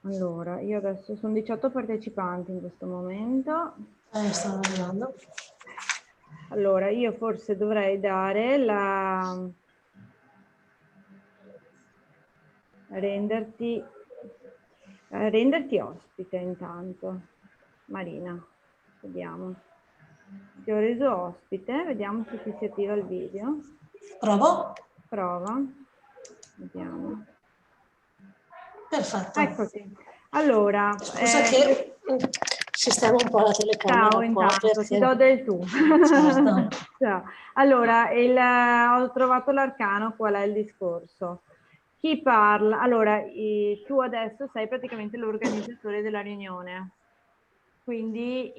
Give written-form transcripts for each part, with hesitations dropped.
Allora, io adesso sono 18 partecipanti in questo momento. Stanno arrivando. Allora, io forse dovrei dare renderti ospite intanto. Marina, vediamo. Ti ho reso ospite, vediamo se ti si attiva il video. Provo. Prova, vediamo. Perfetto. Eccoti. Allora, Scusa che sistemo un po' la telecamera ciao, qua intanto perché... ti do del tu. Certo. Ciao. Allora, ho trovato l'arcano, qual è il discorso? Chi parla? Allora, tu adesso sei praticamente l'organizzatore della riunione, quindi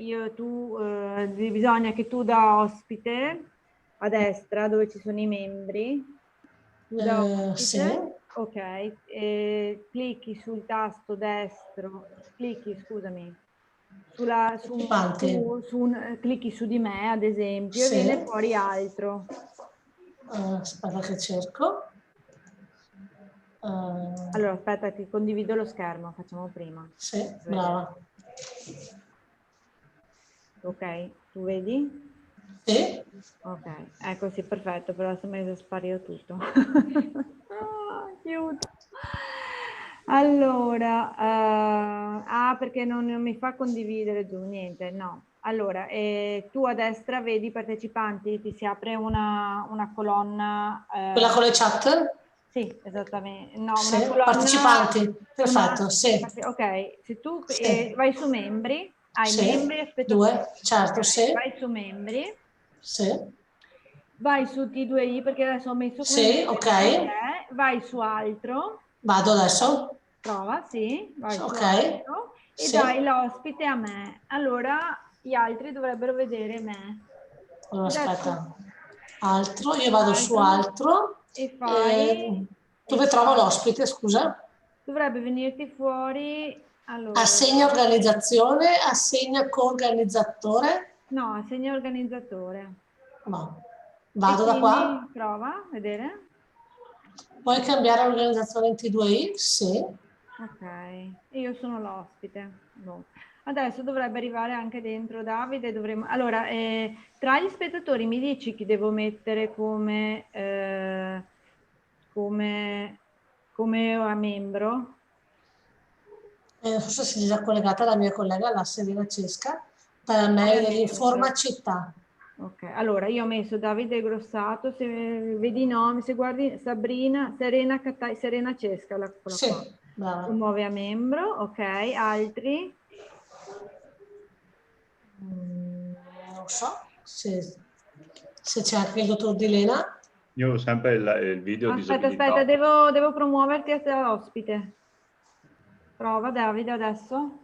bisogna che tu da ospite, a destra dove ci sono i membri, tu da ospite, Sì. ok, clicchi sul tasto destro, scusami, clicchi su di me ad esempio e Sì. viene fuori altro. Aspetta che cerco. Allora aspetta che condivido lo schermo, facciamo prima. Sì, brava. Ok, tu vedi? Sì. Ok, ecco sì, perfetto, però adesso mi è sparito tutto. Aiuto. Allora, perché non mi fa condividere giù, niente, no. Allora, tu a destra vedi i partecipanti, ti si apre una colonna. Quella con le chat? Sì, esattamente. No, Sì. una colonna. Partecipanti. Perfetto, sì. Ok, se tu Sì. vai su membri, hai Sì. membri e spettatori. 2, certo, Ok, sì. vai su membri. Sì. Vai su T2I perché adesso ho messo come Sì, membri ok. anche te, vai su altro, Vado adesso? prova, sì, vai su Ok. altro e Sì. dai l'ospite a me. Allora gli altri dovrebbero vedere me. Allora, Adesso aspetta. Altro, io vado su altro. e fai, Dove trovo l'ospite, scusa? dovrebbe venirti fuori, allora, Assegna organizzazione, assegna co-organizzatore. no, segna organizzatore. No. E Vado da qua. quindi prova a vedere. Puoi cambiare organizzazione in T2I? Sì. Ok, e io sono l'ospite. Boh. Adesso dovrebbe arrivare anche dentro Davide. Allora, tra gli spettatori mi dici chi devo mettere come a membro? Forse si è già collegata la mia collega, la Serena Cesca, per me Come dell'Informa membro. Città. Ok, allora io ho messo Davide Grossato, se vedi i nomi, se guardi Sabrina, Serena Cesca, quella Sì, qua. brava. Promuove a membro, ok, altri? Non so se c'è anche il dottor Di Lena. Io ho sempre il video Aspetta, disabilitato. devo promuoverti a ospite. Prova Davide adesso.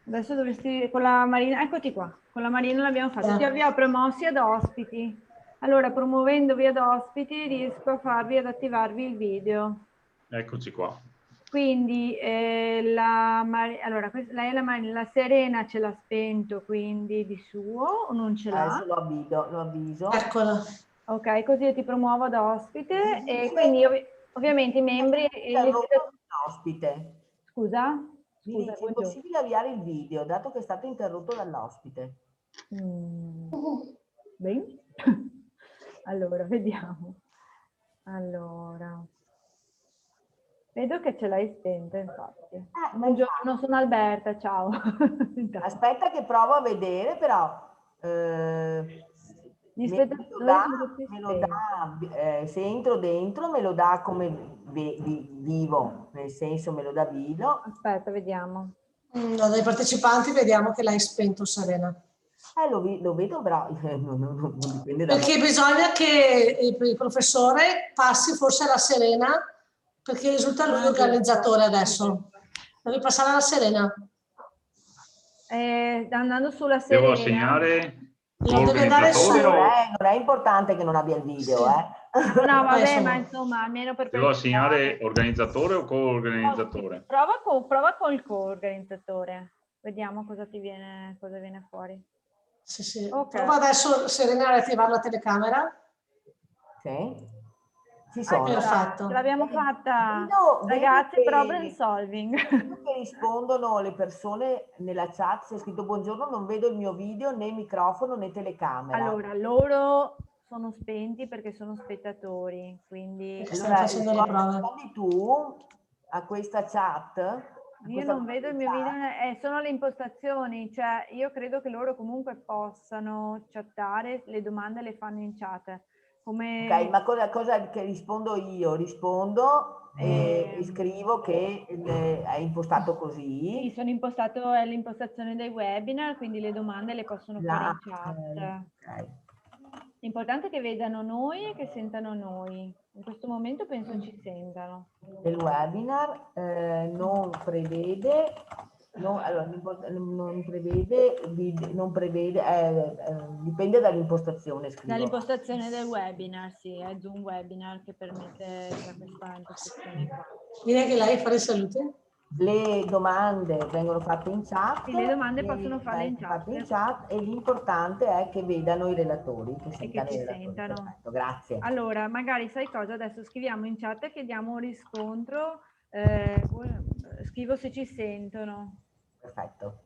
Adesso dovresti, con la Marina, eccoti qua, con la Marina l'abbiamo fatto. Ti abbiamo promossi ad ospiti. Allora, promuovendovi ad ospiti, riesco a ad attivarvi il video. Eccoci qua. Quindi allora, lei è la Serena ce l'ha spento, quindi di suo o non ce l'ha? Adesso lo avviso. Eccola. Ok, così io ti promuovo ad ospite e quindi ovviamente i membri... Interrotto l'ospite. Scusa? Mi dice, è buongiorno. possibile avviare il video, dato che è stato interrotto dall'ospite. Bene. Allora, vediamo. Allora, vedo che ce l'hai spenta, infatti. Buongiorno, sono Alberta, ciao. Aspetta che provo a vedere, però Gli me spettatori sono tutti me lo spenti. dà, se entro dentro me lo dà come vivo, nel senso me lo dà vivo. Aspetta, vediamo. No, dai partecipanti vediamo che l'hai spento, Serena. Lo vedo, però non dipende da me. Perché bisogna che il professore passi forse alla Serena, perché risulta lui organizzatore adesso. Devi passare alla Serena. Andando sulla Devo Serena. assegnare No, deve andare su. organizzatore Non è importante che non abbia il video, No, vabbè, ma insomma. insomma, almeno per Devo assegnare precisare. organizzatore o co-organizzatore? Prova col co-organizzatore. Vediamo cosa viene fuori. Sì. Okay. Prova adesso, Serena, a attivare la telecamera. Sì. Ci sono. Perfetto. Ce l'abbiamo fatta, Vedo ragazzi, che- problem solving. vedo che rispondono le persone nella chat, c'è scritto buongiorno, non vedo il mio video, né microfono né telecamera. Allora, loro sono spenti perché sono spettatori, quindi Stanno facendo le prove. rispondi tu a questa chat? io non vedo il mio video, sono le impostazioni, cioè io credo che loro comunque possano chattare, le domande le fanno in chat. Come... Ok, ma cosa che rispondo io? Rispondo e scrivo che è impostato così. Sì, sono impostato, è l'impostazione dei webinar, quindi le domande le possono fare in chat. Ok. L'importante è che vedano noi e che sentano noi. In questo momento penso ci sentano. Il webinar non prevede, dipende dall'impostazione, scrivo. Dall'impostazione del webinar, sì, è Zoom Webinar che permette questa impostazione qua. Direi che lei fa i saluti. Le domande vengono fatte in chat. Sì, le domande possono farle in chat. E l'importante è che vedano i relatori, che E che ci sentano. Perfetto, grazie. Allora, magari sai cosa? Adesso scriviamo in chat e chiediamo un riscontro. Scrivo se ci sentono. Perfetto.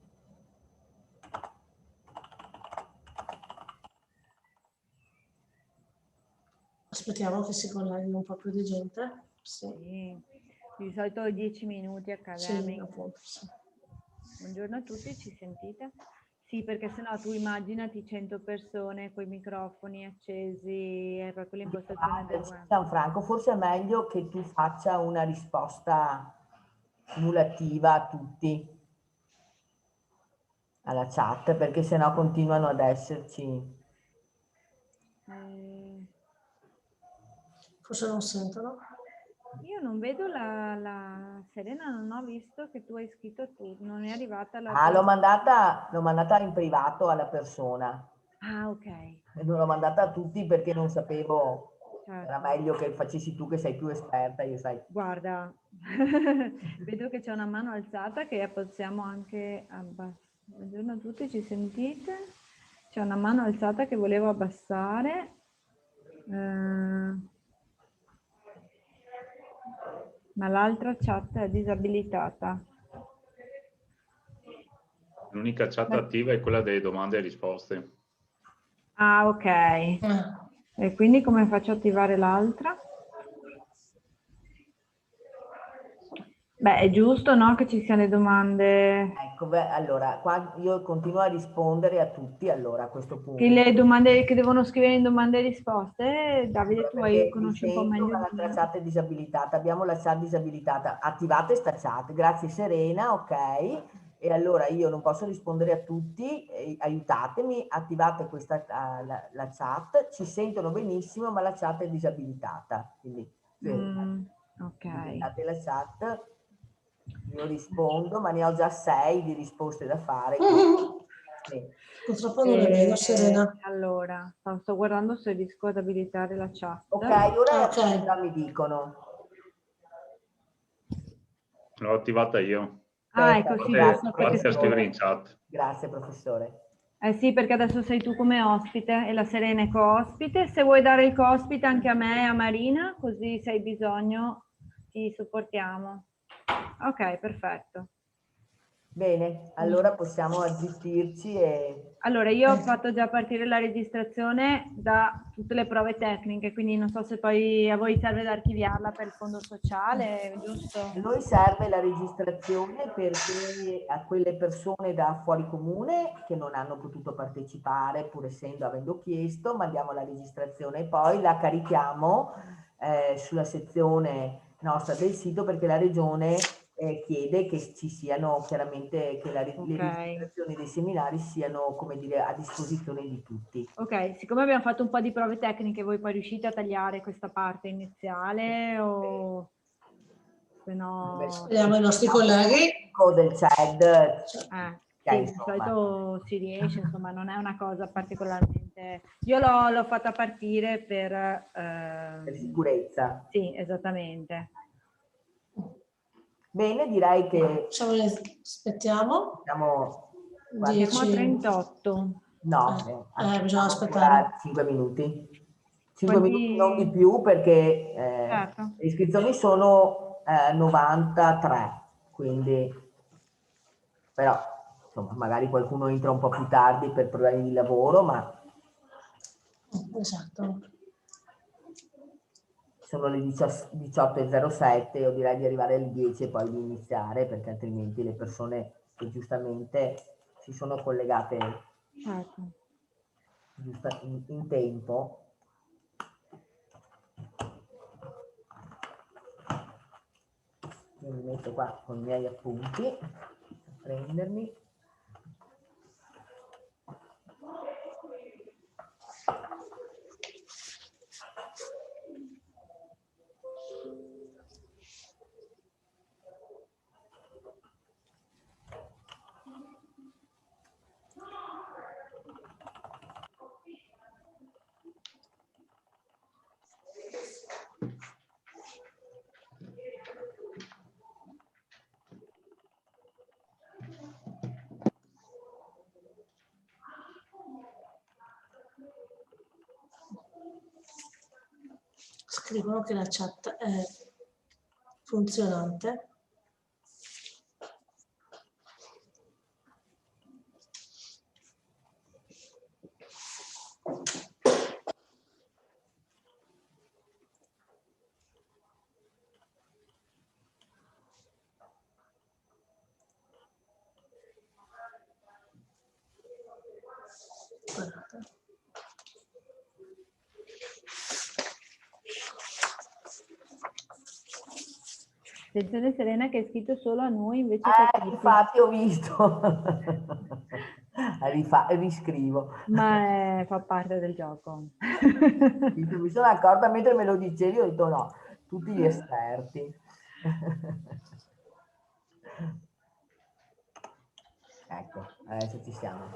Aspettiamo che si colleghi un po' più di gente. Sì. Sì. Di solito 10 minuti accademici. Sì. Buongiorno a tutti, ci sentite? Sì, perché sennò tu immaginati 100 persone con i microfoni accesi, è proprio l'impostazione del web. Gianfranco, forse è meglio che tu faccia una risposta simulativa a tutti, alla chat, perché sennò continuano ad esserci. Forse non sentono. Io non vedo la Serena, non ho visto che tu hai scritto tu, non è arrivata la... Ah, l'ho mandata in privato alla persona. Ah, ok. E non l'ho mandata a tutti perché non sapevo, Certo. era meglio che facessi tu che sei più esperta, io sai. Guarda, vedo che c'è una mano alzata che possiamo anche abbassare. Buongiorno a tutti, ci sentite? C'è una mano alzata che volevo abbassare. Ma l'altra chat è disabilitata. L'unica chat attiva è quella delle domande e risposte. Ah, ok. E quindi come faccio a attivare l'altra? Beh, è giusto, no, che ci siano le domande. Ecco, beh, allora, qua io continuo a rispondere a tutti, allora, a questo punto. Che le domande che devono scrivere in domande e risposte, Davide, tu conosci un po' meglio. La chat è disabilitata, abbiamo la chat disabilitata. Attivate sta chat, grazie Serena, ok. E allora io non posso rispondere a tutti, aiutatemi, attivate questa la chat, ci sentono benissimo, ma la chat è disabilitata. Quindi, ok. attivate la chat. Io rispondo, ma ne ho già 6 di risposte da fare. Sì. Purtroppo non le vedo, Serena. Allora, sto guardando se riesco ad abilitare la chat. Ok, ora già mi dicono. L'ho attivata io. Ah, ecco, sì. Grazie a scrivere in chat. Grazie, professore. Sì, perché adesso sei tu come ospite e la Serena è co-ospite. Se vuoi dare il co-ospite anche a me e a Marina, così se hai bisogno ti supportiamo. Ok, perfetto. Bene, allora possiamo azzittirci e... Allora, io ho fatto già partire la registrazione da tutte le prove tecniche, quindi non so se poi a voi serve da archiviarla per il fondo sociale, giusto? A noi serve la registrazione perché a quelle persone da fuori comune che non hanno potuto partecipare, pur avendo chiesto, mandiamo la registrazione e poi la carichiamo sulla sezione nostra del sito perché la regione chiede che ci siano chiaramente che le registrazioni dei seminari siano, come dire, a disposizione di tutti. Ok, siccome abbiamo fatto un po' di prove tecniche, voi poi riuscite a tagliare questa parte iniziale o se no... Vediamo i nostri colleghi. Del CED. Sì, di solito si riesce, insomma, non è una cosa particolarmente... Io l'ho fatta partire per sicurezza. Sì, esattamente. Bene, direi che... Aspettiamo. Siamo a 38. No, bisogna aspettare 5 minuti. 5 minuti non di più perché Certo. le iscrizioni sono 93, quindi però insomma magari qualcuno entra un po' più tardi per problemi di lavoro, ma Esatto. sono le 18:07, io direi di arrivare alle 10 e poi di iniziare, perché altrimenti le persone che giustamente si sono collegate Certo. in tempo. Io mi metto qua con i miei appunti a prendermi. Scrivono che la chat è funzionante. Guardate. Attenzione Serena che hai scritto solo a noi invece che a tutti. Infatti ho visto. Riscrivo. Ma fa parte del gioco. Mi sono accorta mentre me lo dicevi, ho detto no, tutti gli esperti. Ecco, adesso ci siamo.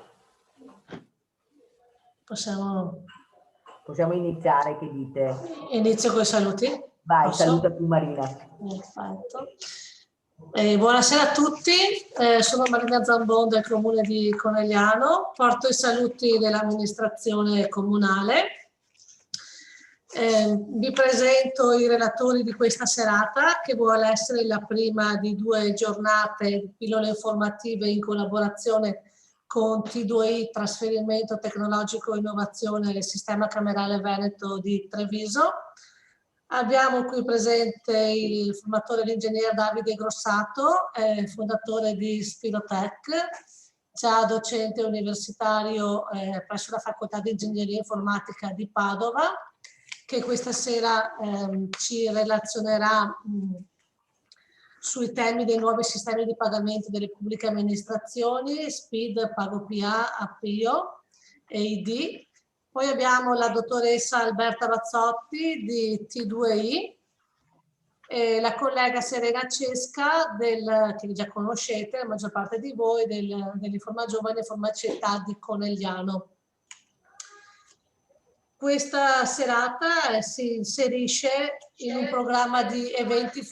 Possiamo iniziare, che dite? Inizio con i saluti? Vai, Posso? saluta tu Marina. Perfetto. Buonasera a tutti, sono Marina Zambon del comune di Conegliano, porto i saluti dell'amministrazione comunale. Vi presento i relatori di questa serata, che vuole essere la prima di 2 giornate di pillole informative in collaborazione con T2I, Trasferimento Tecnologico Innovazione del Sistema Camerale Veneto di Treviso. Abbiamo qui presente il formatore l'ingegnere Davide Grossato, fondatore di Spirotech, già docente universitario presso la Facoltà di Ingegneria Informatica di Padova, che questa sera ci relazionerà sui temi dei nuovi sistemi di pagamento delle pubbliche amministrazioni, SPID, PagoPA, Appio e ID. Poi abbiamo la dottoressa Alberta Bazzotti di T2I, e la collega Serena Cesca, che già conoscete, la maggior parte di voi, dell'Informa Giovane e Forma Città di Conegliano. Questa serata si inserisce in un programma di eventi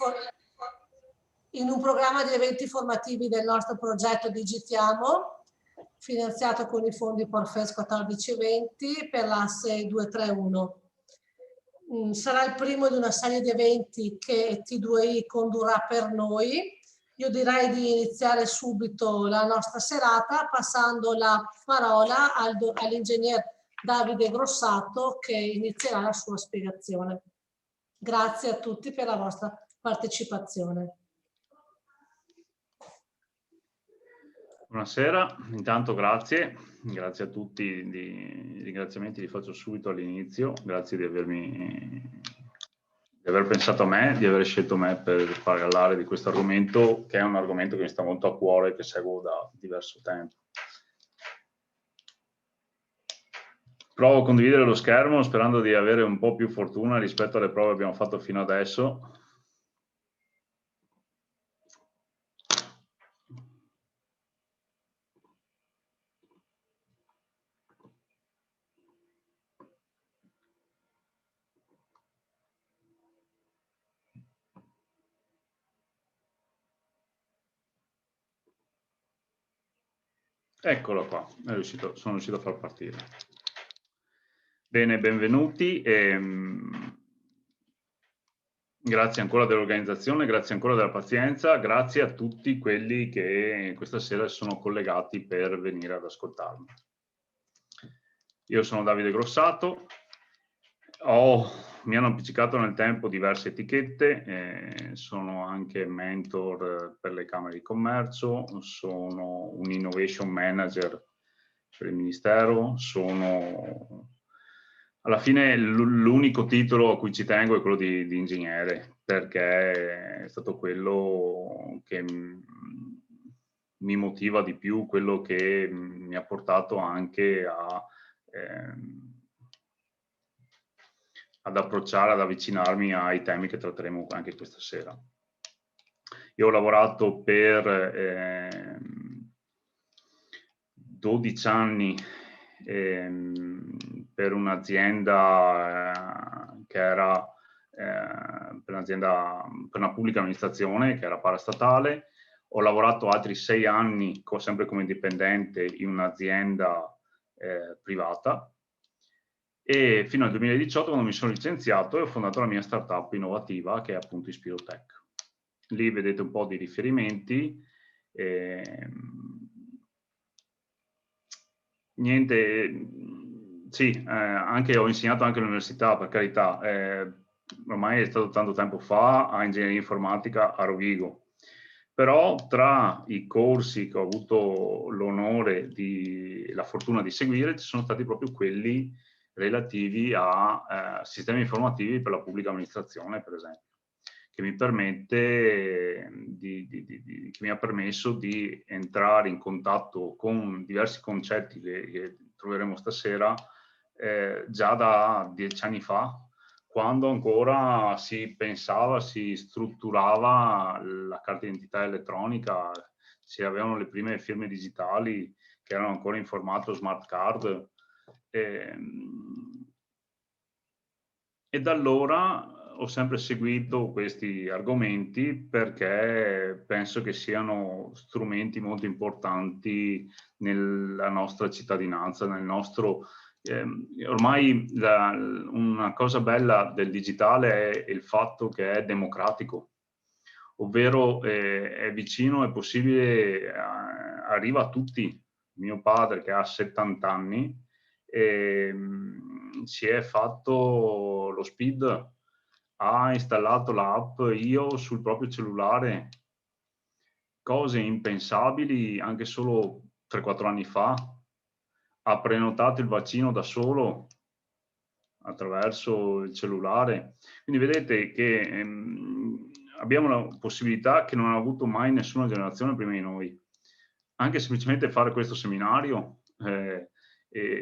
formativi del nostro progetto Digitiamo, finanziato con i fondi Porfes 1420 per l'asse 231. Sarà il primo di una serie di eventi che T2I condurrà per noi. Io direi di iniziare subito la nostra serata passando la parola all'ingegner Davide Grossato, che inizierà la sua spiegazione. Grazie a tutti per la vostra partecipazione. Buonasera, intanto grazie a tutti, i ringraziamenti li faccio subito all'inizio, grazie di aver pensato a me, di aver scelto me per parlare di questo argomento, che è un argomento che mi sta molto a cuore e che seguo da diverso tempo. Provo a condividere lo schermo sperando di avere un po' più fortuna rispetto alle prove che abbiamo fatto fino adesso. Eccolo qua, sono riuscito a far partire. Bene, benvenuti. Grazie ancora dell'organizzazione, grazie ancora della pazienza, grazie a tutti quelli che questa sera sono collegati per venire ad ascoltarmi. Io sono Davide Grossato, mi hanno appiccicato nel tempo diverse etichette, sono anche mentor per le Camere di Commercio, sono un Innovation Manager per il Ministero, alla fine l'unico titolo a cui ci tengo è quello di ingegnere, perché è stato quello che mi motiva di più, quello che mi ha portato anche ad approcciare, ad avvicinarmi ai temi che tratteremo anche questa sera. Io ho lavorato per 12 anni per un'azienda che era per una pubblica amministrazione che era parastatale. Ho lavorato altri 6 anni sempre come dipendente in un'azienda privata e fino al 2018, quando mi sono licenziato, ho fondato la mia startup innovativa che è appunto Ispirotech. Lì vedete un po' di riferimenti. Niente, sì, ho insegnato anche all'università, per carità, ormai è stato tanto tempo fa, a ingegneria informatica a Rovigo, però tra i corsi che ho avuto l'onore la fortuna di seguire, ci sono stati proprio quelli relativi a sistemi informativi per la pubblica amministrazione, per esempio, che mi ha permesso di entrare in contatto con diversi concetti che troveremo stasera già da 10 anni fa, quando ancora si pensava, si strutturava la carta d'identità elettronica, si avevano le prime firme digitali che erano ancora in formato smart card. E da allora ho sempre seguito questi argomenti perché penso che siano strumenti molto importanti nella nostra cittadinanza, nel nostro... ormai una cosa bella del digitale è il fatto che è democratico, ovvero è vicino, è possibile, arriva a tutti. Mio padre che ha 70 anni si è fatto lo SPID, ha installato l'app Io sul proprio cellulare, cose impensabili anche solo 3-4 anni fa, ha prenotato il vaccino da solo attraverso il cellulare. Quindi vedete che abbiamo una possibilità che non ha avuto mai nessuna generazione prima di noi. Anche semplicemente fare questo seminario,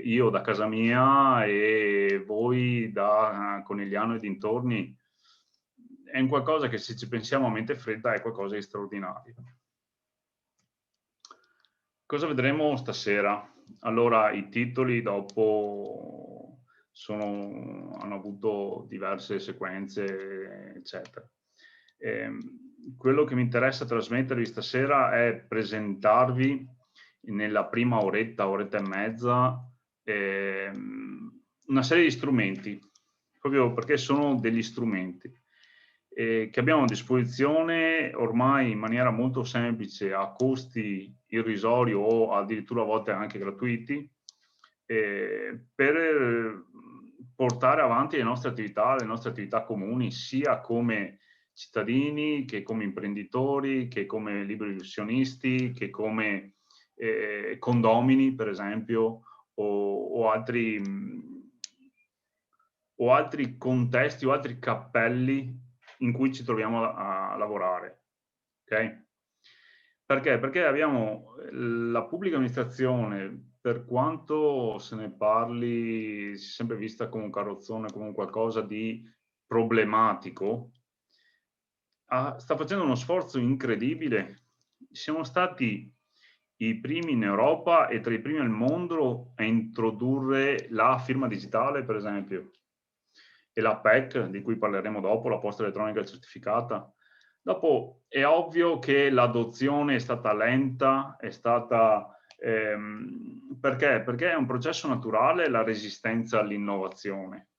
io da casa mia e voi da Conegliano e dintorni, è un qualcosa che, se ci pensiamo a mente fredda, è qualcosa di straordinario. Cosa vedremo stasera? Allora, i titoli dopo hanno avuto diverse sequenze, eccetera. Quello che mi interessa trasmettervi stasera è presentarvi nella prima oretta e mezza una serie di strumenti, proprio perché sono degli strumenti che abbiamo a disposizione ormai in maniera molto semplice, a costi irrisori o addirittura a volte anche gratuiti, per portare avanti le nostre attività comuni, sia come cittadini, che come imprenditori, che come liberi professionisti, che come condomini, per esempio, o altri contesti o altri cappelli in cui ci troviamo a lavorare. Ok? Perché? Perché abbiamo la pubblica amministrazione, per quanto se ne parli, si è sempre vista come un carrozzone, come qualcosa di problematico, sta facendo uno sforzo incredibile. Siamo stati i primi in Europa e tra i primi al mondo a introdurre la firma digitale, per esempio, e la PEC, di cui parleremo dopo, la posta elettronica certificata. Dopo è ovvio che l'adozione è stata lenta, è stata Perché? Perché è un processo naturale la resistenza all'innovazione.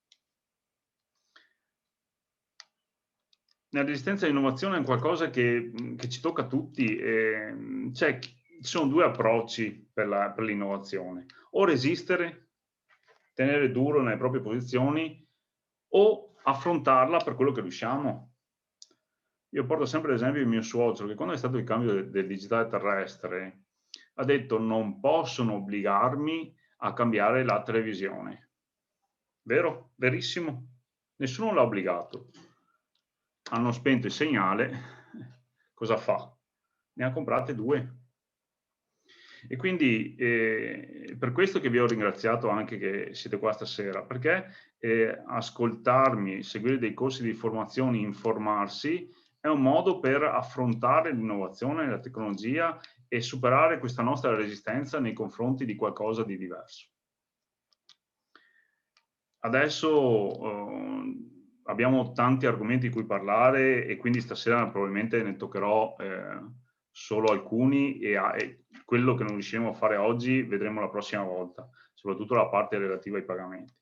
La resistenza all'innovazione è qualcosa che ci tocca a tutti. Ci sono due approcci per l'innovazione: o resistere, tenere duro nelle proprie posizioni, o affrontarla per quello che riusciamo. Io porto sempre l'esempio di mio suocero, che quando è stato il cambio del digitale terrestre ha detto: non possono obbligarmi a cambiare la televisione. Vero? Verissimo. Nessuno l'ha obbligato. Hanno spento il segnale, cosa fa? Ne ha comprate 2. E quindi per questo che vi ho ringraziato anche che siete qua stasera, perché ascoltarmi, seguire dei corsi di formazione, informarsi, è un modo per affrontare l'innovazione, la tecnologia e superare questa nostra resistenza nei confronti di qualcosa di diverso. Adesso abbiamo tanti argomenti di cui parlare e quindi stasera probabilmente ne toccherò solo alcuni e quello che non riusciremo a fare oggi vedremo la prossima volta, soprattutto la parte relativa ai pagamenti.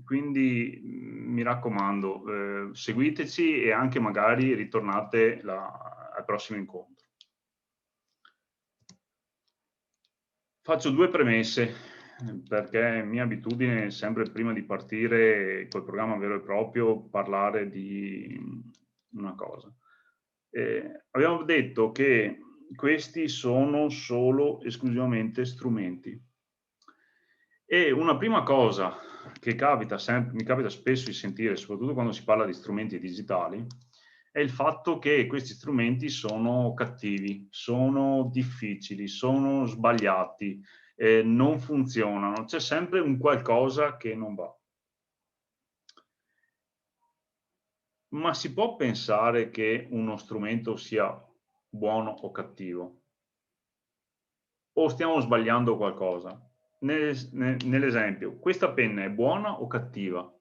Quindi mi raccomando, seguiteci e anche magari ritornate al prossimo incontro. Faccio 2 premesse, perché è mia abitudine sempre prima di partire col programma vero e proprio parlare di una cosa. Abbiamo detto che questi sono solo esclusivamente strumenti. E una prima cosa che mi capita spesso di sentire, soprattutto quando si parla di strumenti digitali, è il fatto che questi strumenti sono cattivi, sono difficili, sono sbagliati, non funzionano, c'è sempre un qualcosa che non va. Ma si può pensare che uno strumento sia buono o cattivo? O stiamo sbagliando qualcosa? Nell'esempio, questa penna è buona o cattiva?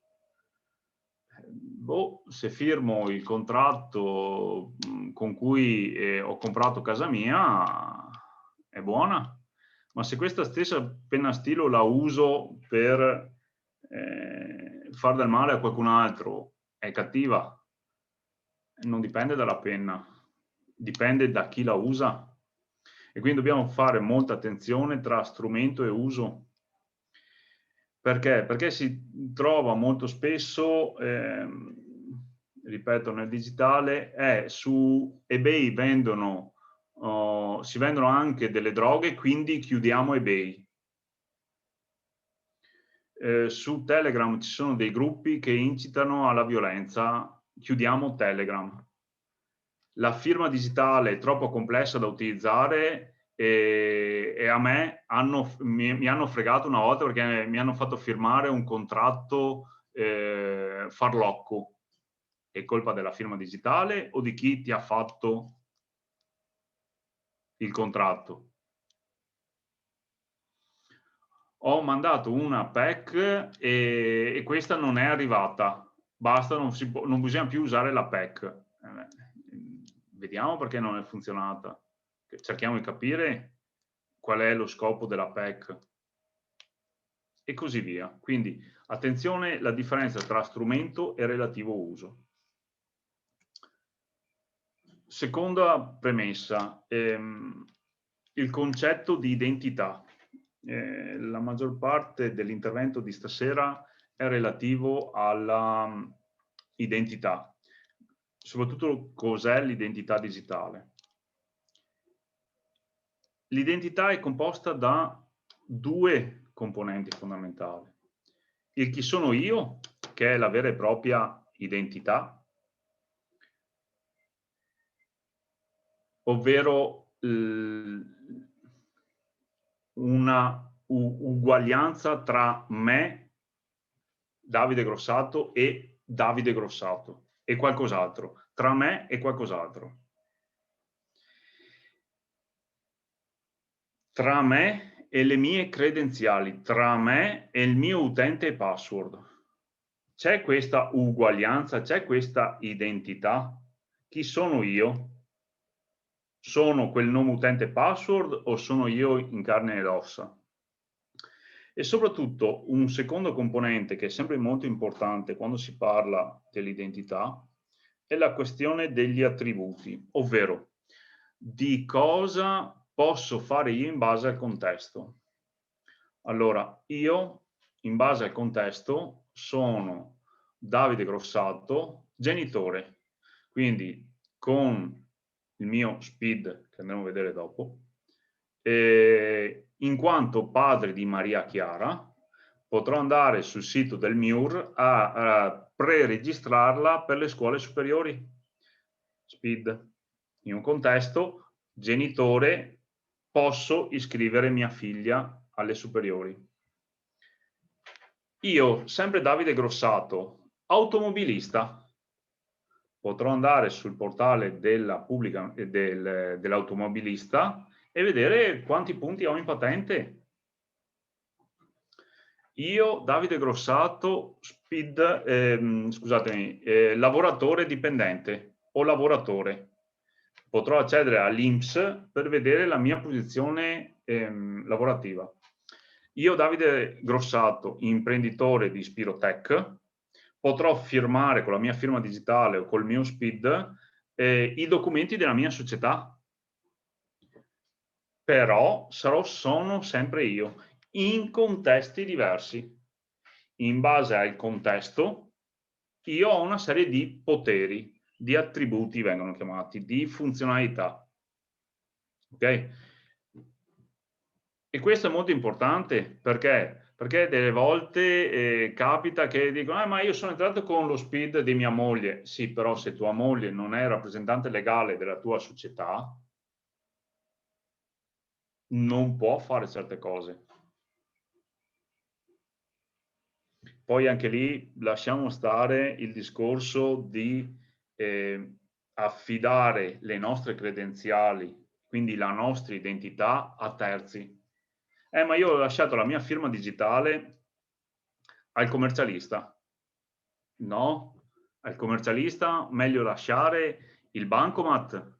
Se firmo il contratto con cui ho comprato casa mia, è buona. Ma se questa stessa penna stilo la uso per far del male a qualcun altro, è cattiva? Non dipende dalla penna, dipende da chi la usa. E quindi dobbiamo fare molta attenzione tra strumento e uso. Perché? Perché si trova molto spesso, ripeto, nel digitale, su eBay si vendono anche delle droghe, quindi chiudiamo eBay. Su Telegram ci sono dei gruppi che incitano alla violenza, chiudiamo Telegram. La firma digitale è troppo complessa da utilizzare e a me mi hanno fregato una volta perché mi hanno fatto firmare un contratto farlocco. È colpa della firma digitale o di chi ti ha fatto il contratto? Ho mandato una PEC e questa non è arrivata. Basta, non bisogna più usare la PEC. Vediamo perché non è funzionata. Cerchiamo di capire qual è lo scopo della PEC e così via. Quindi attenzione, la differenza tra strumento e relativo uso. Seconda premessa, il concetto di identità. La maggior parte dell'intervento di stasera è relativo alla identità, soprattutto cos'è l'identità digitale. L'identità è composta da 2 componenti fondamentali. Il chi sono io, che è la vera e propria identità, ovvero una uguaglianza tra me, Davide Grossato, e Davide Grossato, e qualcos'altro, tra me e qualcos'altro. Tra me e le mie credenziali, tra me e il mio utente e password. C'è questa uguaglianza, c'è questa identità? Chi sono io? sono quel nome utente password o sono io in carne ed ossa? E soprattutto un secondo componente che è sempre molto importante quando si parla dell'identità è la questione degli attributi, ovvero di cosa posso fare io in base al contesto. Allora, io in base al contesto sono Davide Grossato, genitore, quindi con il mio SPID, che andremo a vedere dopo, in quanto padre di Maria Chiara, potrò andare sul sito del MIUR a pre-registrarla per le scuole superiori. SPID. In un contesto, genitore, posso iscrivere mia figlia alle superiori. Io, sempre Davide Grossato, automobilista, potrò andare sul portale dell'automobilista e vedere quanti punti ho in patente. Io, Davide Grossato, lavoratore dipendente o lavoratore. Potrò accedere all'INPS per vedere la mia posizione lavorativa. Io, Davide Grossato, imprenditore di Spirotech, potrò firmare con la mia firma digitale o col mio SPID i documenti della mia società. Però sono sempre io, in contesti diversi. In base al contesto, io ho una serie di poteri, di attributi vengono chiamati, di funzionalità. Ok? E questo è molto importante perché delle volte capita che dicono ma io sono entrato con lo SPID di mia moglie. Sì, però se tua moglie non è rappresentante legale della tua società, non può fare certe cose. Poi anche lì lasciamo stare il discorso di affidare le nostre credenziali, quindi la nostra identità, a terzi. Ma io ho lasciato la mia firma digitale al commercialista. No, al commercialista meglio lasciare il bancomat,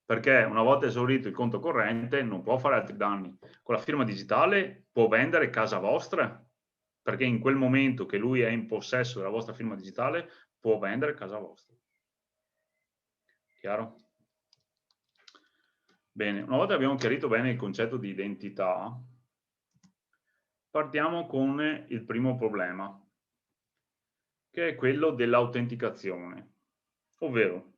perché una volta esaurito il conto corrente non può fare altri danni. Con la firma digitale può vendere casa vostra, perché in quel momento che lui è in possesso della vostra firma digitale può vendere casa vostra. Chiaro? Bene, una volta che abbiamo chiarito bene il concetto di identità, partiamo con il primo problema, che è quello dell'autenticazione, ovvero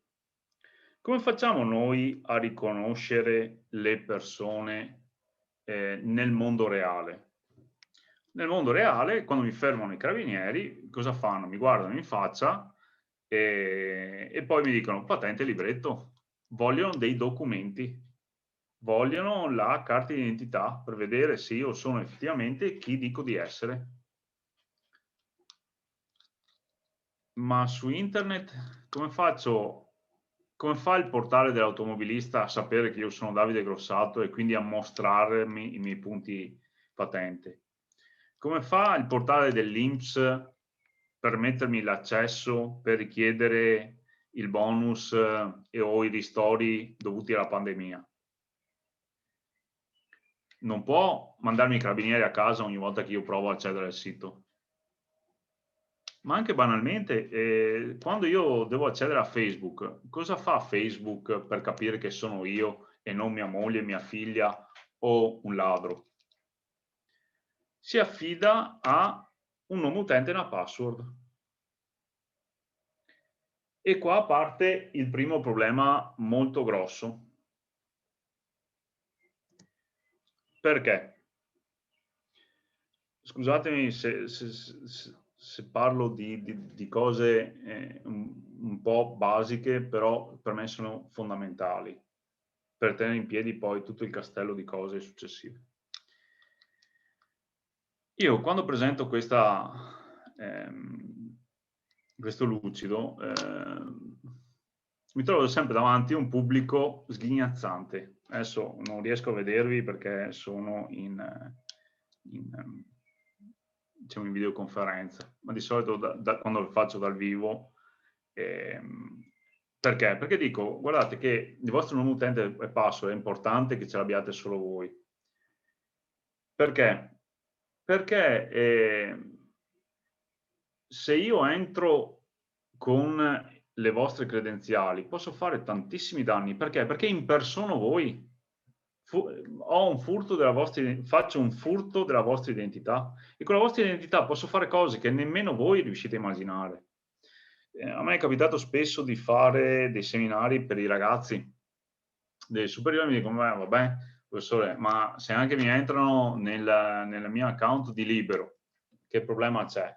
come facciamo noi a riconoscere le persone nel mondo reale? Nel mondo reale, quando mi fermano i carabinieri, cosa fanno? Mi guardano in faccia e poi mi dicono patente e libretto. Vogliono dei documenti, vogliono la carta di identità per vedere se io sono effettivamente chi dico di essere. Ma su internet come faccio? Come fa il portale dell'automobilista a sapere che io sono Davide Grossato e quindi a mostrarmi i miei punti patente? Come fa il portale dell'INPS per mettermi l'accesso per richiedere il bonus o i ristori dovuti alla pandemia? Non può mandarmi i carabinieri a casa ogni volta che io provo a accedere al sito. Ma anche banalmente, quando io devo accedere a Facebook, cosa fa Facebook per capire che sono io e non mia moglie, mia figlia o un ladro? Si affida a un nome utente e una password. E qua parte il primo problema molto grosso. Perché? Scusatemi se parlo di cose un po' basiche, però per me sono fondamentali per tenere in piedi poi tutto il castello di cose successive. Io quando presento questo lucido mi trovo sempre davanti a un pubblico sghignazzante. Adesso non riesco a vedervi perché sono diciamo in videoconferenza, ma di solito quando lo faccio dal vivo Perché? Perché dico, guardate che il vostro nome utente e password è importante che ce l'abbiate solo voi. Perché? Perché se io entro con le vostre credenziali posso fare tantissimi danni. Perché? Perché impersono voi. Faccio un furto della vostra identità e con la vostra identità posso fare cose che nemmeno voi riuscite a immaginare. A me è capitato spesso di fare dei seminari per i ragazzi dei superiori, mi dicono, vabbè, professore, ma se anche mi entrano nel mio account di Libero, che problema c'è?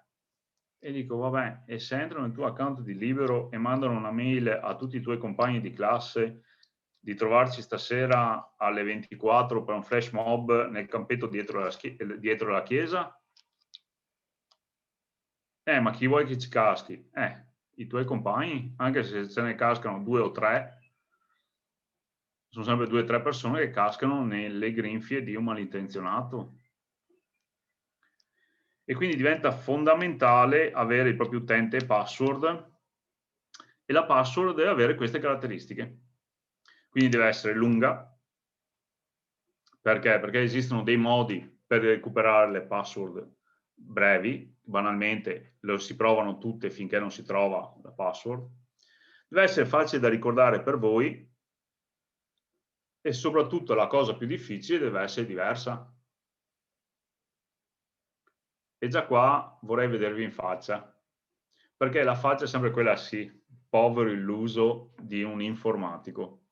E dico, vabbè, e se entrano nel tuo account di Libero e mandano una mail a tutti i tuoi compagni di classe di trovarci stasera alle 24 per un flash mob nel campetto dietro la chiesa? Ma chi vuoi che ci caschi? I tuoi compagni, anche se ce ne cascano 2 o 3, sono sempre 2 o 3 persone che cascano nelle grinfie di un malintenzionato. E quindi diventa fondamentale avere il proprio utente e password, e la password deve avere queste caratteristiche. Quindi deve essere lunga. Perché? Perché esistono dei modi per recuperare le password brevi, banalmente lo si provano tutte finché non si trova la password. Deve essere facile da ricordare per voi e soprattutto la cosa più difficile deve essere diversa. E già qua vorrei vedervi in faccia, perché la faccia è sempre quella, sì, povero illuso di un informatico.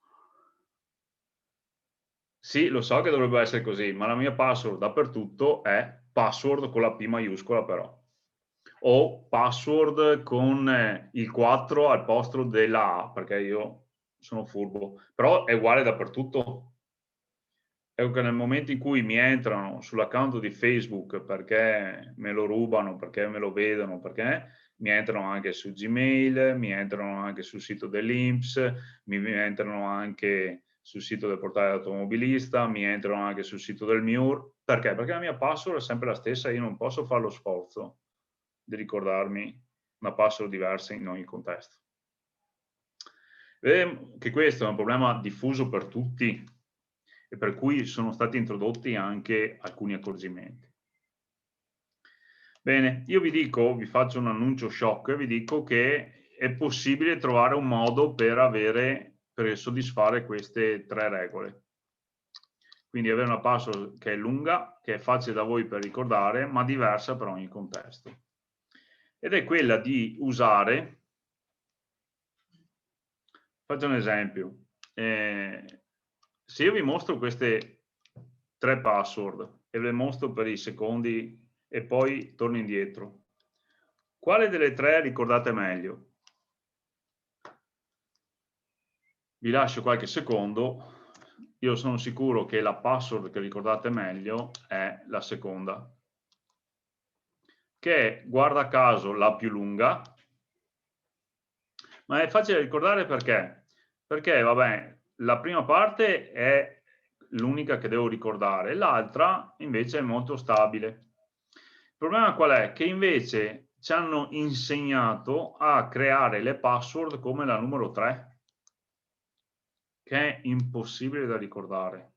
Sì, lo so che dovrebbe essere così, ma la mia password dappertutto è password con la P maiuscola però. O password con il 4 al posto della A, perché io sono furbo. Però è uguale dappertutto. Ecco che nel momento in cui mi entrano sull'account di Facebook perché me lo rubano, perché me lo vedono, perché mi entrano anche su Gmail, mi entrano anche sul sito dell'INPS, mi entrano anche sul sito del portale automobilista, mi entrano anche sul sito del MIUR. Perché? Perché la mia password è sempre la stessa, io non posso fare lo sforzo di ricordarmi una password diversa in ogni contesto. Vedete che questo è un problema diffuso per tutti e per cui sono stati introdotti anche alcuni accorgimenti. Bene, io vi faccio un annuncio shock, vi dico che è possibile trovare un modo per soddisfare queste 3 regole. Quindi avere una password che è lunga, che è facile da voi per ricordare, ma diversa per ogni contesto. Ed è quella di usare, faccio un esempio, se io vi mostro queste 3 password e ve le mostro per i secondi e poi torno indietro, quale delle 3 ricordate meglio? Vi lascio qualche secondo. Io sono sicuro che la password che ricordate meglio è la seconda, che è, guarda caso, la più lunga, ma è facile da ricordare perché? Perché, vabbè, la prima parte è l'unica che devo ricordare, l'altra invece è molto stabile. Il problema qual è? Che invece ci hanno insegnato a creare le password come la numero 3, che è impossibile da ricordare.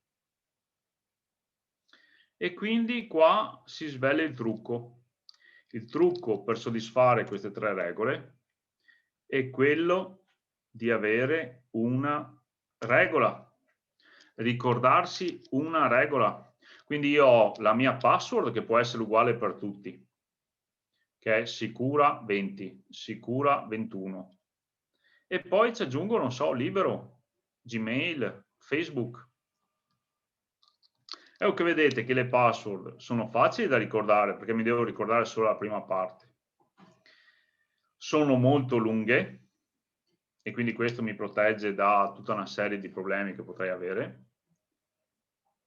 E quindi qua si svela il trucco. Il trucco per soddisfare queste 3 regole è quello di avere una regola, ricordarsi una regola. Quindi io ho la mia password che può essere uguale per tutti, che è sicura 20, sicura 21. E poi ci aggiungo, non so, Libero, Gmail, Facebook. Ecco che vedete che le password sono facili da ricordare perché mi devo ricordare solo la prima parte. Sono molto lunghe e quindi questo mi protegge da tutta una serie di problemi che potrei avere.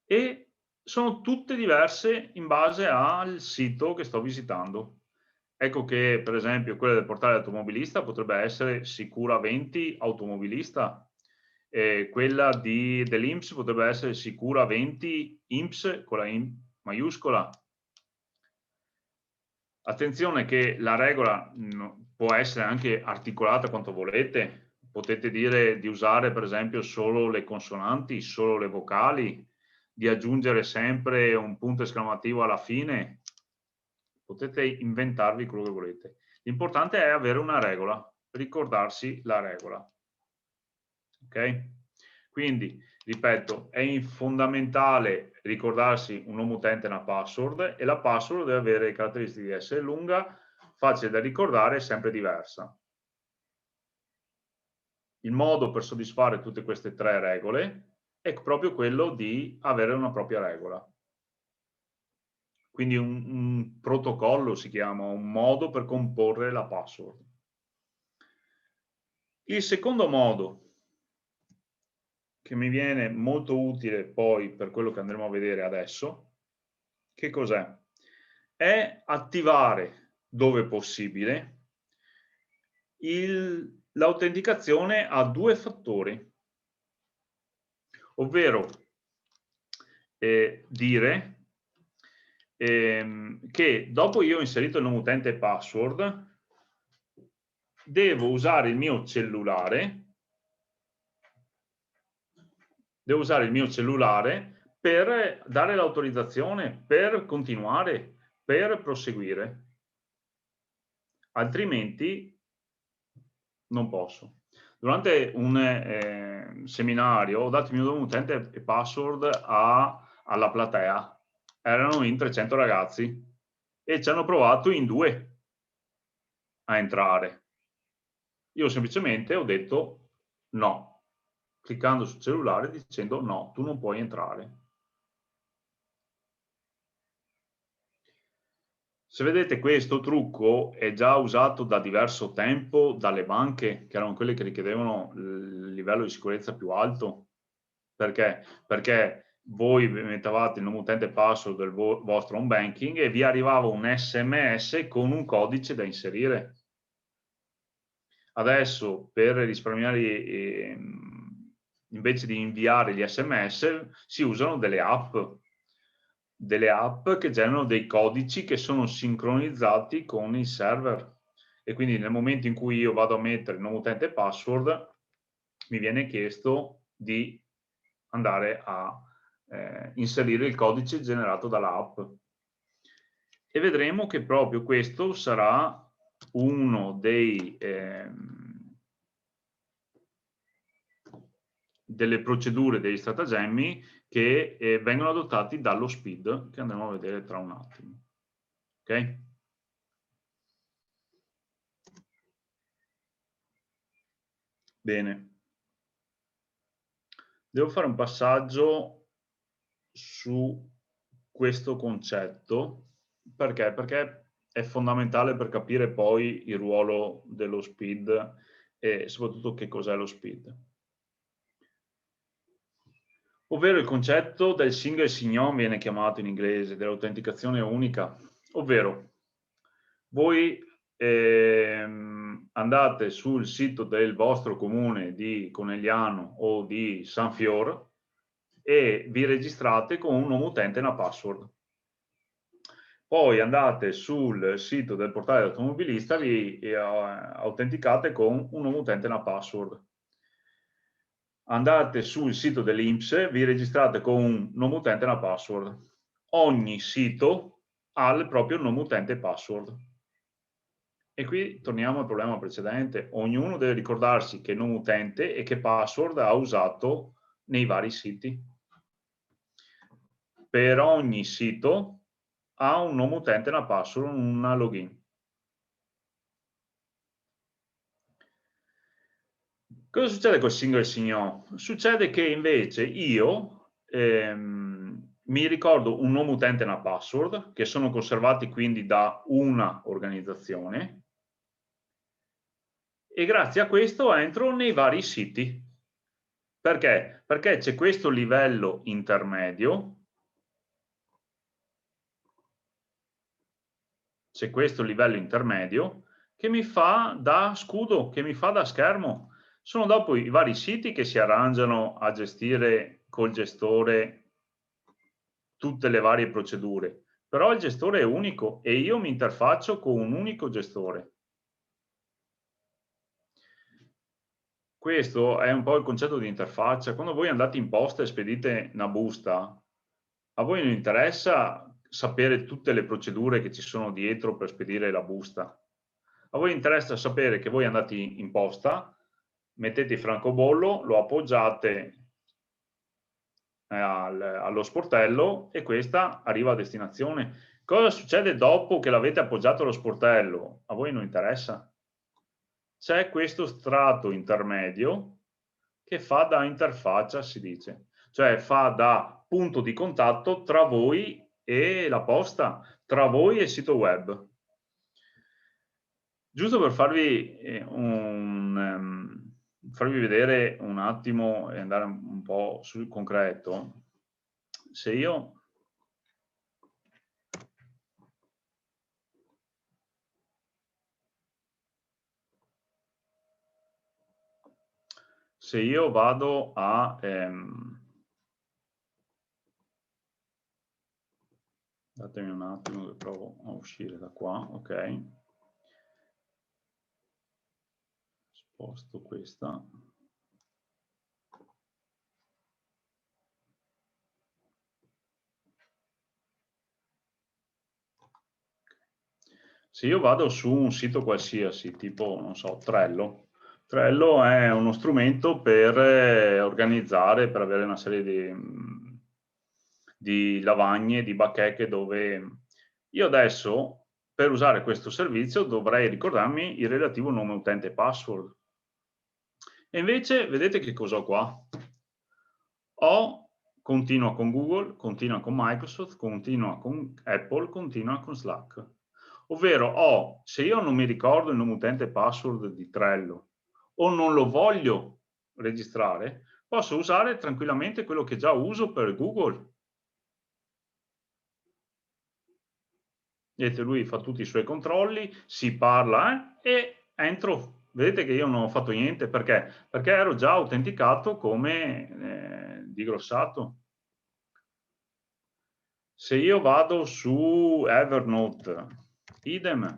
E sono tutte diverse in base al sito che sto visitando. Ecco che per esempio quella del portale automobilista potrebbe essere Sicura 20 automobilista, quella dell'INPS potrebbe essere Sicura 20 INPS con la I maiuscola. Attenzione che la regola può essere anche articolata quanto volete, potete dire di usare per esempio solo le consonanti, solo le vocali, di aggiungere sempre un punto esclamativo alla fine, potete inventarvi quello che volete. L'importante è avere una regola, ricordarsi la regola. Ok? Quindi, ripeto, è fondamentale ricordarsi un nome utente e una password, e la password deve avere le caratteristiche di essere lunga, facile da ricordare e sempre diversa. Il modo per soddisfare tutte queste tre regole è proprio quello di avere una propria regola. Quindi un protocollo si chiama, un modo per comporre la password. Il secondo modo, che mi viene molto utile poi per quello che andremo a vedere adesso, che cos'è? È attivare, dove possibile, l'autenticazione a due fattori, ovvero dire che dopo io ho inserito il nome utente e password, devo usare il mio cellulare, per dare l'autorizzazione, per continuare, per proseguire. Altrimenti non posso. Durante un seminario ho dato il mio nome utente e password alla platea. Erano in 300 ragazzi e ci hanno provato in 2 a entrare. Io semplicemente ho detto no, cliccando sul cellulare dicendo no, tu non puoi entrare. Se vedete, questo trucco è già usato da diverso tempo dalle banche, che erano quelle che richiedevano il livello di sicurezza più alto. Perché? Perché voi mettevate il nome utente e password del vostro home banking e vi arrivava un SMS con un codice da inserire. Adesso, per risparmiare, invece di inviare gli SMS, si usano delle app che generano dei codici che sono sincronizzati con il server, e quindi nel momento in cui io vado a mettere il nome utente e password mi viene chiesto di andare a inserire il codice generato dall'app, e vedremo che proprio questo sarà uno delle procedure, degli stratagemmi che vengono adottati dallo SPID, che andremo a vedere tra un attimo. Ok? Bene. Devo fare un passaggio su questo concetto. Perché? Perché è fondamentale per capire poi il ruolo dello SPID e soprattutto che cos'è lo SPID. Ovvero il concetto del single sign-on, viene chiamato in inglese, dell'autenticazione unica. Ovvero, voi andate sul sito del vostro comune di Conegliano o di San Fior e vi registrate con un nome utente e una password. Poi andate sul sito del portale dell'automobilista, vi autenticate con un nome utente e una password. Andate sul sito dell'INPS, vi registrate con un nome utente e una password. Ogni sito ha il proprio nome utente e password. E qui torniamo al problema precedente. Ognuno deve ricordarsi che nome utente e che password ha usato nei vari siti. Per ogni sito ha un nome utente e una password, una login. Cosa succede col single sign-on? Succede che invece io mi ricordo un nome utente e una password, che sono conservati quindi da una organizzazione, e grazie a questo entro nei vari siti. Perché? Perché c'è questo livello intermedio, che mi fa da scudo, che mi fa da schermo. Sono dopo i vari siti che si arrangiano a gestire col gestore tutte le varie procedure, però il gestore è unico e io mi interfaccio con un unico gestore. questo è un po' il concetto di interfaccia. Quando voi andate in posta e spedite una busta, a voi non interessa sapere tutte le procedure che ci sono dietro per spedire la busta. A voi interessa sapere che voi andate in posta, mettete il francobollo, lo appoggiate allo sportello e questa arriva a destinazione. Cosa succede dopo che l'avete appoggiato allo sportello? A voi non interessa. C'è questo strato intermedio che fa da interfaccia, si dice, cioè fa da punto di contatto tra voi e la posta, tra voi e il sito web. Giusto per farvi, farvi vedere un attimo e andare un po' sul concreto, se io vado a datemi un attimo che provo a uscire da qua, ok, sposto questa, se io vado su un sito qualsiasi, tipo, non so, Trello è uno strumento per organizzare, per avere una serie di lavagne, di bacheche, dove io adesso, per usare questo servizio, dovrei ricordarmi il relativo nome utente e password. E invece, vedete che cosa ho qua? Continua con Google, continua con Microsoft, continua con Apple, continua con Slack. Ovvero se io non mi ricordo il nome utente e password di Trello o non lo voglio registrare, posso usare tranquillamente quello che già uso per Google. Vedete, lui fa tutti i suoi controlli, si parla e entro. Vedete che io non ho fatto niente, perché? Perché ero già autenticato come digrossato. Se io vado su Evernote, idem,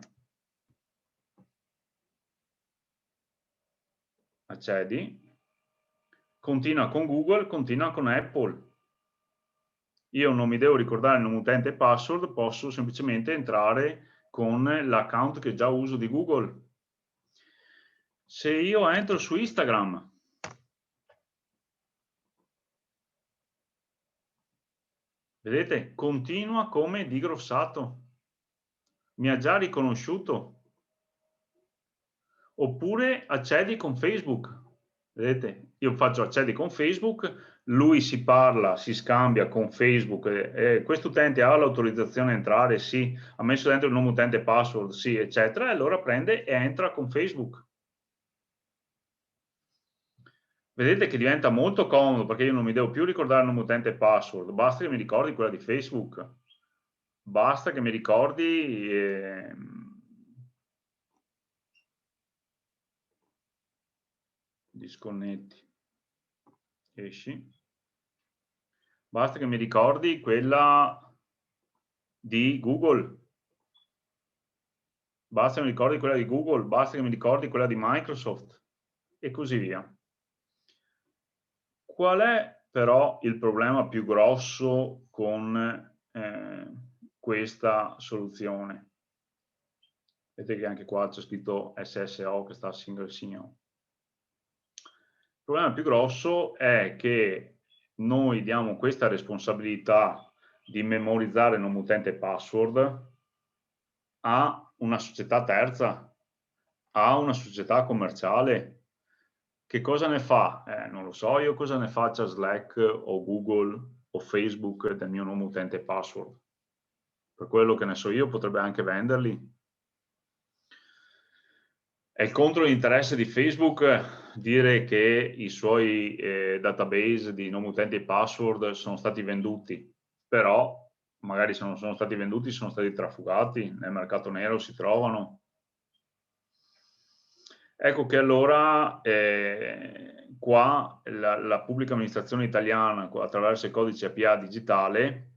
accedi, continua con Google, continua con Apple. Io non mi devo ricordare il nome utente e password, posso semplicemente entrare con l'account che già uso di Google. Se io entro su Instagram, vedete, continua come digrossato. Mi ha già riconosciuto. Oppure accedi con Facebook. Vedete, io faccio accedi con Facebook, lui si parla, si scambia con Facebook, questo utente ha l'autorizzazione a entrare? Sì. Ha messo dentro il nome utente e password? Sì, eccetera. E allora prende e entra con Facebook. Vedete che diventa molto comodo, perché io non mi devo più ricordare il nome utente e password, basta che mi ricordi quella di Facebook. Basta che mi ricordi disconnetti, esci, basta che mi ricordi quella di Google, basta che mi ricordi quella di Google, basta che mi ricordi quella di Microsoft e così via. Qual è però il problema più grosso con questa soluzione? Vedete che anche qua c'è scritto SSO, che sta Single Sign-On. Il problema più grosso è che noi diamo questa responsabilità di memorizzare nome utente e password a una società terza, a una società commerciale. Che cosa ne fa? Non lo so io cosa ne faccia Slack o Google o Facebook del mio nome utente e password. Per quello che ne so io potrebbe anche venderli. È il contro l'interesse di Facebook dire che i suoi database di nome utente e password sono stati venduti, però magari se non sono stati venduti sono stati trafugati, nel mercato nero si trovano. Ecco che allora qua la pubblica amministrazione italiana, attraverso il codice APA digitale,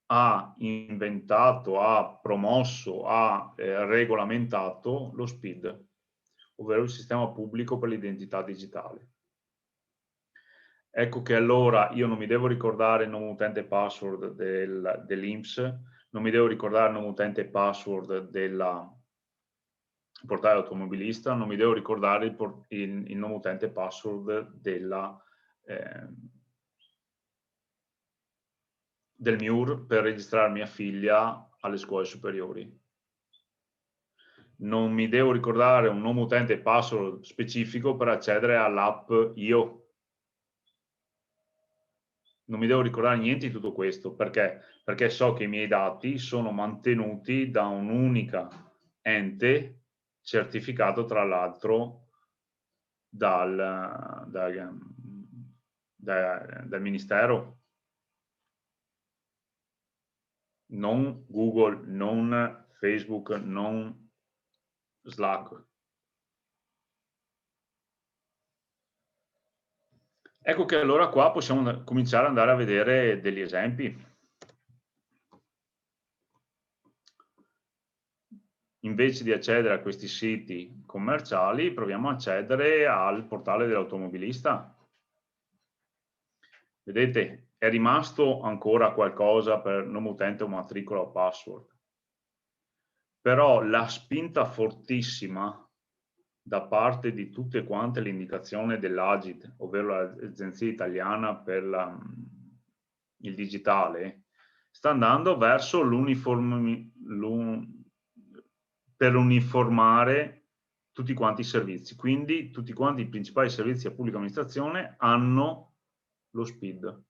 ha inventato, ha promosso, ha regolamentato lo SPID. ovvero il sistema pubblico per l'identità digitale. Ecco che allora io non mi devo ricordare il nome utente e password dell'INPS, non mi devo ricordare il nome utente e password del portale automobilista, non mi devo ricordare il nome utente e password del MIUR per registrare mia figlia alle scuole superiori. Non mi devo ricordare un nome utente e password specifico per accedere all'app Io. Non mi devo ricordare niente di tutto questo, perché? Perché so che i miei dati sono mantenuti da un'unica ente certificato, tra l'altro, dal Ministero. Non Google, non Facebook, non Slack. Ecco che allora qua possiamo cominciare ad andare a vedere degli esempi. Invece di accedere a questi siti commerciali, proviamo a accedere al portale dell'automobilista. Vedete, è rimasto ancora qualcosa per nome utente o matricola o password. Però la spinta fortissima da parte di tutte quante le indicazioni dell'Agid, ovvero l'Agenzia Italiana per il digitale, sta andando verso per uniformare tutti quanti i servizi. Quindi tutti quanti i principali servizi a pubblica amministrazione hanno lo SPID,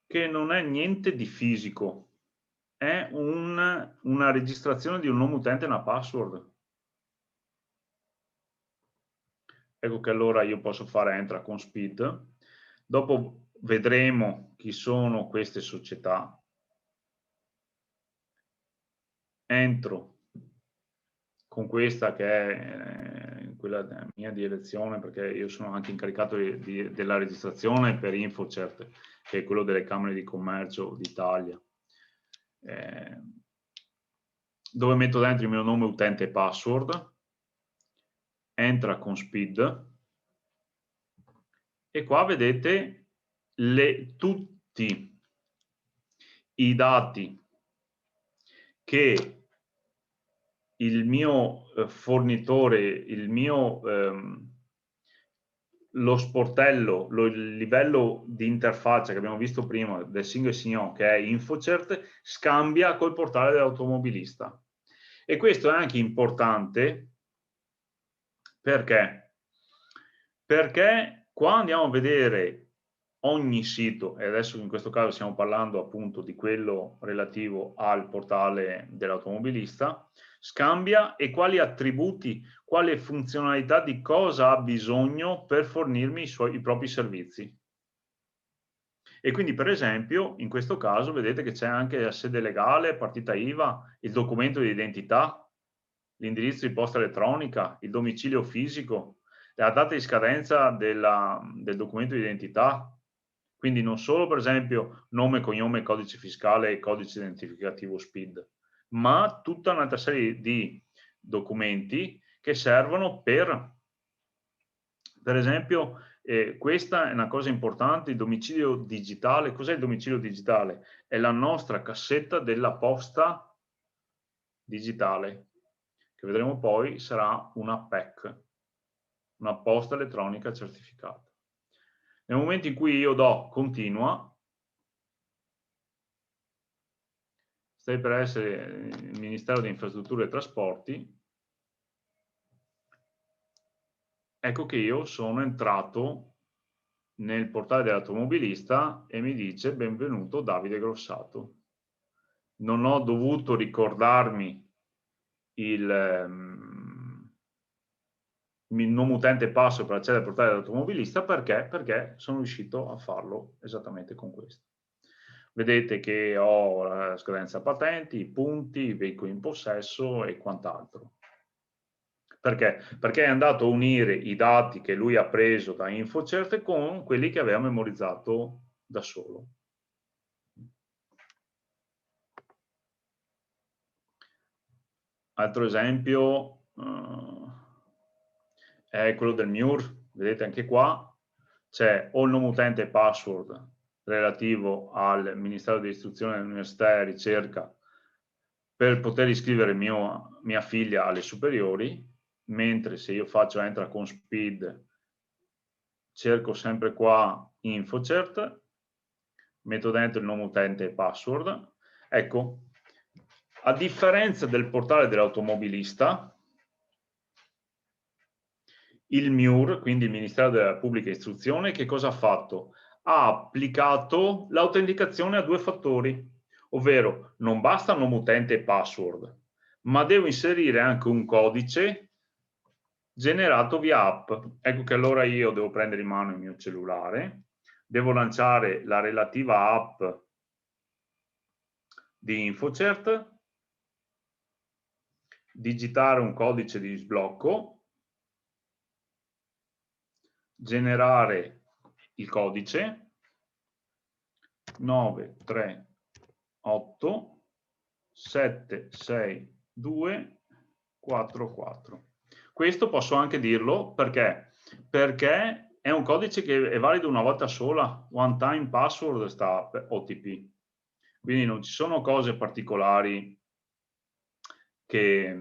che non è niente di fisico, è una registrazione di un nome utente e una password. Ecco che allora io posso fare entra con SPID, dopo vedremo chi sono queste società. Entro con questa che è quella mia di elezione, perché io sono anche incaricato della registrazione per InfoCert, che è quello delle Camere di Commercio d'Italia, dove metto dentro il mio nome utente e password, entra con SPID, e qua vedete tutti i dati che il mio fornitore, lo sportello, il livello di interfaccia che abbiamo visto prima del single sign-on, che è InfoCert, scambia col portale dell'automobilista. E questo è anche importante perché qua andiamo a vedere ogni sito, e adesso in questo caso stiamo parlando appunto di quello relativo al portale dell'automobilista, scambia e quali attributi, quale funzionalità, di cosa ha bisogno per fornirmi i propri servizi. E quindi per esempio in questo caso vedete che c'è anche la sede legale, partita IVA, il documento di identità, l'indirizzo di posta elettronica, il domicilio fisico, la data di scadenza del documento di identità. Quindi non solo per esempio nome, cognome, codice fiscale e codice identificativo SPID, ma tutta un'altra serie di documenti che servono per esempio, questa è una cosa importante, il domicilio digitale. Cos'è il domicilio digitale? È la nostra cassetta della posta digitale, che vedremo poi sarà una PEC, una posta elettronica certificata. Nel momento in cui io do continua, stai per essere il Ministero di Infrastrutture e Trasporti, ecco che io sono entrato nel portale dell'automobilista e mi dice benvenuto Davide Grossato. Non ho dovuto ricordarmi il nome utente e password per accedere al portale dell'automobilista perché sono riuscito a farlo esattamente con questo. Vedete che ho la scadenza patenti, i punti, i veicoli in possesso e quant'altro. Perché? Perché è andato a unire i dati che lui ha preso da InfoCert con quelli che aveva memorizzato da solo. Altro esempio è quello del MIUR. Vedete anche qua c'è o il nome utente e password relativo al Ministero dell'Istruzione, dell'Università e Ricerca per poter iscrivere mia figlia alle superiori, mentre se io faccio entra con SPID, cerco sempre qua InfoCert, metto dentro il nome utente e password. Ecco, a differenza del portale dell'automobilista, il MIUR, quindi il Ministero della Pubblica Istruzione, che cosa ha fatto? Ha applicato l'autenticazione a 2 fattori, ovvero non basta nome utente e password, ma devo inserire anche un codice generato via app. Ecco che allora io devo prendere in mano il mio cellulare, devo lanciare la relativa app di InfoCert, digitare un codice di sblocco, generare il codice 938 762 44. Questo posso anche dirlo perché è un codice che è valido una volta sola, one time password sta OTP, quindi non ci sono cose particolari che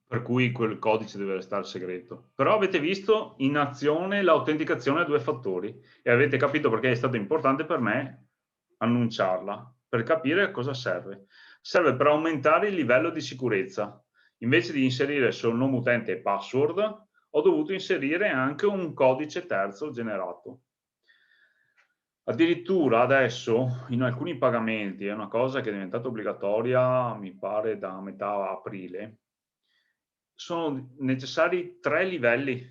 per cui quel codice deve restare segreto. Però avete visto in azione l'autenticazione a 2 fattori e avete capito perché è stato importante per me annunciarla, per capire a cosa serve. Serve per aumentare il livello di sicurezza. Invece di inserire solo nome utente e password, ho dovuto inserire anche un codice terzo generato. Addirittura adesso in alcuni pagamenti, è una cosa che è diventata obbligatoria, mi pare da metà aprile, sono necessari 3 livelli,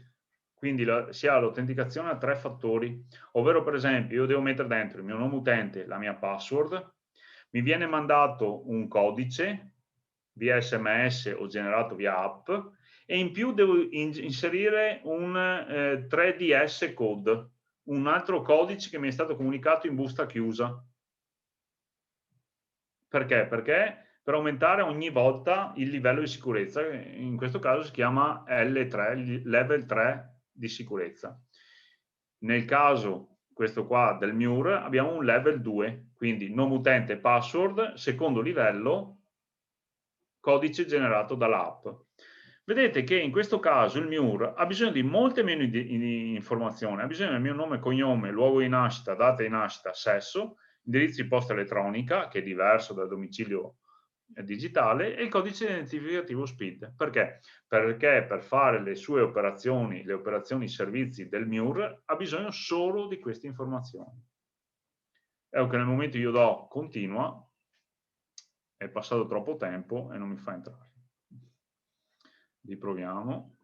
quindi si ha l'autenticazione a 3 fattori, ovvero per esempio io devo mettere dentro il mio nome utente, la mia password, mi viene mandato un codice via SMS o generato via app e in più devo inserire un 3DS code, un altro codice che mi è stato comunicato in busta chiusa. Perché? Perché per aumentare ogni volta il livello di sicurezza, in questo caso si chiama L3, level 3 di sicurezza. Nel caso, questo qua del MIUR, abbiamo un level 2, quindi nome utente, password, secondo livello, codice generato dall'app. Vedete che in questo caso il MIUR ha bisogno di molte meno informazioni, ha bisogno del mio nome, cognome, luogo di nascita, data di nascita, sesso, indirizzo di posta elettronica, che è diverso dal domicilio digitale, e il codice identificativo SPID. Perché? Perché per fare le sue operazioni, le operazioni servizi del MIUR, ha bisogno solo di queste informazioni. Ecco che nel momento io do continua, è passato troppo tempo e non mi fa entrare. Riproviamo.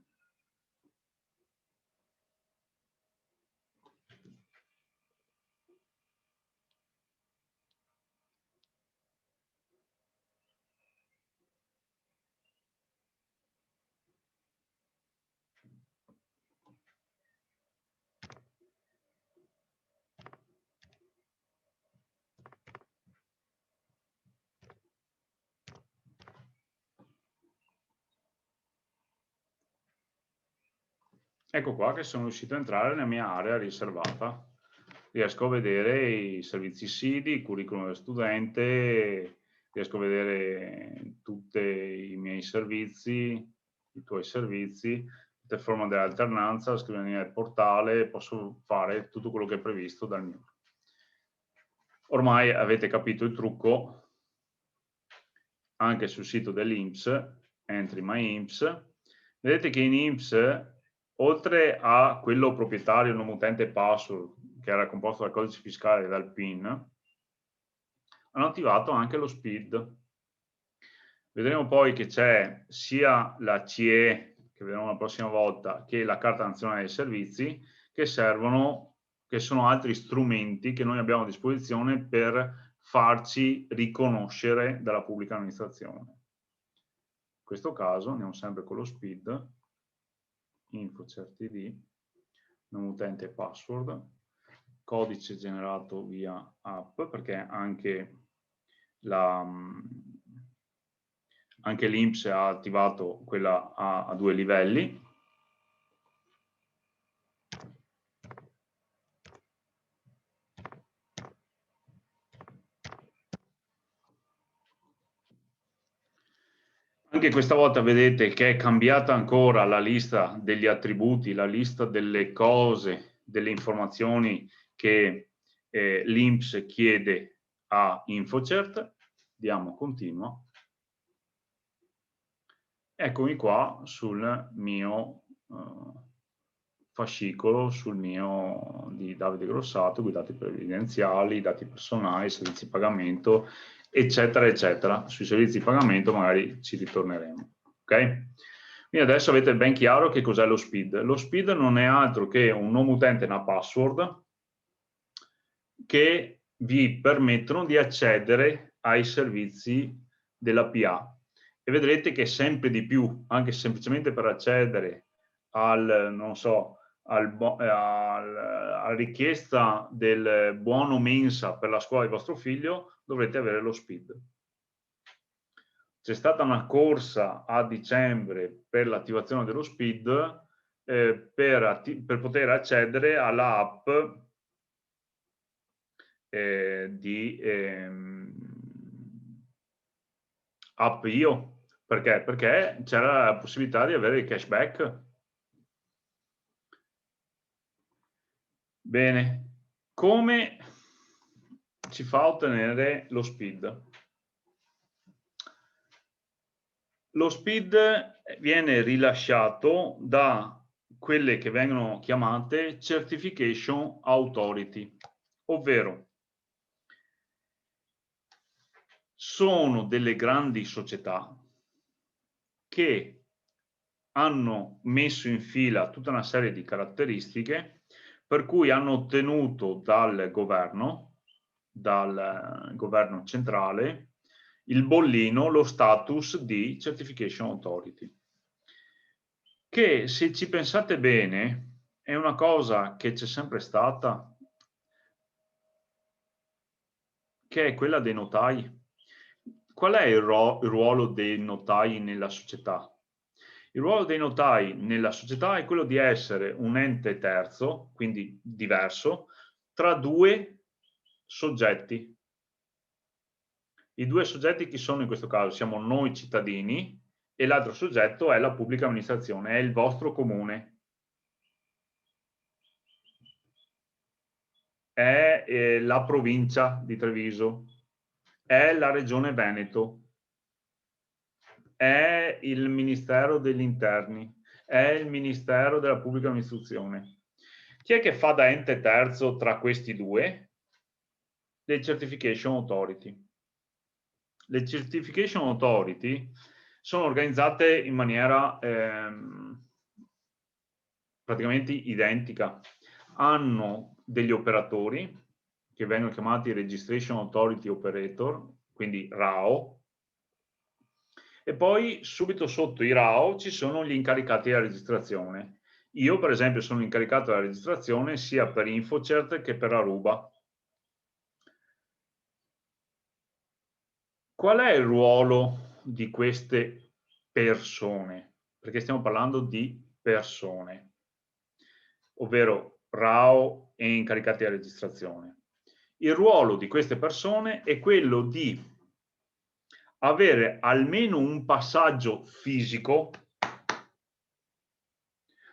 Ecco qua che sono riuscito a entrare nella mia area riservata. Riesco a vedere i servizi SIDI, il curriculum del studente, riesco a vedere tutti i miei servizi, i tuoi servizi, tutte le forme dell'alternanza, la scrivania del portale, posso fare tutto quello che è previsto dal mio. Ormai avete capito il trucco, anche sul sito dell'INPS, Entry My INPS, vedete che in INPS, oltre a quello proprietario, nome utente e password, che era composto dal codice fiscale e dal PIN, hanno attivato anche lo SPID. Vedremo poi che c'è sia la CE, che vedremo la prossima volta, che la Carta Nazionale dei Servizi, che servono, che sono altri strumenti che noi abbiamo a disposizione per farci riconoscere dalla pubblica amministrazione. In questo caso andiamo sempre con lo SPID, InfoCert-ID, nome utente e password, codice generato via app, perché anche Anche l'INPS ha attivato quella a 2 livelli. Anche questa volta vedete che è cambiata ancora la lista degli attributi, la lista delle cose, delle informazioni che l'INPS chiede a InfoCert. Diamo continua. Eccomi qua sul mio fascicolo, sul mio di Davide Grossato, con i dati previdenziali, i dati personali, servizi di pagamento, eccetera, eccetera. Sui servizi di pagamento magari ci ritorneremo. Ok? Quindi adesso avete ben chiaro che cos'è lo SPID. Lo SPID non è altro che un nome utente e una password che vi permettono di accedere ai servizi della PA. E vedrete che sempre di più, anche semplicemente per accedere al, non so, alla richiesta del buono mensa per la scuola di vostro figlio, dovrete avere lo SPID. C'è stata una corsa a dicembre per l'attivazione dello SPID per poter accedere alla app di app Io. Perché? Perché c'era la possibilità di avere il cashback. Bene, come si fa a ottenere lo SPID? Lo SPID viene rilasciato da quelle che vengono chiamate Certification Authority, ovvero sono delle grandi società che hanno messo in fila tutta una serie di caratteristiche per cui hanno ottenuto dal governo centrale, il bollino, lo status di Certification Authority, che se ci pensate bene è una cosa che c'è sempre stata, che è quella dei notai. Qual è il ruolo dei notai nella società? Il ruolo dei notai nella società è quello di essere un ente terzo, quindi diverso, tra due soggetti. I due soggetti chi sono in questo caso? Siamo noi cittadini e l'altro soggetto è la pubblica amministrazione, è il vostro comune. È la provincia di Treviso, è la regione Veneto, è il Ministero degli Interni, è il Ministero della Pubblica Amministrazione. Chi è che fa da ente terzo tra questi due? Le Certification Authority. Le Certification Authority sono organizzate in maniera praticamente identica. Hanno degli operatori che vengono chiamati Registration Authority Operator, quindi RAO, e poi subito sotto i RAO ci sono gli incaricati della registrazione. Io per esempio sono incaricato della registrazione sia per InfoCert che per Aruba. Qual è il ruolo di queste persone? Perché stiamo parlando di persone, ovvero RAO e incaricati della registrazione. Il ruolo di queste persone è quello di avere almeno un passaggio fisico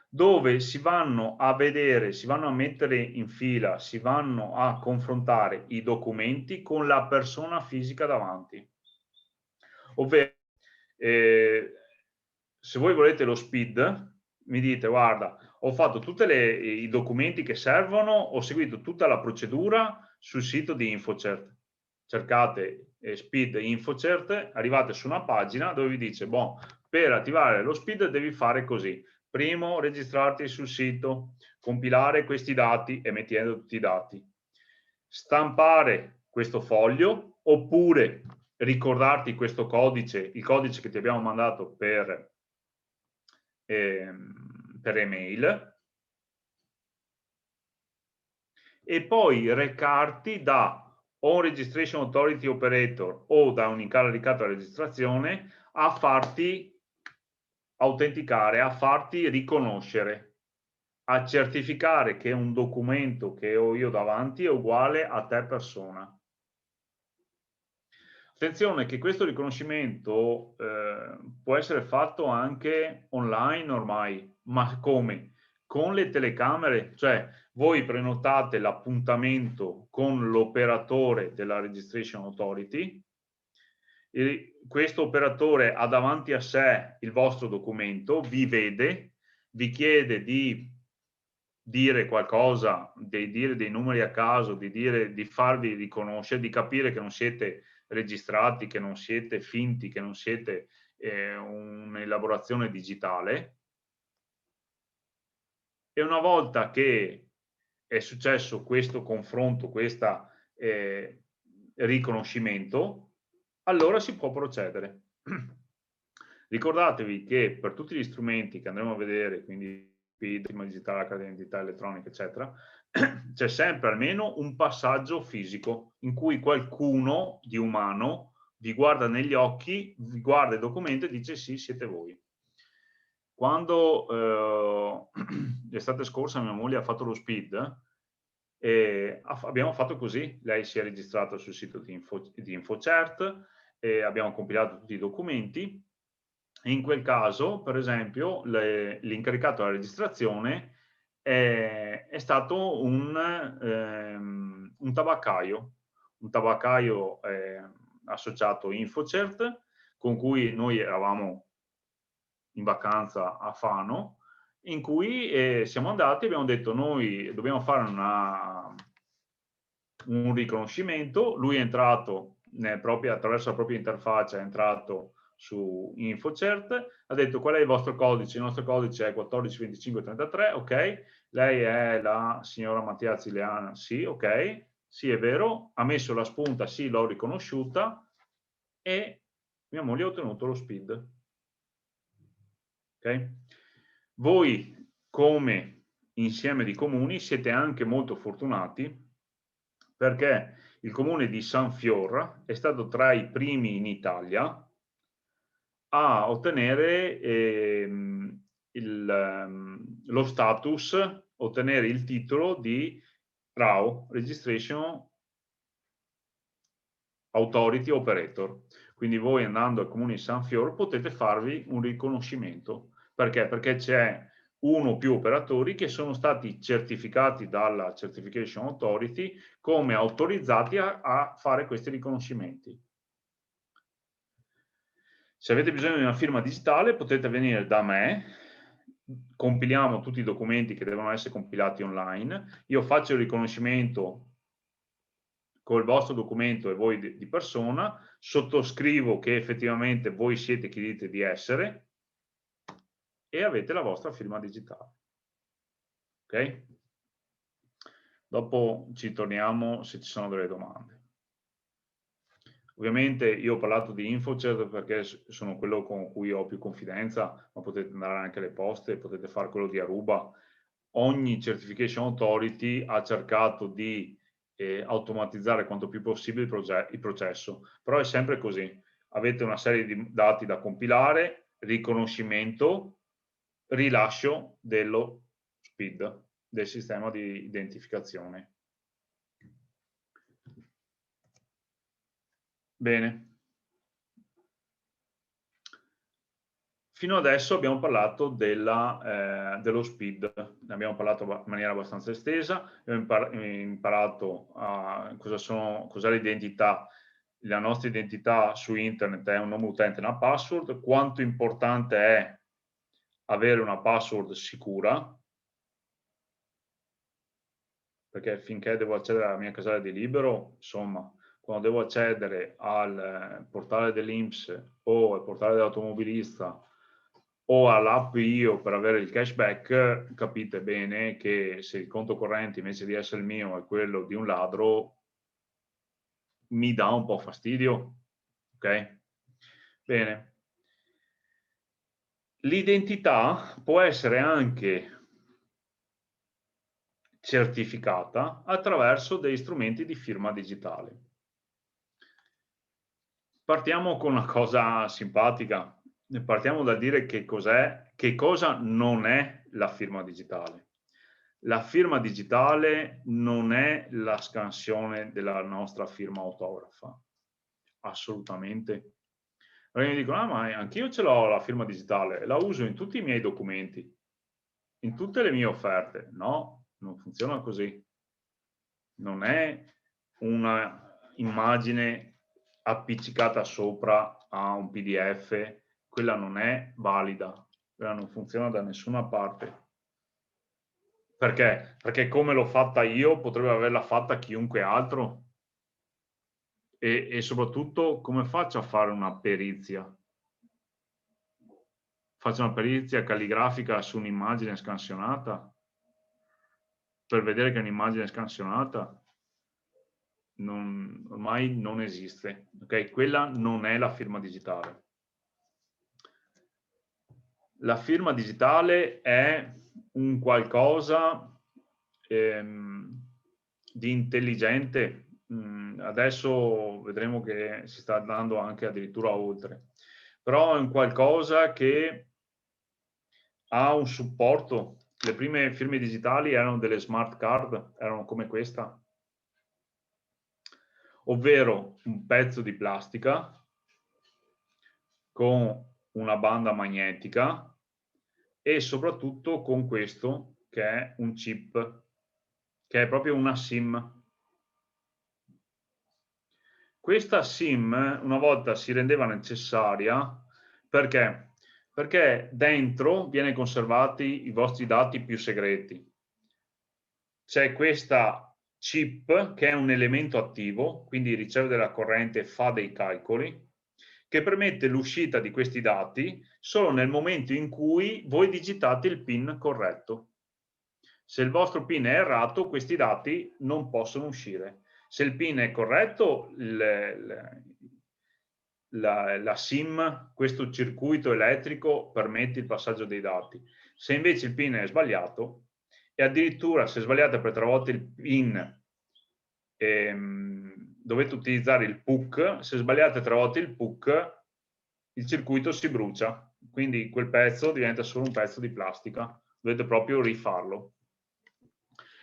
dove si vanno a vedere, si vanno a mettere in fila, si vanno a confrontare i documenti con la persona fisica davanti. Ovvero, se voi volete lo SPID, mi dite, guarda, ho fatto tutti i documenti che servono, ho seguito tutta la procedura sul sito di InfoCert. Cercate SPID InfoCert, arrivate su una pagina dove vi dice, boh, per attivare lo SPID devi fare così. Primo, registrarti sul sito, compilare questi dati e mettendo tutti i dati. Stampare questo foglio, oppure ricordarti questo codice, il codice che ti abbiamo mandato per email, e poi recarti da o un Registration Authority Operator o da un incaricato alla registrazione a farti autenticare, a farti riconoscere, a certificare che un documento che ho io davanti è uguale a te persona. Attenzione che questo riconoscimento può essere fatto anche online ormai, ma come? Con le telecamere, cioè voi prenotate l'appuntamento con l'operatore della Registration Authority, e questo operatore ha davanti a sé il vostro documento, vi vede, vi chiede di dire qualcosa, di dire dei numeri a caso, di farvi riconoscere, di capire che non siete registrati, che non siete finti, che non siete un'elaborazione digitale. E una volta che è successo questo confronto, questo riconoscimento, allora si può procedere. Ricordatevi che per tutti gli strumenti che andremo a vedere, quindi firma digitale, carta d'identità elettronica, eccetera, c'è sempre almeno un passaggio fisico in cui qualcuno di umano vi guarda negli occhi, vi guarda il documento e dice sì, siete voi. Quando l'estate scorsa mia moglie ha fatto lo SPID, abbiamo fatto così, lei si è registrata sul sito di InfoCert, abbiamo compilato tutti i documenti. In quel caso, per esempio, l'incaricato della registrazione è stato un tabaccaio associato InfoCert, con cui noi eravamo in vacanza a Fano, in cui siamo andati e abbiamo detto noi dobbiamo fare un riconoscimento. Lui è entrato attraverso la propria interfaccia, è entrato su InfoCert, ha detto qual è il vostro codice, il nostro codice è 142533, ok, lei è la signora Mattia Zileana, sì, ok, sì è vero, ha messo la spunta, sì l'ho riconosciuta, e mia moglie ha ottenuto lo SPID. Okay? Voi come insieme di comuni siete anche molto fortunati perché il comune di San Fior è stato tra i primi in Italia a ottenere lo status, ottenere il titolo di RAO, Registration Authority Operator. Quindi voi andando al comune di San Fior potete farvi un riconoscimento. Perché? Perché c'è uno o più operatori che sono stati certificati dalla Certification Authority come autorizzati a fare questi riconoscimenti. Se avete bisogno di una firma digitale potete venire da me, compiliamo tutti i documenti che devono essere compilati online, io faccio il riconoscimento col vostro documento e voi di persona, sottoscrivo che effettivamente voi siete chi dite di essere e avete la vostra firma digitale. Ok? Dopo ci torniamo se ci sono delle domande. Ovviamente io ho parlato di InfoCert perché sono quello con cui ho più confidenza, ma potete andare anche alle poste, potete fare quello di Aruba. Ogni Certification Authority ha cercato di automatizzare quanto più possibile il processo, però è sempre così. Avete una serie di dati da compilare, riconoscimento, rilascio dello SPID, del sistema di identificazione. Bene. Fino adesso abbiamo parlato dello SPID, ne abbiamo parlato in maniera abbastanza estesa, abbiamo imparato cos'è l'identità. La nostra identità su internet è un nome utente e una password, quanto importante è avere una password sicura, perché finché devo accedere alla mia casella di libero, insomma, quando devo accedere al portale dell'INPS o al portale dell'automobilista o all'app io per avere il cashback, capite bene che se il conto corrente invece di essere il mio è quello di un ladro, mi dà un po' fastidio. Ok? Bene. L'identità può essere anche certificata attraverso degli strumenti di firma digitale. Partiamo con una cosa simpatica. Partiamo da dire che cosa non è la firma digitale. La firma digitale non è la scansione della nostra firma autografa. Assolutamente. Perché mi dicono, ma anch'io ce l'ho la firma digitale, la uso in tutti i miei documenti, in tutte le mie offerte. No, non funziona così. Non è una immagine appiccicata sopra a un PDF, quella non è valida, quella non funziona da nessuna parte. Perché? Perché come l'ho fatta io, potrebbe averla fatta chiunque altro. E soprattutto, come faccio a fare una perizia? Faccio una perizia calligrafica su un'immagine scansionata? Per vedere che è un'immagine scansionata? Ormai non esiste, ok? Quella non è la firma digitale. La firma digitale è un qualcosa di intelligente. Adesso vedremo che si sta andando anche addirittura oltre, però è un qualcosa che ha un supporto. Le prime firme digitali erano delle smart card, erano come questa, ovvero un pezzo di plastica con una banda magnetica e soprattutto con questo che è un chip, che è proprio una SIM. Questa SIM una volta si rendeva necessaria perché? Perché dentro viene conservati i vostri dati più segreti. C'è questa chip che è un elemento attivo, quindi riceve della corrente e fa dei calcoli, che permette l'uscita di questi dati solo nel momento in cui voi digitate il PIN corretto. Se il vostro PIN è errato, questi dati non possono uscire. Se il PIN è corretto, la SIM, questo circuito elettrico, permette il passaggio dei dati. Se invece il PIN è sbagliato, e addirittura se sbagliate per 3 volte il PIN, dovete utilizzare il PUC, se sbagliate 3 volte il PUC, il circuito si brucia, quindi quel pezzo diventa solo un pezzo di plastica, dovete proprio rifarlo.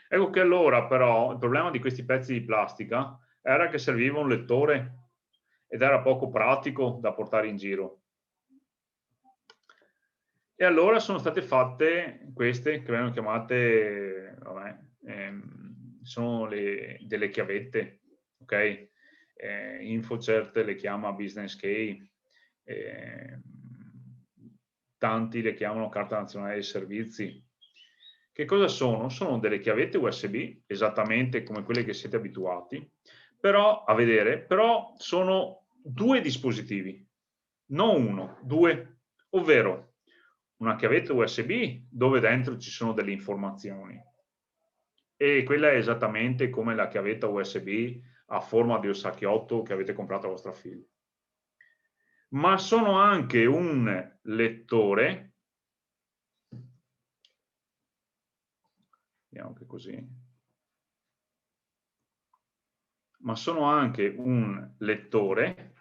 Ecco che allora però il problema di questi pezzi di plastica era che serviva un lettore ed era poco pratico da portare in giro. E allora sono state fatte queste che vengono chiamate, vabbè, sono delle chiavette, ok? InfoCert le chiama Business Key, tanti le chiamano Carta Nazionale dei Servizi. Che cosa sono? Sono delle chiavette USB, esattamente come quelle che siete abituati, però a vedere, però sono 2 dispositivi, non uno, 2, ovvero una chiavetta USB dove dentro ci sono delle informazioni e quella è esattamente come la chiavetta USB a forma di ossacchiotto che avete comprato a vostra figlia. Ma sono anche un lettore, vediamo che così, ma sono anche un lettore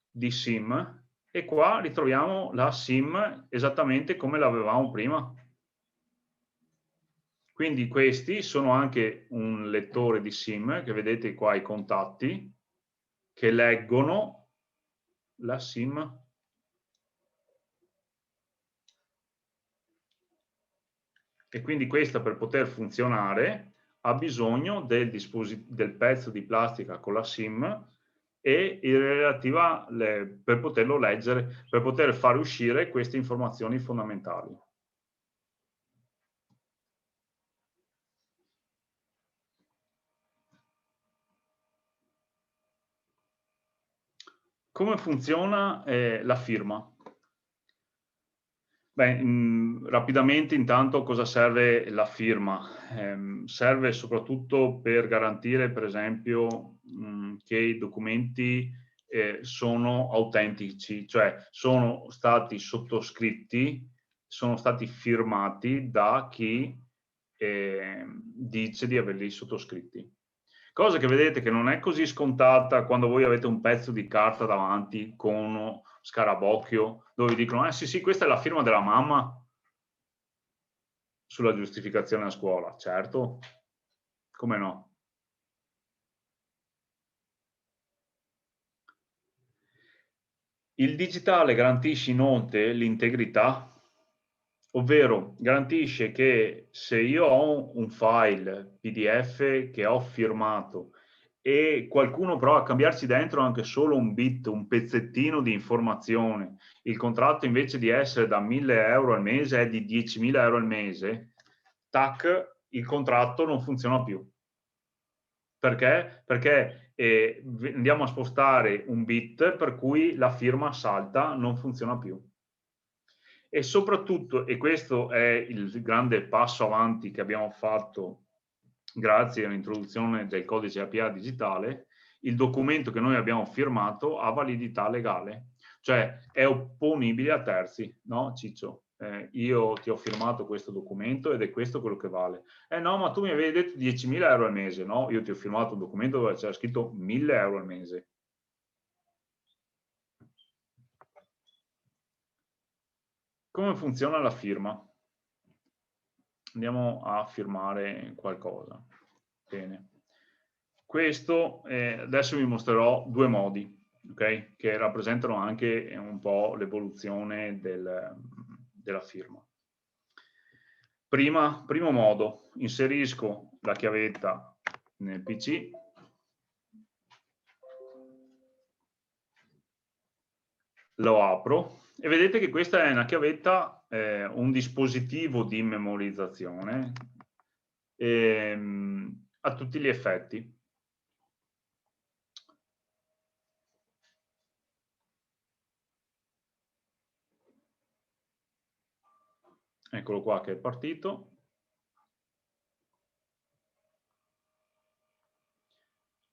di SIM e qua ritroviamo la SIM esattamente come l'avevamo prima. Quindi questi sono anche un lettore di SIM, che vedete qua i contatti, che leggono la SIM. E quindi questa per poter funzionare ha bisogno del pezzo di plastica con la SIM e per poterlo leggere, per poter far uscire queste informazioni fondamentali. Come funziona la firma? Beh, rapidamente intanto cosa serve la firma? Serve soprattutto per garantire, per esempio, che i documenti sono autentici, cioè sono stati sottoscritti, sono stati firmati da chi dice di averli sottoscritti. Cosa che vedete che non è così scontata quando voi avete un pezzo di carta davanti con uno scarabocchio dove vi dicono sì sì, questa è la firma della mamma sulla giustificazione a scuola. Certo, come no? Il digitale garantisce inoltre l'integrità, ovvero garantisce che se io ho un file PDF che ho firmato e qualcuno prova a cambiarci dentro anche solo un bit, un pezzettino di informazione, il contratto invece di essere da 1.000 euro al mese è di 10.000 euro al mese, tac, il contratto non funziona più. Perché? Perché andiamo a spostare un bit per cui la firma salta, non funziona più. E soprattutto, e questo è il grande passo avanti che abbiamo fatto grazie all'introduzione del codice APA digitale, il documento che noi abbiamo firmato ha validità legale, cioè è opponibile a terzi, no Ciccio? Io ti ho firmato questo documento ed è questo quello che vale. No, ma tu mi avevi detto 10.000 euro al mese, no? Io ti ho firmato un documento dove c'era scritto 1.000 euro al mese. Come funziona la firma? Andiamo a firmare qualcosa. Bene. Questo, adesso vi mostrerò due modi, okay? Che rappresentano anche un po' l'evoluzione della firma. Primo modo, inserisco la chiavetta nel PC, lo apro e vedete che questa è una chiavetta, un dispositivo di memorizzazione a tutti gli effetti. Eccolo qua che è partito.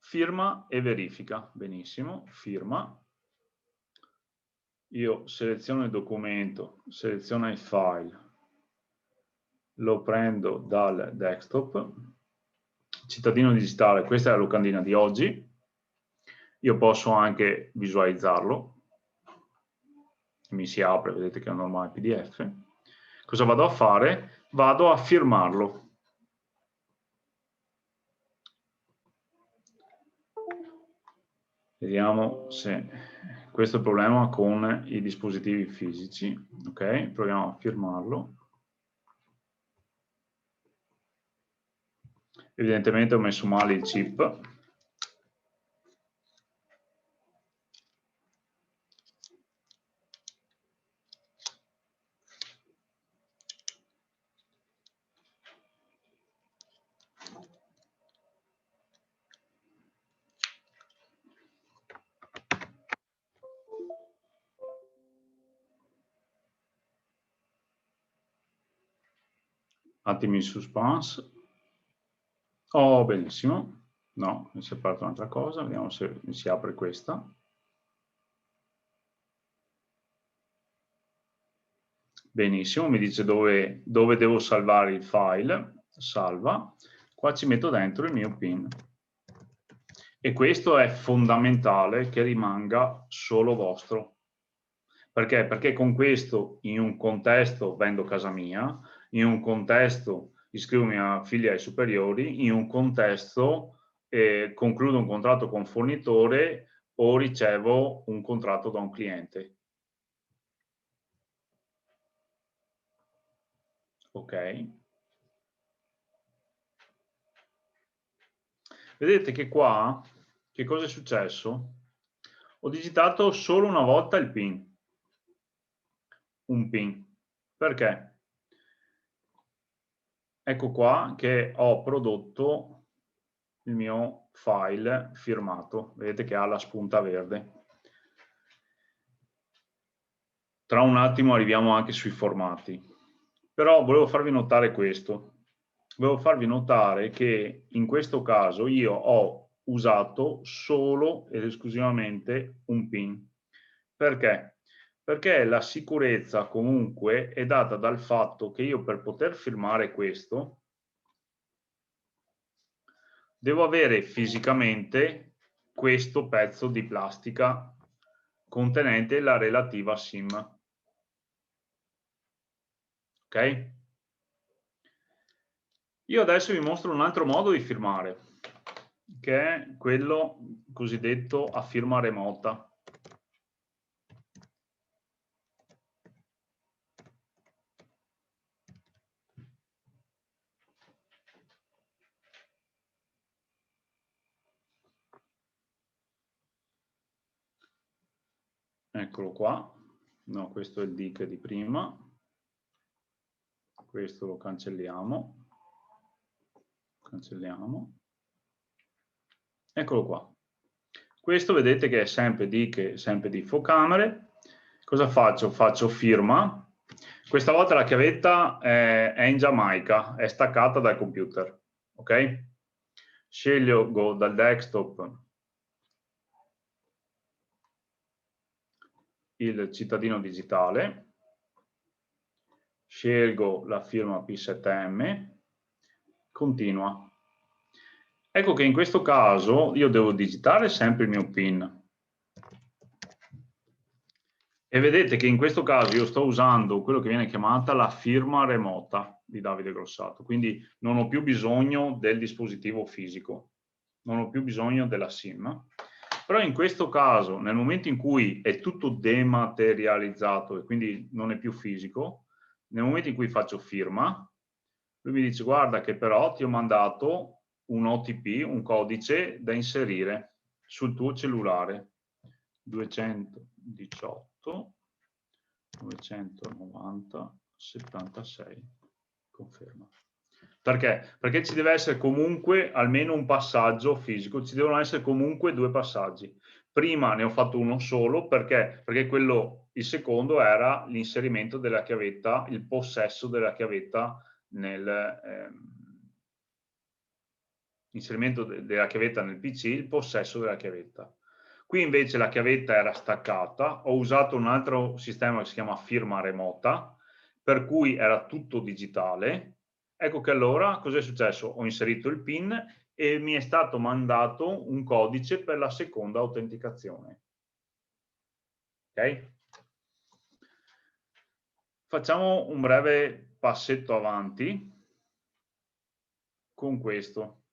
Firma e verifica. Benissimo, firma. Io seleziono il documento, seleziono il file, lo prendo dal desktop, cittadino digitale, questa è la locandina di oggi, io posso anche visualizzarlo, mi si apre, vedete che è un normale PDF. Cosa vado a fare? Vado a firmarlo. Vediamo se questo è il problema con i dispositivi fisici. Ok, proviamo a firmarlo. Evidentemente ho messo male il chip. Attimi in suspense. Oh, benissimo. No, mi si è aperta un'altra cosa. Vediamo se mi si apre questa. Benissimo, mi dice dove devo salvare il file. Salva. Qua ci metto dentro il mio PIN. E questo è fondamentale che rimanga solo vostro. Perché? Perché con questo, in un contesto, vendo casa mia, in un contesto iscrivo mia figlia ai superiori, in un contesto concludo un contratto con un fornitore o ricevo un contratto da un cliente. Ok? Vedete che qua, che cosa è successo? Ho digitato solo una volta il PIN. Un PIN. Perché? Ecco qua che ho prodotto il mio file firmato. Vedete che ha la spunta verde. Tra un attimo arriviamo anche sui formati. Però volevo farvi notare questo. Volevo farvi notare che in questo caso io ho usato solo ed esclusivamente un PIN. Perché? Perché la sicurezza comunque è data dal fatto che io per poter firmare questo devo avere fisicamente questo pezzo di plastica contenente la relativa SIM. Ok? Io adesso vi mostro un altro modo di firmare, che è quello cosiddetto a firma remota. Eccolo qua. No, questo è il DIC di prima. Questo lo cancelliamo. Cancelliamo. Eccolo qua. Questo vedete che è sempre DIC, sempre di focamere. Cosa faccio? Faccio firma. Questa volta la chiavetta è in Giamaica, è staccata dal computer. Ok? Scelgo dal desktop il cittadino digitale, scelgo la firma P7M, continua. Ecco che in questo caso io devo digitare sempre il mio PIN. E vedete che in questo caso io sto usando quello che viene chiamata la firma remota di Davide Grossato, quindi non ho più bisogno del dispositivo fisico, non ho più bisogno della SIM. Però in questo caso, nel momento in cui è tutto dematerializzato e quindi non è più fisico, nel momento in cui faccio firma, lui mi dice: guarda che però ti ho mandato un OTP, un codice da inserire sul tuo cellulare. 218 990 76. Conferma. Perché? Perché ci deve essere comunque almeno un passaggio fisico, ci devono essere comunque 2 passaggi. Prima ne ho fatto uno solo, perché? Perché quello, il secondo era l'inserimento della chiavetta, il possesso della chiavetta inserimento della chiavetta nel PC, il possesso della chiavetta. Qui invece la chiavetta era staccata, ho usato un altro sistema che si chiama firma remota, per cui era tutto digitale. Ecco che allora cosa è successo? Ho inserito il PIN e mi è stato mandato un codice per la seconda autenticazione. Ok? Facciamo un breve passetto avanti con questo,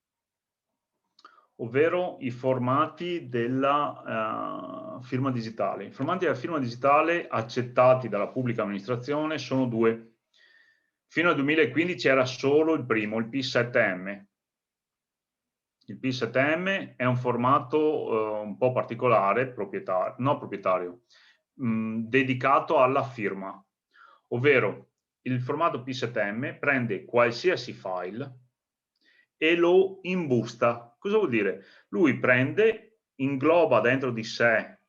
ovvero i formati della firma digitale. I formati della firma digitale accettati dalla pubblica amministrazione sono 2. Fino al 2015 era solo il primo, il P7M. Il P7M è un formato un po' particolare, dedicato alla firma, ovvero il formato P7M prende qualsiasi file e lo imbusta. Cosa vuol dire? Lui prende, ingloba dentro di sé,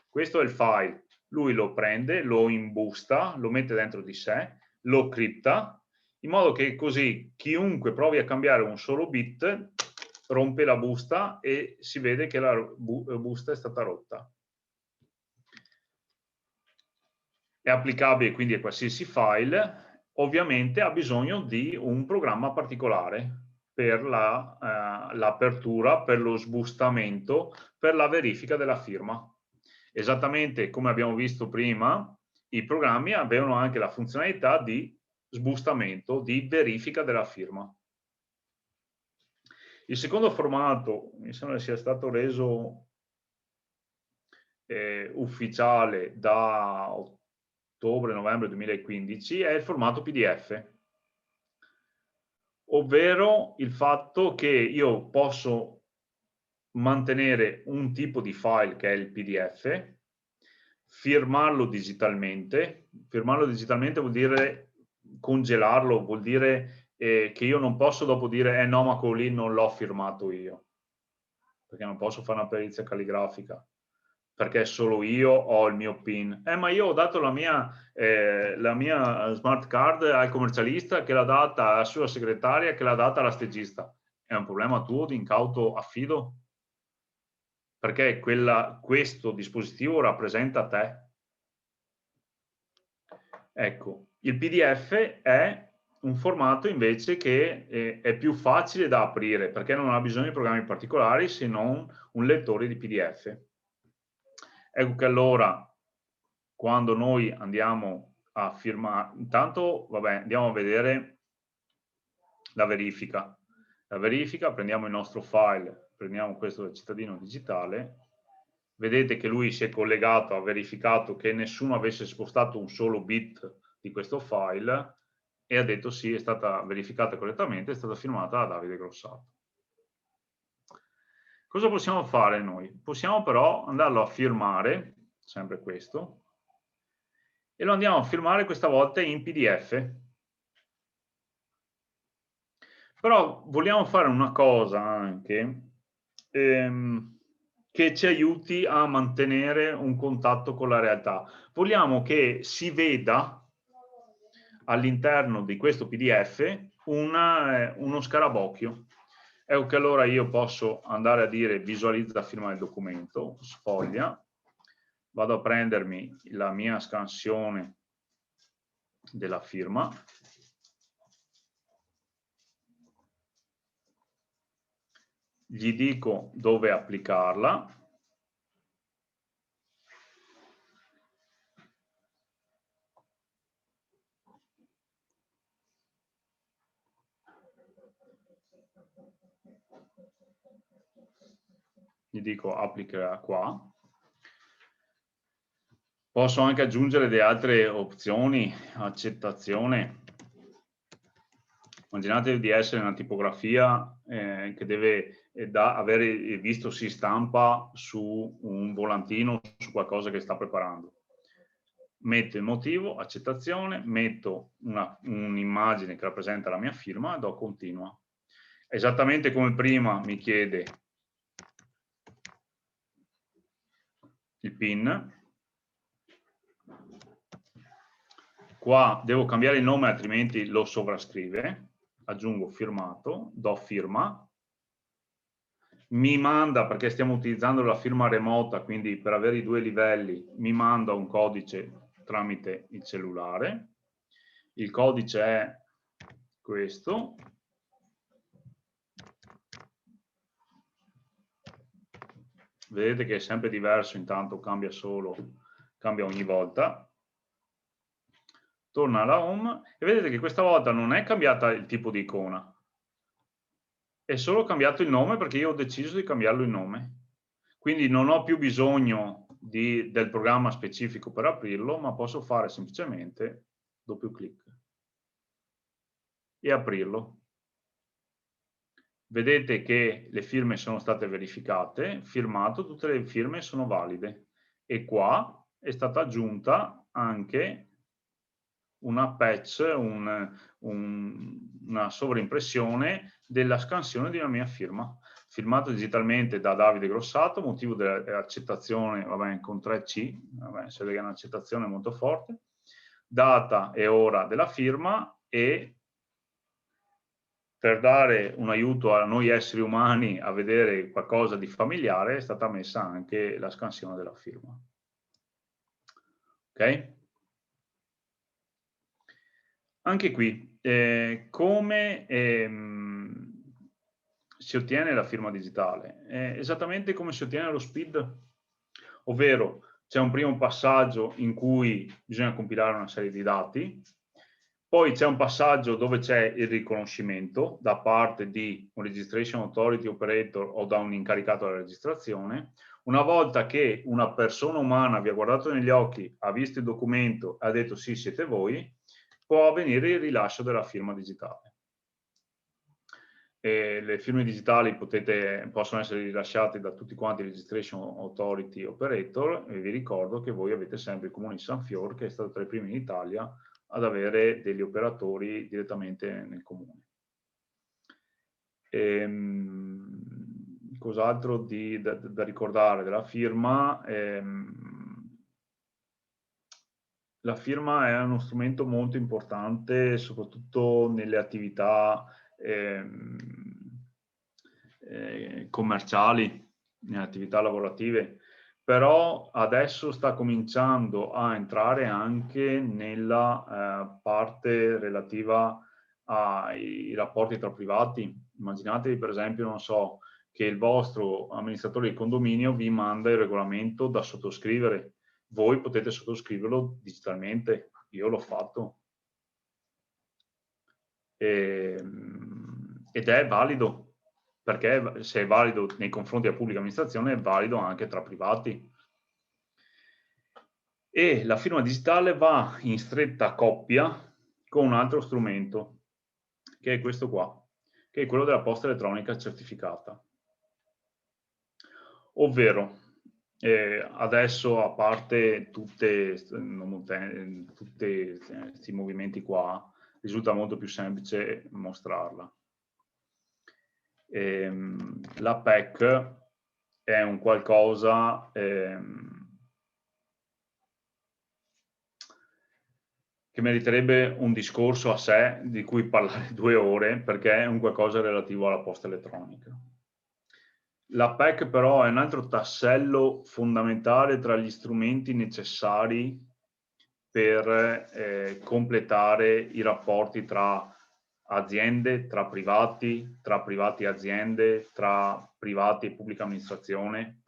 questo è il file, lui lo prende, lo imbusta, lo mette dentro di sé, lo cripta, in modo che così chiunque provi a cambiare un solo bit rompe la busta e si vede che la busta è stata rotta. È applicabile quindi a qualsiasi file, ovviamente ha bisogno di un programma particolare per l'apertura, per lo sbustamento, per la verifica della firma. Esattamente come abbiamo visto prima, i programmi avevano anche la funzionalità di sbustamento, di verifica della firma. Il secondo formato, mi sembra sia stato reso ufficiale da ottobre-novembre 2015, è il formato PDF, ovvero il fatto che io posso mantenere un tipo di file che è il PDF, firmarlo digitalmente vuol dire congelarlo, vuol dire che io non posso dopo dire no, ma quello lì non l'ho firmato io, perché non posso fare una perizia calligrafica, perché solo io ho il mio PIN. Ma io ho dato la mia smart card al commercialista, che l'ha data alla sua segretaria, che l'ha data alla stagista. È un problema tuo di incauto affido? Perché questo dispositivo rappresenta te. Ecco, il PDF è un formato invece che è più facile da aprire, perché non ha bisogno di programmi particolari se non un lettore di PDF. Ecco che allora, quando noi andiamo a firmare, intanto vabbè, andiamo a vedere la verifica. La verifica, prendiamo il nostro file, prendiamo questo del cittadino digitale, vedete che lui si è collegato, ha verificato che nessuno avesse spostato un solo bit di questo file e ha detto sì, è stata verificata correttamente, è stata firmata da Davide Grossato. Cosa possiamo fare noi? Possiamo però andarlo a firmare, sempre questo, e lo andiamo a firmare questa volta in PDF. Però vogliamo fare una cosa anche che ci aiuti a mantenere un contatto con la realtà. Vogliamo che si veda all'interno di questo PDF uno scarabocchio. Ecco che allora io posso andare a dire visualizza firma del documento, sfoglia, vado a prendermi la mia scansione della firma, gli dico dove applicarla, gli dico applica qua. Posso anche aggiungere delle altre opzioni, accettazione. Immaginate di essere una tipografia che deve avere visto si stampa su un volantino, su qualcosa che sta preparando. Metto il motivo, accettazione, metto un'immagine che rappresenta la mia firma e do continua. Esattamente come prima mi chiede il PIN. Qua devo cambiare il nome, altrimenti lo sovrascrive. Aggiungo firmato, do firma. Mi manda, perché stiamo utilizzando la firma remota, quindi per avere i due livelli, mi manda un codice tramite il cellulare. Il codice è questo. Vedete che è sempre diverso, intanto cambia ogni volta. Torna alla home e vedete che questa volta non è cambiata il tipo di icona, è solo cambiato il nome perché io ho deciso di cambiarlo il nome. Quindi non ho più bisogno del programma specifico per aprirlo, ma posso fare semplicemente doppio clic e aprirlo. Vedete che le firme sono state verificate, firmato, tutte le firme sono valide e qua è stata aggiunta anche una patch, una sovraimpressione della scansione di una mia firma, firmato digitalmente da Davide Grossato, motivo dell'accettazione con 3C, si vede che è un'accettazione molto forte, data e ora della firma, e per dare un aiuto a noi esseri umani a vedere qualcosa di familiare è stata messa anche la scansione della firma. Ok? Anche qui, come si ottiene la firma digitale? Esattamente come si ottiene lo SPID, ovvero c'è un primo passaggio in cui bisogna compilare una serie di dati, poi c'è un passaggio dove c'è il riconoscimento da parte di un Registration Authority Operator o da un incaricato della registrazione. Una volta che una persona umana vi ha guardato negli occhi, ha visto il documento e ha detto sì, siete voi, può avvenire il rilascio della firma digitale. Le firme digitali possono essere rilasciate da tutti quanti i Registration Authority Operator, e vi ricordo che voi avete sempre il Comune di San Fior, che è stato tra i primi in Italia ad avere degli operatori direttamente nel comune. Cos'altro da ricordare della firma? La firma è uno strumento molto importante, soprattutto nelle attività commerciali, nelle attività lavorative, però adesso sta cominciando a entrare anche nella parte relativa ai rapporti tra privati. Immaginatevi per esempio, non so, che il vostro amministratore di condominio vi manda il regolamento da sottoscrivere. Voi potete sottoscriverlo digitalmente, io l'ho fatto. Ed è valido, perché se è valido nei confronti della pubblica amministrazione è valido anche tra privati. E la firma digitale va in stretta coppia con un altro strumento, che è questo qua, che è quello della posta elettronica certificata. Ovvero, adesso, a parte tutti questi movimenti qua, risulta molto più semplice mostrarla. La PEC è un qualcosa che meriterebbe un discorso a sé, di cui parlare 2 ore, perché è un qualcosa relativo alla posta elettronica. La PEC però è un altro tassello fondamentale tra gli strumenti necessari per completare i rapporti tra aziende, tra privati e aziende, tra privati e pubblica amministrazione.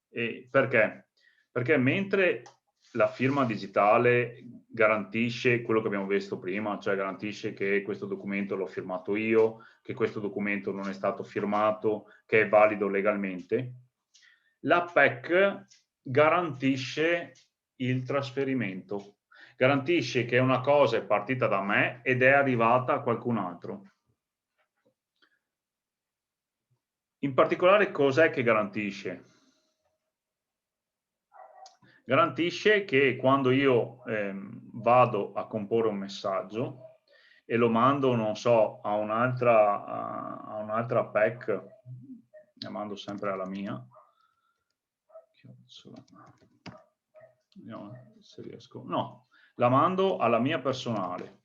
E perché? Perché mentre la firma digitale garantisce quello che abbiamo visto prima, cioè garantisce che questo documento l'ho firmato io, che questo documento non è stato firmato, che è valido legalmente, la PEC garantisce il trasferimento, garantisce che una cosa è partita da me ed è arrivata a qualcun altro. In particolare, cos'è che garantisce? Garantisce che quando io vado a comporre un messaggio e lo mando, non so, a un'altra PEC, la mando sempre alla mia, vediamo se riesco, no, la mando alla mia personale,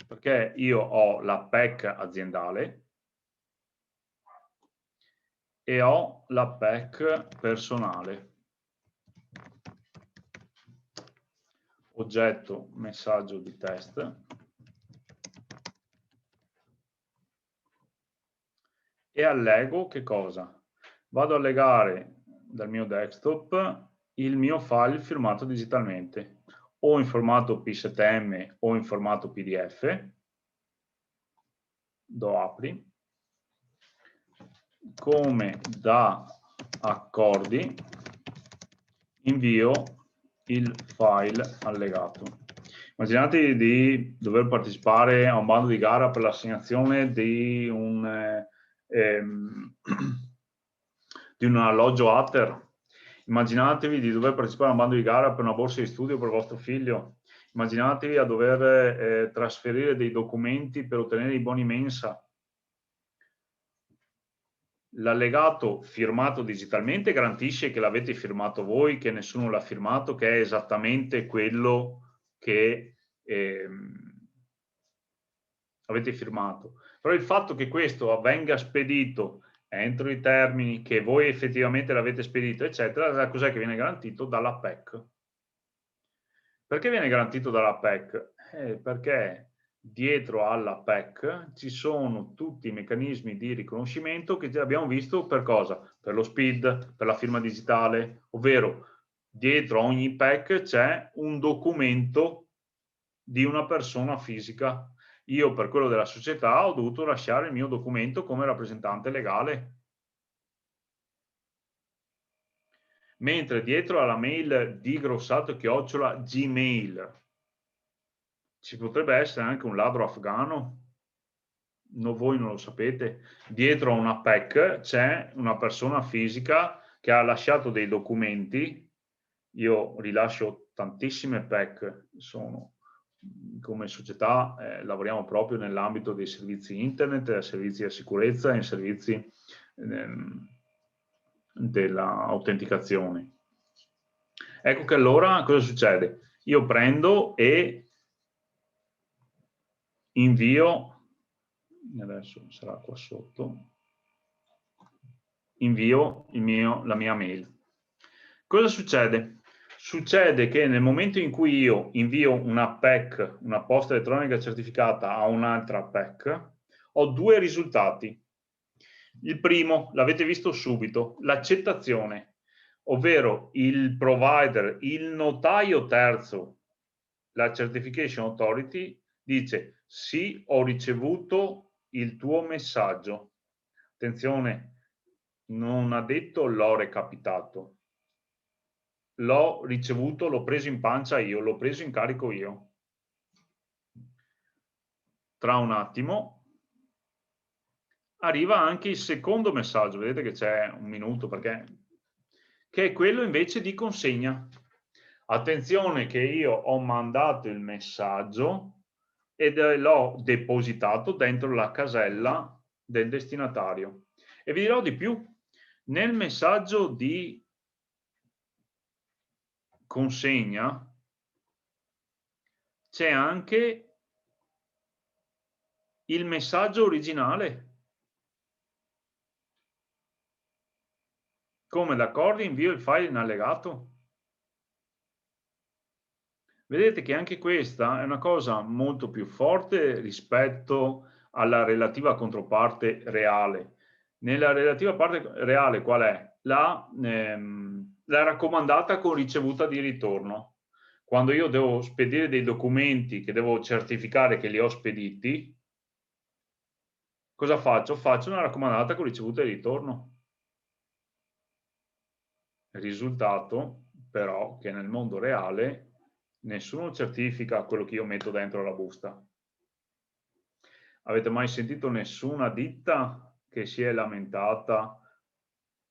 perché io ho la PEC aziendale e ho la PEC personale. Oggetto messaggio di test e allego che cosa? Vado a legare dal mio desktop il mio file firmato digitalmente o in formato PSTM o in formato PDF, do apri, come da accordi invio il file allegato. Immaginate di dover partecipare a un bando di gara per l'assegnazione di un alloggio ATER. Immaginatevi di dover partecipare a un bando di gara per una borsa di studio per vostro figlio. Immaginatevi a dover trasferire dei documenti per ottenere i boni mensa. L'allegato firmato digitalmente garantisce che l'avete firmato voi, che nessuno l'ha firmato, che è esattamente quello che avete firmato. Però il fatto che questo avvenga spedito entro i termini, che voi effettivamente l'avete spedito, eccetera, cos'è che viene garantito? Dalla PEC. Perché viene garantito dalla PEC? Perché dietro alla PEC ci sono tutti i meccanismi di riconoscimento che già abbiamo visto per cosa? Per lo SPID, per la firma digitale, ovvero dietro ogni PEC c'è un documento di una persona fisica. Io per quello della società ho dovuto lasciare il mio documento come rappresentante legale. Mentre dietro alla mail di grossato@gmail ci potrebbe essere anche un ladro afghano, no, voi non lo sapete. Dietro a una PEC c'è una persona fisica che ha lasciato dei documenti. Io rilascio tantissime PEC, come società lavoriamo proprio nell'ambito dei servizi internet, servizi di sicurezza e servizi dell'autenticazione. Ecco che allora cosa succede? Io prendo e invio, adesso sarà qua sotto, invio la mia mail. Cosa succede? Succede che nel momento in cui io invio una PEC, una posta elettronica certificata, a un'altra PEC, ho due risultati. Il primo, l'avete visto subito, l'accettazione, ovvero il provider, il notaio terzo, la Certification Authority, dice sì, ho ricevuto il tuo messaggio. Attenzione, non ha detto l'ho recapitato. L'ho ricevuto, l'ho preso in pancia io, l'ho preso in carico io. Tra un attimo arriva anche il secondo messaggio, vedete che c'è un minuto, perché che è quello invece di consegna. Attenzione che io ho mandato il messaggio ed l'ho depositato dentro la casella del destinatario. E vi dirò di più, nel messaggio di consegna c'è anche il messaggio originale. Come d'accordo, invio il file in allegato. Vedete che anche questa è una cosa molto più forte rispetto alla relativa controparte reale. Nella relativa parte reale qual è? La raccomandata con ricevuta di ritorno. Quando io devo spedire dei documenti che devo certificare che li ho spediti, cosa faccio? Faccio una raccomandata con ricevuta di ritorno. Il risultato, però, che nel mondo reale nessuno certifica quello che io metto dentro la busta. Avete mai sentito nessuna ditta che si è lamentata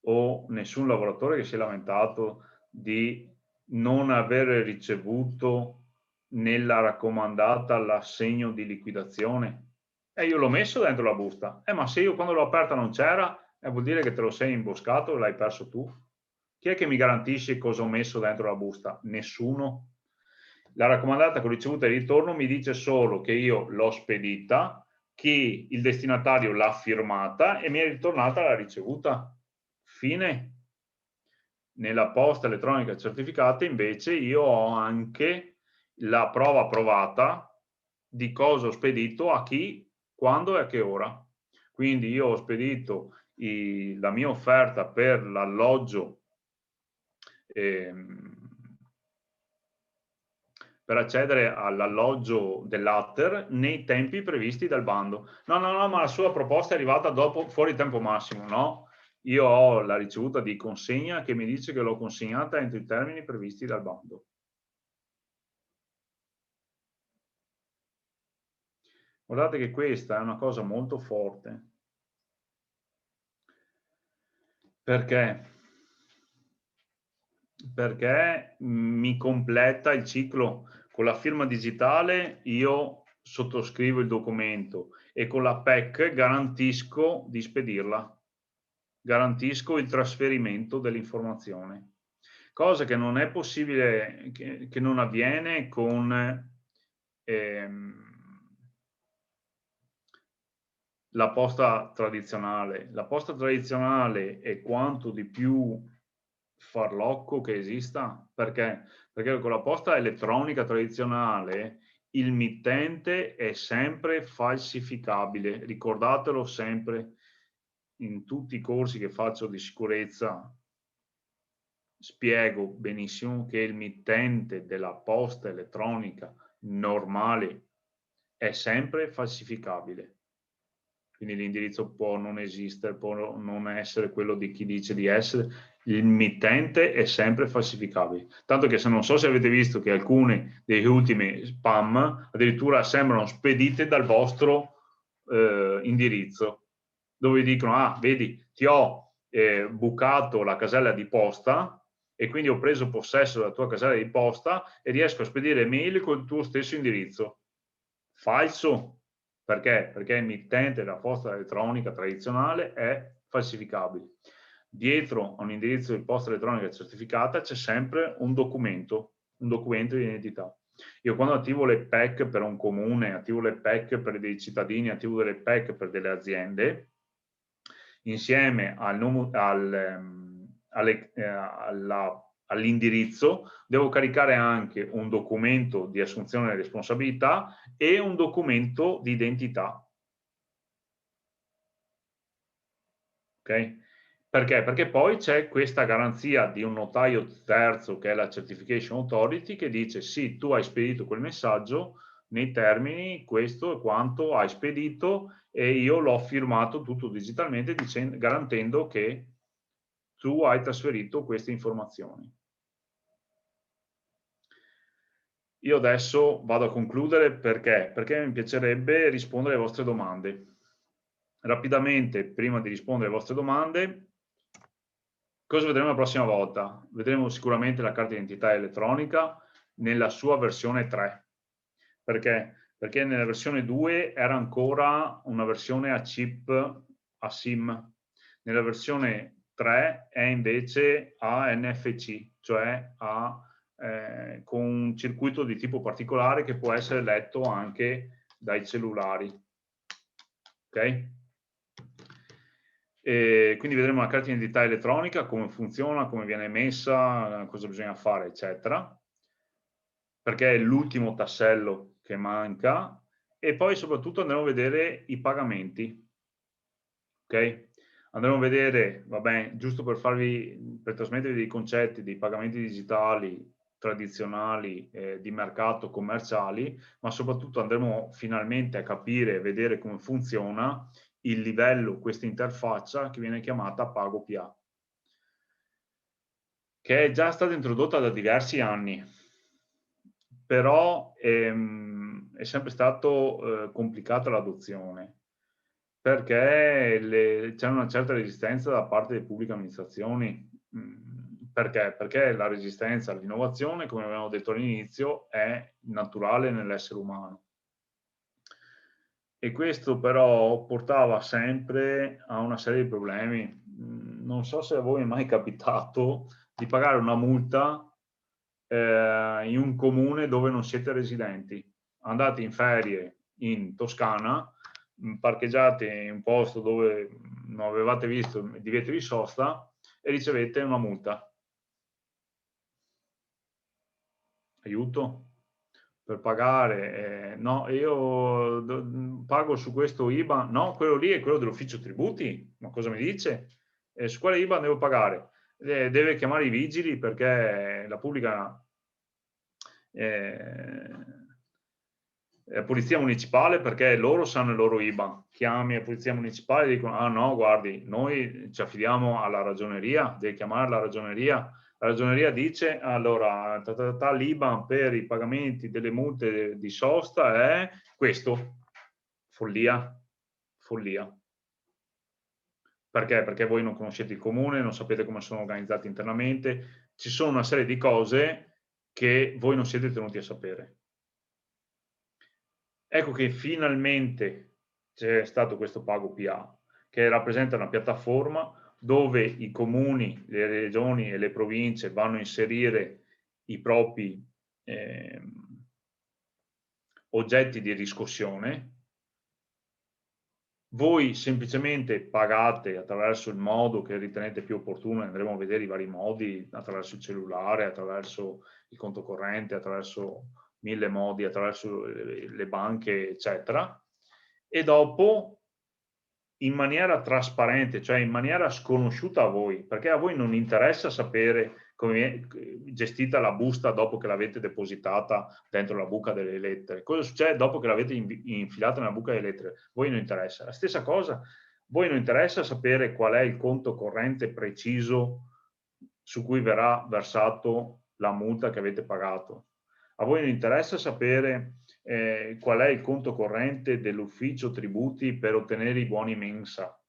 o nessun lavoratore che si è lamentato di non aver ricevuto nella raccomandata l'assegno di liquidazione? Io l'ho messo dentro la busta. Ma se io quando l'ho aperta non c'era, vuol dire che te lo sei imboscato e l'hai perso tu. Chi è che mi garantisce cosa ho messo dentro la busta? Nessuno. La raccomandata con ricevuta e ritorno mi dice solo che io l'ho spedita, che il destinatario l'ha firmata e mi è ritornata la ricevuta. Fine. Nella posta elettronica certificata invece io ho anche la prova provata di cosa ho spedito a chi, quando e a che ora. Quindi io ho spedito la mia offerta per l'alloggio per accedere all'alloggio dell'Atter nei tempi previsti dal bando. No, ma la sua proposta è arrivata dopo, fuori tempo massimo, no? Io ho la ricevuta di consegna che mi dice che l'ho consegnata entro i termini previsti dal bando. Guardate che questa è una cosa molto forte. Perché? Perché mi completa il ciclo. Con la firma digitale io sottoscrivo il documento e con la PEC garantisco di spedirla, garantisco il trasferimento dell'informazione, cosa che non è possibile, che non avviene con la posta tradizionale. La posta tradizionale è quanto di più farlocco che esista. Perché? Perché con la posta elettronica tradizionale il mittente è sempre falsificabile. Ricordatelo sempre, in tutti i corsi che faccio di sicurezza spiego benissimo che il mittente della posta elettronica normale è sempre falsificabile. Quindi l'indirizzo può non esistere, può non essere quello di chi dice di essere, il mittente è sempre falsificabile. Tanto che se non so se avete visto che alcune delle ultime spam addirittura sembrano spedite dal vostro indirizzo, dove dicono, ah, vedi, ti ho bucato la casella di posta e quindi ho preso possesso della tua casella di posta e riesco a spedire mail col tuo stesso indirizzo. Falso. Perché? Perché il mittente della posta elettronica tradizionale è falsificabile. Dietro a un indirizzo di posta elettronica certificata c'è sempre un documento di identità. Io quando attivo le PEC per un comune, attivo le PEC per dei cittadini, attivo delle PEC per delle aziende, insieme alla all'indirizzo, devo caricare anche un documento di assunzione di responsabilità e un documento di identità. Ok? Perché? Perché poi c'è questa garanzia di un notaio terzo, che è la Certification Authority, che dice sì, tu hai spedito quel messaggio nei termini, questo è quanto hai spedito, e io l'ho firmato tutto digitalmente, garantendo che tu hai trasferito queste informazioni. Io adesso vado a concludere perché mi piacerebbe rispondere alle vostre domande. Rapidamente, prima di rispondere alle vostre domande, cosa vedremo la prossima volta? Vedremo sicuramente la carta d'identità elettronica nella sua versione 3. Perché? Perché nella versione 2 era ancora una versione a chip a SIM. Nella versione 3 è invece a NFC, cioè con un circuito di tipo particolare che può essere letto anche dai cellulari. Ok? E quindi vedremo la carta d'identità elettronica, come funziona, come viene emessa, cosa bisogna fare, eccetera, perché è l'ultimo tassello che manca, e poi soprattutto andremo a vedere i pagamenti. Ok? Andremo a vedere, vabbè, giusto per trasmettervi dei concetti dei pagamenti digitali tradizionali, di mercato, commerciali, ma soprattutto andremo finalmente a capire e vedere come funziona il livello, questa interfaccia che viene chiamata PagoPA, che è già stata introdotta da diversi anni, però è sempre stato complicata l'adozione, perché c'è una certa resistenza da parte delle pubbliche amministrazioni. Perché? Perché la resistenza all'innovazione, come abbiamo detto all'inizio, è naturale nell'essere umano. E questo però portava sempre a una serie di problemi. Non so se a voi è mai capitato di pagare una multa in un comune dove non siete residenti. Andate in ferie in Toscana, parcheggiate in un posto dove non avevate visto il divieto di sosta e ricevete una multa. Aiuto? Per pagare, no, io pago su questo IBAN, no, quello lì è quello dell'ufficio tributi, ma cosa mi dice? Su quale IBAN devo pagare? Deve chiamare i vigili, perché la pubblica la polizia municipale, perché loro sanno il loro IBAN. Chiami la polizia municipale e dicono: ah no, guardi, noi ci affidiamo alla ragioneria, devi chiamare la ragioneria. La ragioneria dice: allora, l'IBAN per i pagamenti delle multe di sosta è questo. Follia, follia. Perché? Perché voi non conoscete il comune, non sapete come sono organizzati internamente, ci sono una serie di cose che voi non siete tenuti a sapere. Ecco che finalmente c'è stato questo PagoPA, che rappresenta una piattaforma dove i comuni, le regioni e le province vanno a inserire i propri oggetti di riscossione. Voi semplicemente pagate attraverso il modo che ritenete più opportuno, andremo a vedere i vari modi, attraverso il cellulare, attraverso il conto corrente, attraverso 1000 modi, attraverso le banche, eccetera, e dopo in maniera trasparente, cioè in maniera sconosciuta a voi, perché a voi non interessa sapere come è gestita la busta dopo che l'avete depositata dentro la buca delle lettere. Cosa succede dopo che l'avete infilata nella buca delle lettere? Voi non interessa. La stessa cosa, voi non interessa sapere qual è il conto corrente preciso su cui verrà versato la multa che avete pagato. A voi non interessa sapere qual è il conto corrente dell'ufficio tributi per ottenere i buoni mensa.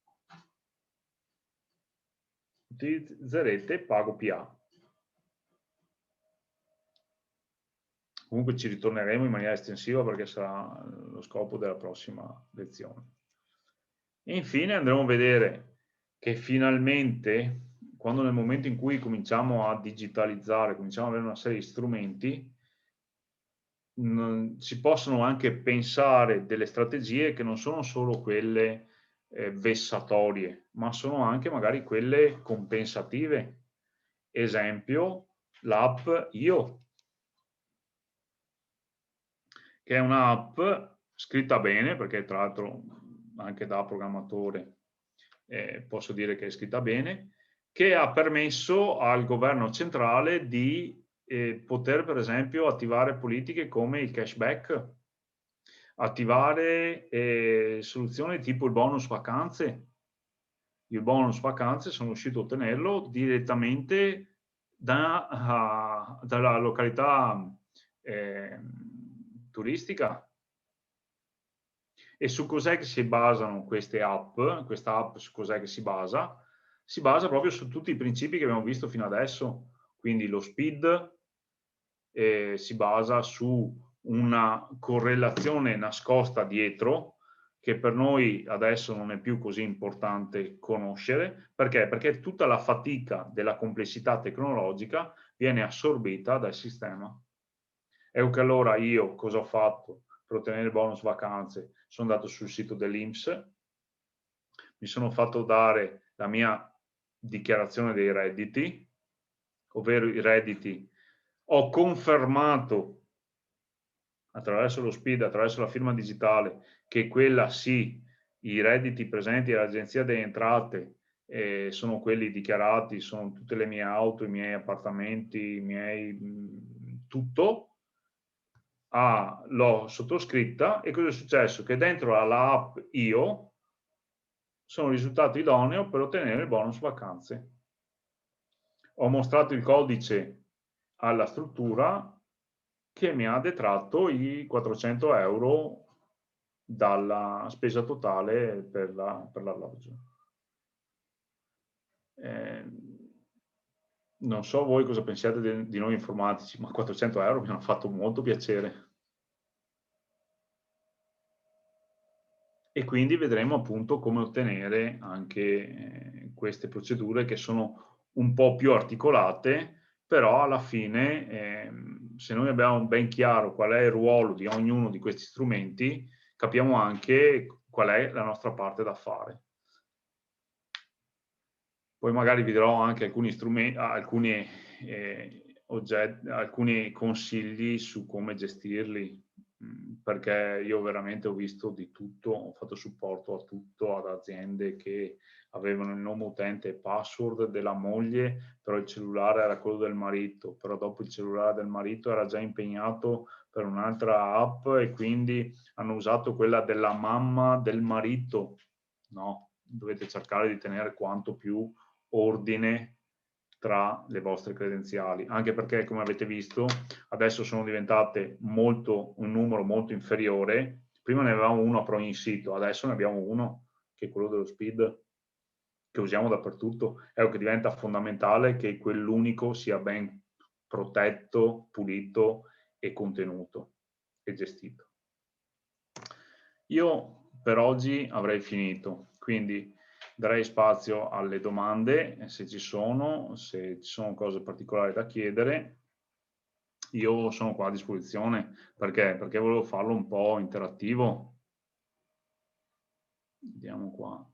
Utilizzerete PagoPA. Comunque ci ritorneremo in maniera estensiva, perché sarà lo scopo della prossima lezione. E infine andremo a vedere che finalmente, quando nel momento in cui cominciamo a digitalizzare, cominciamo ad avere una serie di strumenti, si possono anche pensare delle strategie che non sono solo quelle vessatorie, ma sono anche magari quelle compensative. Esempio, l'app Io, che è un'app scritta bene, perché tra l'altro anche da programmatore posso dire che è scritta bene, che ha permesso al governo centrale di poter per esempio attivare politiche come il cashback, attivare soluzioni tipo il bonus vacanze. Il bonus vacanze sono riuscito a ottenerlo direttamente dalla località turistica. E su cos'è che si basano queste app? Questa app su cos'è che si basa? Si basa proprio su tutti i principi che abbiamo visto fino adesso. Quindi lo speed si basa su una correlazione nascosta dietro, che per noi adesso non è più così importante conoscere. Perché? Perché tutta la fatica della complessità tecnologica viene assorbita dal sistema. Ecco che allora io cosa ho fatto per ottenere il bonus vacanze? Sono andato sul sito dell'INPS, mi sono fatto dare la mia dichiarazione dei redditi, ovvero i redditi. Ho confermato attraverso lo SPID, attraverso la firma digitale, che quella sì, i redditi presenti all'Agenzia delle Entrate sono quelli dichiarati, sono tutte le mie auto, i miei appartamenti, i miei tutto. L'ho sottoscritta e cosa è successo? Che dentro alla app Io sono risultato idoneo per ottenere il bonus vacanze. Ho mostrato il codice alla struttura che mi ha detratto i 400 euro dalla spesa totale per l'alloggio. Non so voi cosa pensiate di noi informatici, ma 400 euro mi hanno fatto molto piacere. E quindi vedremo appunto come ottenere anche queste procedure che sono un po' più articolate, però alla fine se noi abbiamo ben chiaro qual è il ruolo di ognuno di questi strumenti, capiamo anche qual è la nostra parte da fare. Poi magari vi darò anche alcuni strumenti, alcuni consigli su come gestirli, perché io veramente ho visto di tutto, ho fatto supporto a tutto, ad aziende che avevano il nome utente e password della moglie, però il cellulare era quello del marito, però dopo il cellulare del marito era già impegnato per un'altra app e quindi hanno usato quella della mamma del marito. No, dovete cercare di tenere quanto più ordine tra le vostre credenziali, anche perché come avete visto adesso sono diventate un numero molto inferiore. Prima ne avevamo uno per ogni sito, adesso ne abbiamo uno che è quello dello SPID che usiamo dappertutto. Ecco che diventa fondamentale che quell'unico sia ben protetto, pulito e contenuto e gestito. Io per oggi avrei finito, quindi darei spazio alle domande, se ci sono cose particolari da chiedere. Io sono qua a disposizione, perché volevo farlo un po' interattivo. Vediamo qua.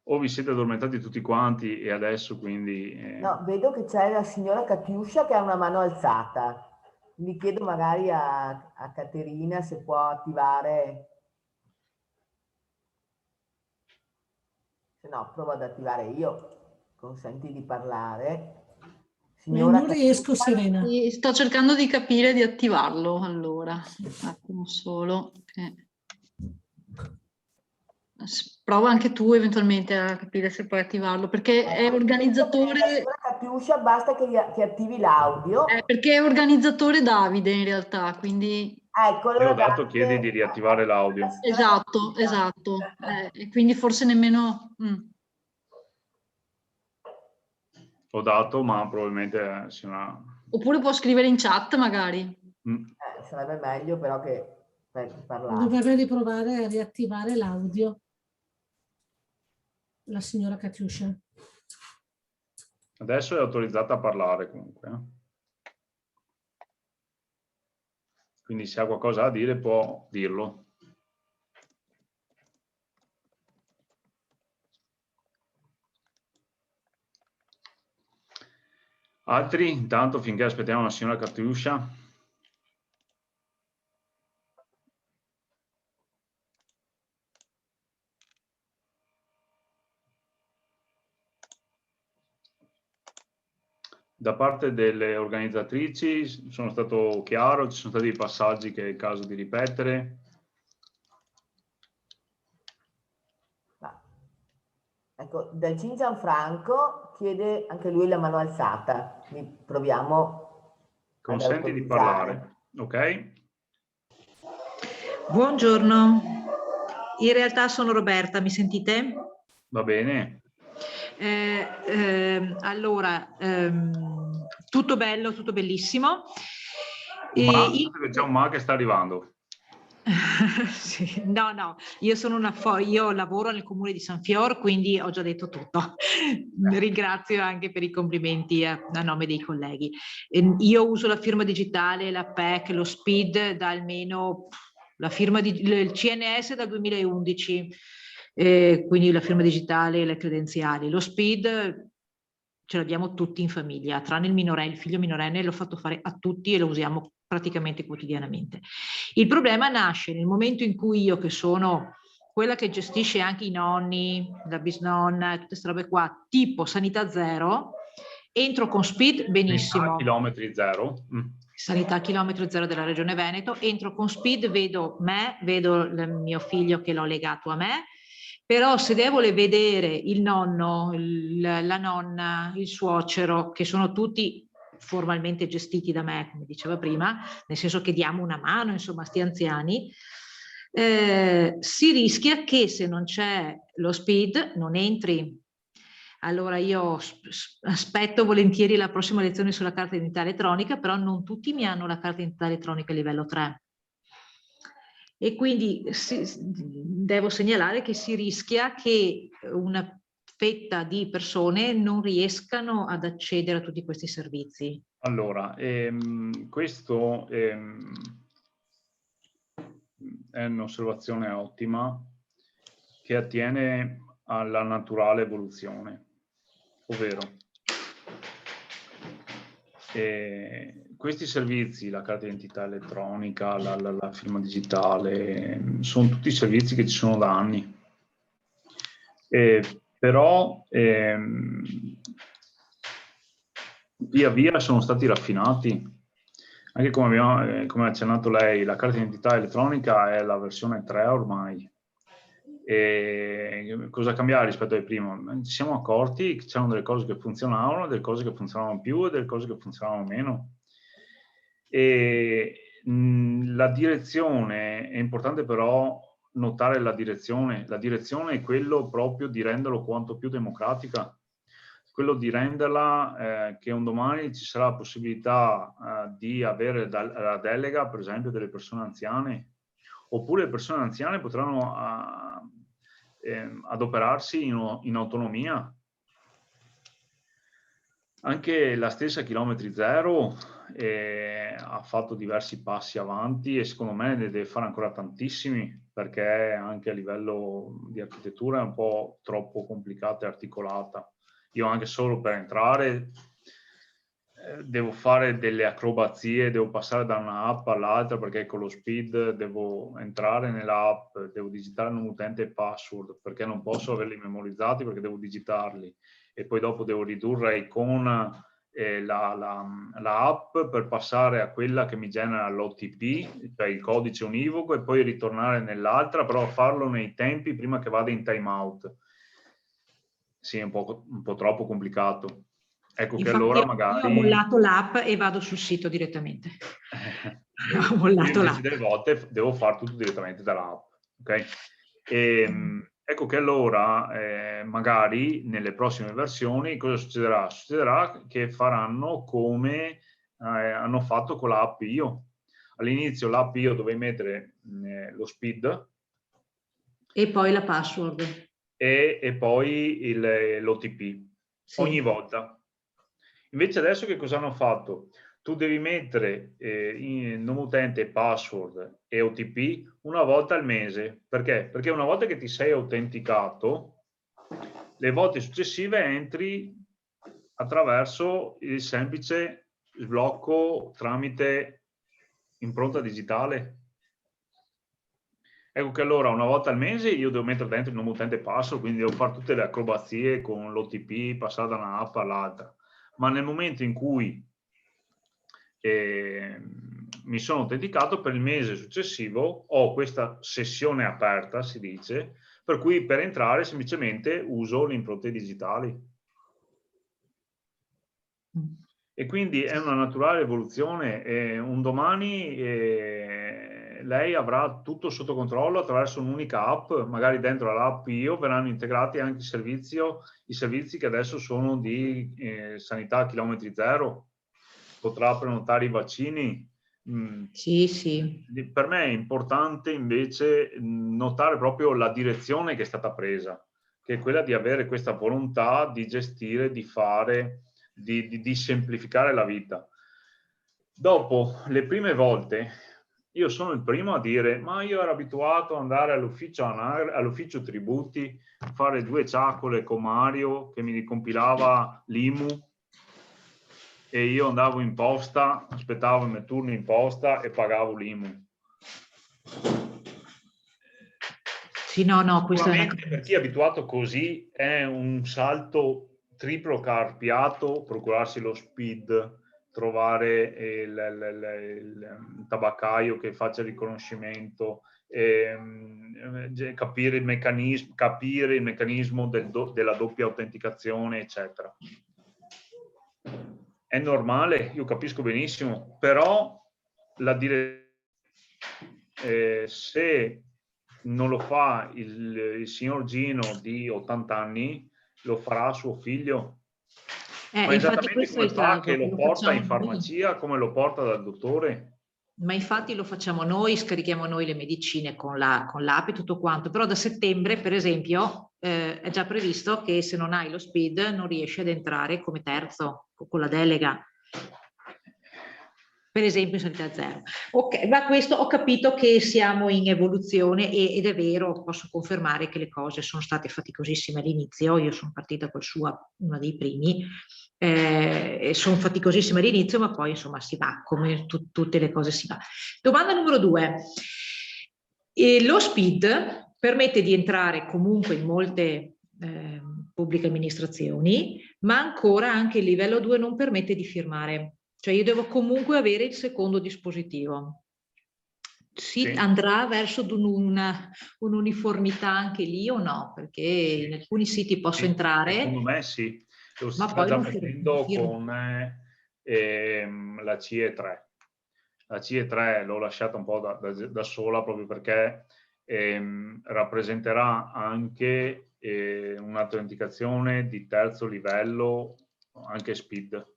O vi siete addormentati tutti quanti e adesso quindi... No, vedo che c'è la signora Catiuscia che ha una mano alzata. Mi chiedo magari a Caterina se può attivare... Se no, provo ad attivare io. Consenti di parlare. Signora non riesco, Serena. Sto cercando di capire di attivarlo, allora. Un attimo solo. Prova anche tu eventualmente a capire se puoi attivarlo, perché è organizzatore... Signora Catiuscia, basta che attivi l'audio. Perché è organizzatore Davide in realtà, quindi... Ecco, allora io ho dato chiedi di riattivare l'audio. Esatto, esatto. E quindi forse nemmeno... Ho dato, ma probabilmente sia una... Oppure può scrivere in chat magari. Sarebbe meglio però che parlare. Dovrebbe riprovare a riattivare l'audio. La signora Catiuscia. Adesso è autorizzata a parlare comunque. Quindi se ha qualcosa da dire può dirlo. Altri, intanto, finché aspettiamo la signora Catiuscia. Da parte delle organizzatrici sono stato chiaro, ci sono stati dei passaggi che è il caso di ripetere. Ecco, dal Gianfranco chiede anche lui la mano alzata, quindi proviamo ad Consenti di autorizzare. parlare, ok? Buongiorno, in realtà sono Roberta, mi sentite? Va bene. Allora, tutto bello, tutto bellissimo. Ma c'è un ma che sta arrivando. Sì, no, io lavoro nel comune di San Fior, quindi ho già detto tutto. Ringrazio anche per i complimenti a nome dei colleghi. Io uso la firma digitale, la PEC, lo SPID da almeno il CNS dal 2011, quindi la firma digitale e le credenziali. Lo SPID ce l'abbiamo tutti in famiglia, tranne il figlio minorenne l'ho fatto fare a tutti e lo usiamo praticamente quotidianamente. Il problema nasce nel momento in cui io, che sono quella che gestisce anche i nonni, la bisnonna, tutte queste robe qua, tipo Sanità Zero, entro con SPID benissimo. Sanità chilometri zero. Sanità chilometro zero della Regione Veneto, entro con SPID, vedo il mio figlio che l'ho legato a me, però se devo vedere il nonno, la nonna, il suocero, che sono tutti formalmente gestiti da me, come diceva prima, nel senso che diamo una mano, insomma, a sti anziani, si rischia che se non c'è lo SPID non entri. Allora io aspetto volentieri la prossima lezione sulla carta d'identità elettronica, però non tutti mi hanno la carta d'identità elettronica a livello 3. E quindi devo segnalare che si rischia che una fetta di persone non riescano ad accedere a tutti questi servizi. Allora, questo è un'osservazione ottima che attiene alla naturale evoluzione, ovvero questi servizi, la carta d'identità elettronica, la firma digitale, sono tutti servizi che ci sono da anni. Però via via sono stati raffinati. Anche come ha accennato lei, la carta d'identità elettronica è la versione 3 ormai. E cosa cambiare rispetto ai primi? Ci siamo accorti che c'erano delle cose che funzionavano, delle cose che funzionavano più e delle cose che funzionavano meno. E la direzione, è importante però notare la direzione. La direzione è quello proprio di renderlo quanto più democratica, quello di renderla che un domani ci sarà la possibilità di avere la delega, per esempio, delle persone anziane, oppure le persone anziane potranno adoperarsi in autonomia. Anche la stessa Chilometri Zero ha fatto diversi passi avanti e secondo me ne deve fare ancora tantissimi, perché anche a livello di architettura è un po' troppo complicata e articolata. Io anche solo per entrare devo fare delle acrobazie, devo passare da un'app all'altra, perché con lo SPID devo entrare nell'app, devo digitare il nome utente e password, perché non posso averli memorizzati, perché devo digitarli, e poi dopo devo ridurre con la app per passare a quella che mi genera l'OTP, cioè il codice univoco, e poi ritornare nell'altra, però farlo nei tempi prima che vada in timeout. Sì, è un po' troppo complicato. Ecco. Infatti, che allora magari... Io ho mollato l'app e vado sul sito direttamente. Ho mollato l'app. Delle volte devo fare tutto direttamente dall'app. Okay? Ecco che allora magari nelle prossime versioni cosa succederà? Succederà che faranno come hanno fatto con l'app Io. All'inizio l'app Io dovevi mettere lo SPID e poi la password e poi l'OTP, sì, ogni volta. Invece adesso che cosa hanno fatto? Tu devi mettere nome utente, password e OTP una volta al mese. Perché? Perché una volta che ti sei autenticato, le volte successive entri attraverso il semplice sblocco tramite impronta digitale. Ecco che allora una volta al mese io devo mettere dentro il nome utente password, quindi devo fare tutte le acrobazie con l'OTP, passare da una app all'altra. Ma nel momento in cui mi sono autenticato, per il mese successivo ho questa sessione aperta, si dice, per cui per entrare semplicemente uso le impronte digitali. E quindi è una naturale evoluzione. Un domani lei avrà tutto sotto controllo attraverso un'unica app, magari dentro all'app io verranno integrati anche i servizi che adesso sono di sanità a chilometri zero, potrà prenotare i vaccini. Sì, sì. Per me è importante invece notare proprio la direzione che è stata presa, che è quella di avere questa volontà di gestire, di fare, di semplificare la vita. Dopo le prime volte io sono il primo a dire ma io ero abituato ad andare all'ufficio tributi, fare 2 ciacole con Mario che mi compilava l'IMU e io andavo in posta, aspettavo il mio turno in posta e pagavo l'IMU. Sì, no, questo è per chi è abituato così è un salto triplo carpiato procurarsi lo SPID, trovare il tabaccaio che faccia il riconoscimento, capire il meccanismo della doppia autenticazione, eccetera. È normale, io capisco benissimo, però se non lo fa il signor Gino di 80 anni, lo farà suo figlio. Ma esattamente come fa che lo porta in farmacia, come lo porta dal dottore. Ma infatti lo facciamo noi, scarichiamo noi le medicine con l'app e tutto quanto, però da settembre, per esempio, è già previsto che se non hai lo SPID non riesci ad entrare come terzo con la delega. Per esempio in sanità zero. Ok, ma questo ho capito che siamo in evoluzione ed è vero, posso confermare che le cose sono state faticosissime all'inizio, io sono partita col SUA, uno dei primi, e sono faticosissime all'inizio, ma poi insomma si va, come tutte le cose si va. Domanda numero 2. Lo SPID permette di entrare comunque in molte pubbliche amministrazioni, ma ancora anche il livello 2 non permette di firmare. Cioè io devo comunque avere il secondo dispositivo. Si andrà verso un'uniformità anche lì o no? Perché in alcuni siti posso entrare. Secondo me sì. Lo ma sta poi già facendo con la CE3. La CE3 l'ho lasciata un po' da sola proprio perché rappresenterà anche un'autenticazione di terzo livello, anche SPID.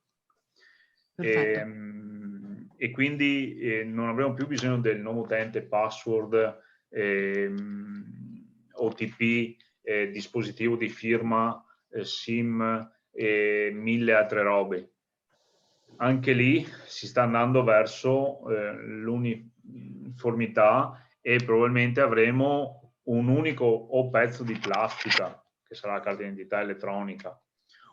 E quindi non avremo più bisogno del nome utente, password, OTP, dispositivo di firma, SIM e 1000 altre robe. Anche lì si sta andando verso l'uniformità e probabilmente avremo un unico o pezzo di plastica, che sarà la carta d'identità elettronica,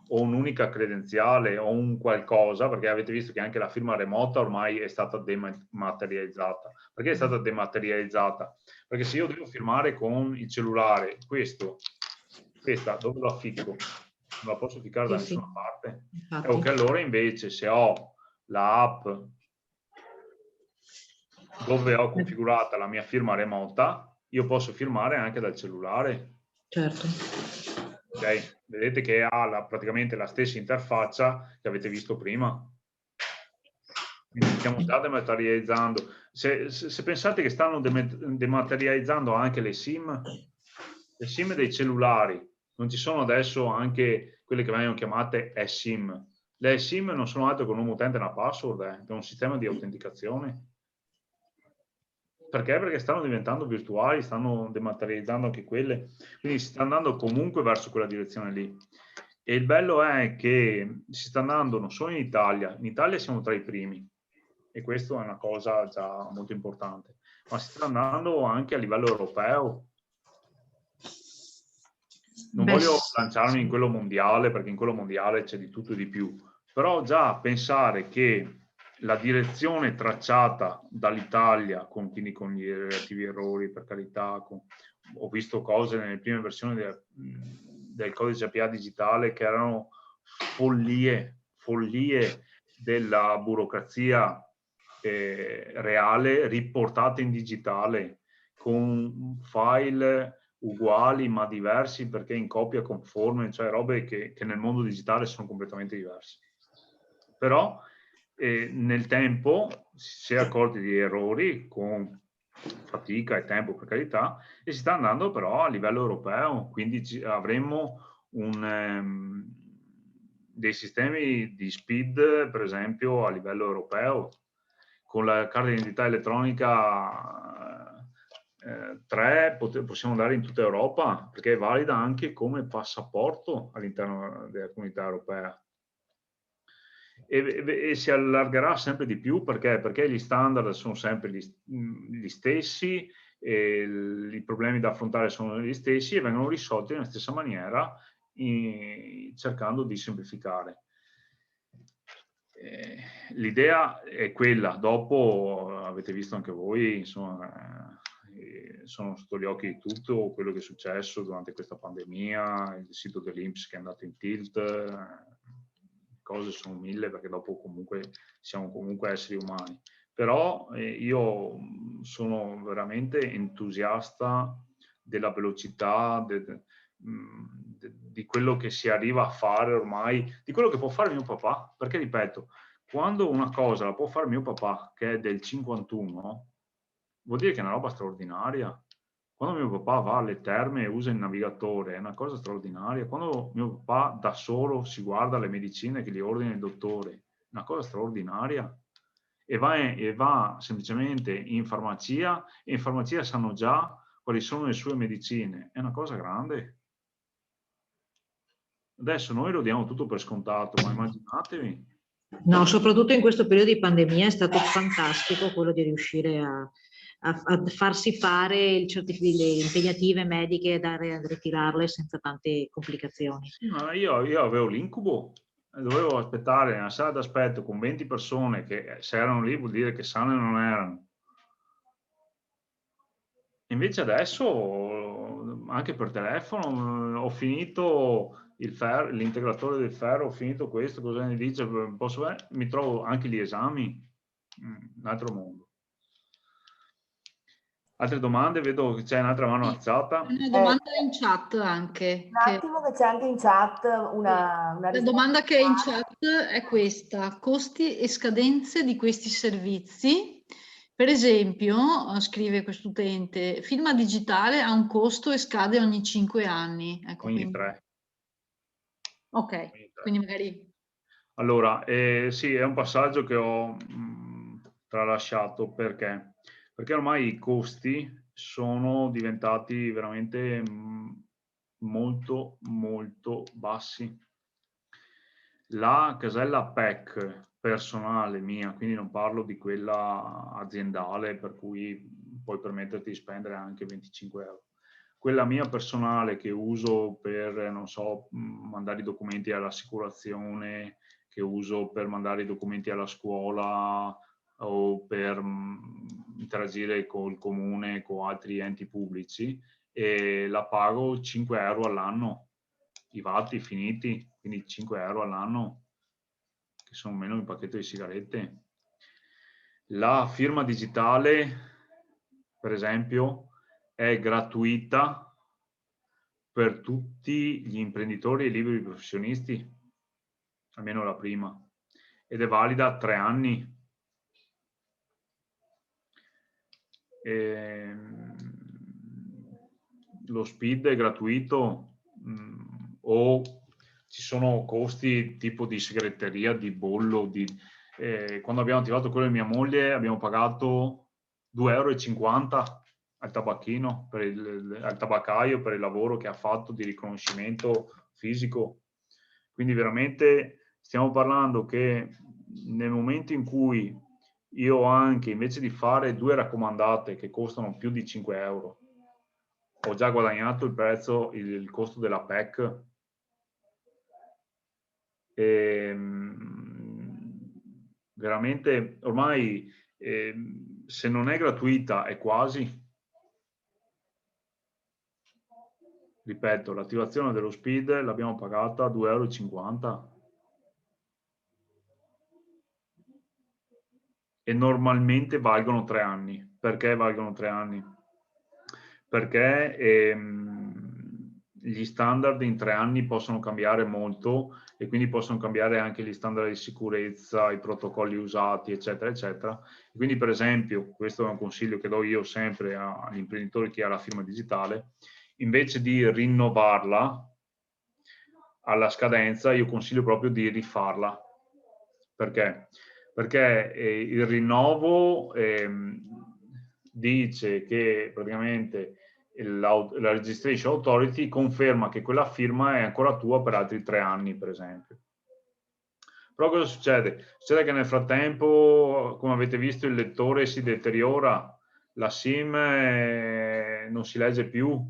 o un'unica credenziale o un qualcosa, perché avete visto che anche la firma remota ormai è stata dematerializzata. Perché è stata dematerializzata? Perché se io devo firmare con il cellulare, questa dove la ficco? Non la posso ficcare da nessuna parte. Ecco che allora invece se ho la app dove ho configurata la mia firma remota, io posso firmare anche dal cellulare. Certo. Ok, vedete che ha praticamente la stessa interfaccia che avete visto prima. Quindi stiamo già dematerializzando. Se pensate che stanno dematerializzando anche le SIM dei cellulari, non ci sono adesso anche quelle che vengono chiamate eSIM. Le eSIM non sono altro che un nome utente e una password, è un sistema di autenticazione. Perché? Perché stanno diventando virtuali, stanno dematerializzando anche quelle, quindi si sta andando comunque verso quella direzione lì. E il bello è che si sta andando non solo in Italia siamo tra i primi, e questo è una cosa già molto importante, ma si sta andando anche a livello europeo. Non voglio lanciarmi in quello mondiale, perché in quello mondiale c'è di tutto e di più, però già pensare che la direzione tracciata dall'Italia, quindi con gli relativi errori, per carità, ho visto cose nelle prime versioni del codice APA digitale che erano follie della burocrazia reale riportate in digitale, con file uguali ma diversi perché in copia conforme, cioè robe che nel mondo digitale sono completamente diverse. Però nel tempo si è accorti di errori con fatica e tempo, per carità, e si sta andando però a livello europeo, quindi avremo dei sistemi di SPID, per esempio, a livello europeo, con la carta di identità elettronica 3 possiamo andare in tutta Europa, perché è valida anche come passaporto all'interno della comunità europea. E si allargherà sempre di più perché gli standard sono sempre gli stessi, i problemi da affrontare sono gli stessi e vengono risolti nella stessa maniera, cercando di semplificare. L'idea è quella, dopo avete visto anche voi, insomma, sono sotto gli occhi di tutto quello che è successo durante questa pandemia, il sito dell'INPS che è andato in tilt, cose sono mille perché dopo comunque siamo comunque esseri umani, però io sono veramente entusiasta della velocità, di quello che si arriva a fare ormai, di quello che può fare mio papà, perché ripeto, quando una cosa la può fare mio papà che è del 51, vuol dire che è una roba straordinaria. Quando mio papà va alle terme e usa il navigatore è una cosa straordinaria. Quando mio papà da solo si guarda le medicine che gli ordina il dottore, è una cosa straordinaria. E va semplicemente in farmacia e in farmacia sanno già quali sono le sue medicine. È una cosa grande. Adesso noi lo diamo tutto per scontato, ma immaginatevi. No, soprattutto in questo periodo di pandemia è stato fantastico quello di riuscire a farsi fare le impegnative mediche da ritirarle senza tante complicazioni. Sì, ma io avevo l'incubo, dovevo aspettare nella sala d'aspetto con 20 persone che se erano lì vuol dire che sane non erano. Invece adesso, anche per telefono, ho finito l'integratore del ferro, ho finito questo, cosa ne dice? Mi trovo anche gli esami, un altro mondo. Altre domande? Vedo che c'è un'altra mano alzata. Una domanda in chat anche. Un attimo che c'è anche in chat una La domanda che è in chat è questa: costi e scadenze di questi servizi. Per esempio, scrive quest'utente, Firma Digitale ha un costo e scade ogni 5 anni. Ecco, ogni 3. Ok, quindi magari... Allora, sì, è un passaggio che ho tralasciato perché ormai i costi sono diventati veramente molto molto bassi. La casella PEC personale mia, quindi non parlo di quella aziendale per cui puoi permetterti di spendere anche 25 euro. Quella mia personale che uso per, non so, mandare i documenti all'assicurazione, che uso per mandare i documenti alla scuola o per interagire col comune, con altri enti pubblici, e la pago 5 euro all'anno, i vatti finiti, quindi 5 euro all'anno, che sono meno un pacchetto di sigarette. La firma digitale, per esempio, è gratuita per tutti gli imprenditori e liberi professionisti, almeno la prima, ed è valida 3 anni. Lo SPID è gratuito o ci sono costi tipo di segreteria, di bollo, quando abbiamo attivato quello di mia moglie abbiamo pagato 2,50 euro al tabacchino, al tabaccaio, per il lavoro che ha fatto di riconoscimento fisico. Quindi veramente stiamo parlando che nel momento in cui io anche, invece di fare 2 raccomandate che costano più di 5 euro, ho già guadagnato il prezzo, il costo della PEC. Veramente ormai se non è gratuita è quasi. Ripeto, l'attivazione dello SPID l'abbiamo pagata 2,50 € e normalmente valgono 3 anni. Perché valgono 3 anni? Perché gli standard in 3 anni possono cambiare molto e quindi possono cambiare anche gli standard di sicurezza, i protocolli usati, eccetera, eccetera. Quindi, per esempio, questo è un consiglio che do io sempre agli imprenditori che ha la firma digitale, invece di rinnovarla alla scadenza, io consiglio proprio di rifarla. Perché? Perché il rinnovo dice che praticamente la Registration Authority conferma che quella firma è ancora tua per altri 3 anni, per esempio. Però cosa succede? Succede che nel frattempo, come avete visto, il lettore si deteriora, la SIM non si legge più,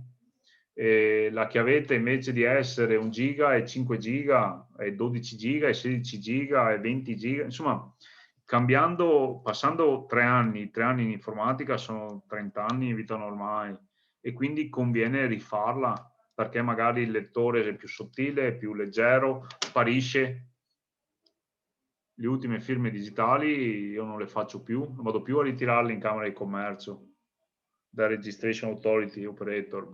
la chiavetta invece di essere 1 giga è 5 giga, è 12 giga, è 16 giga, è 20 giga, insomma, passando 3 anni in informatica sono 30 anni in vita normale e quindi conviene rifarla perché magari il lettore è più sottile, è più leggero, sparisce. Le ultime firme digitali io non le faccio più, non vado più a ritirarle in Camera di Commercio da Registration Authority Operator,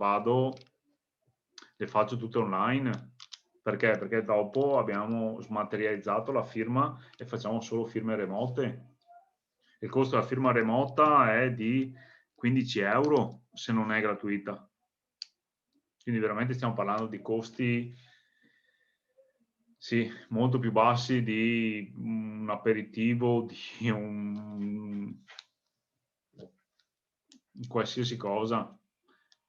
le faccio tutte online. Perché? Perché dopo abbiamo smaterializzato la firma e facciamo solo firme remote. Il costo della firma remota è di 15 € se non è gratuita. Quindi veramente stiamo parlando di costi, sì, molto più bassi di un aperitivo, di qualsiasi cosa.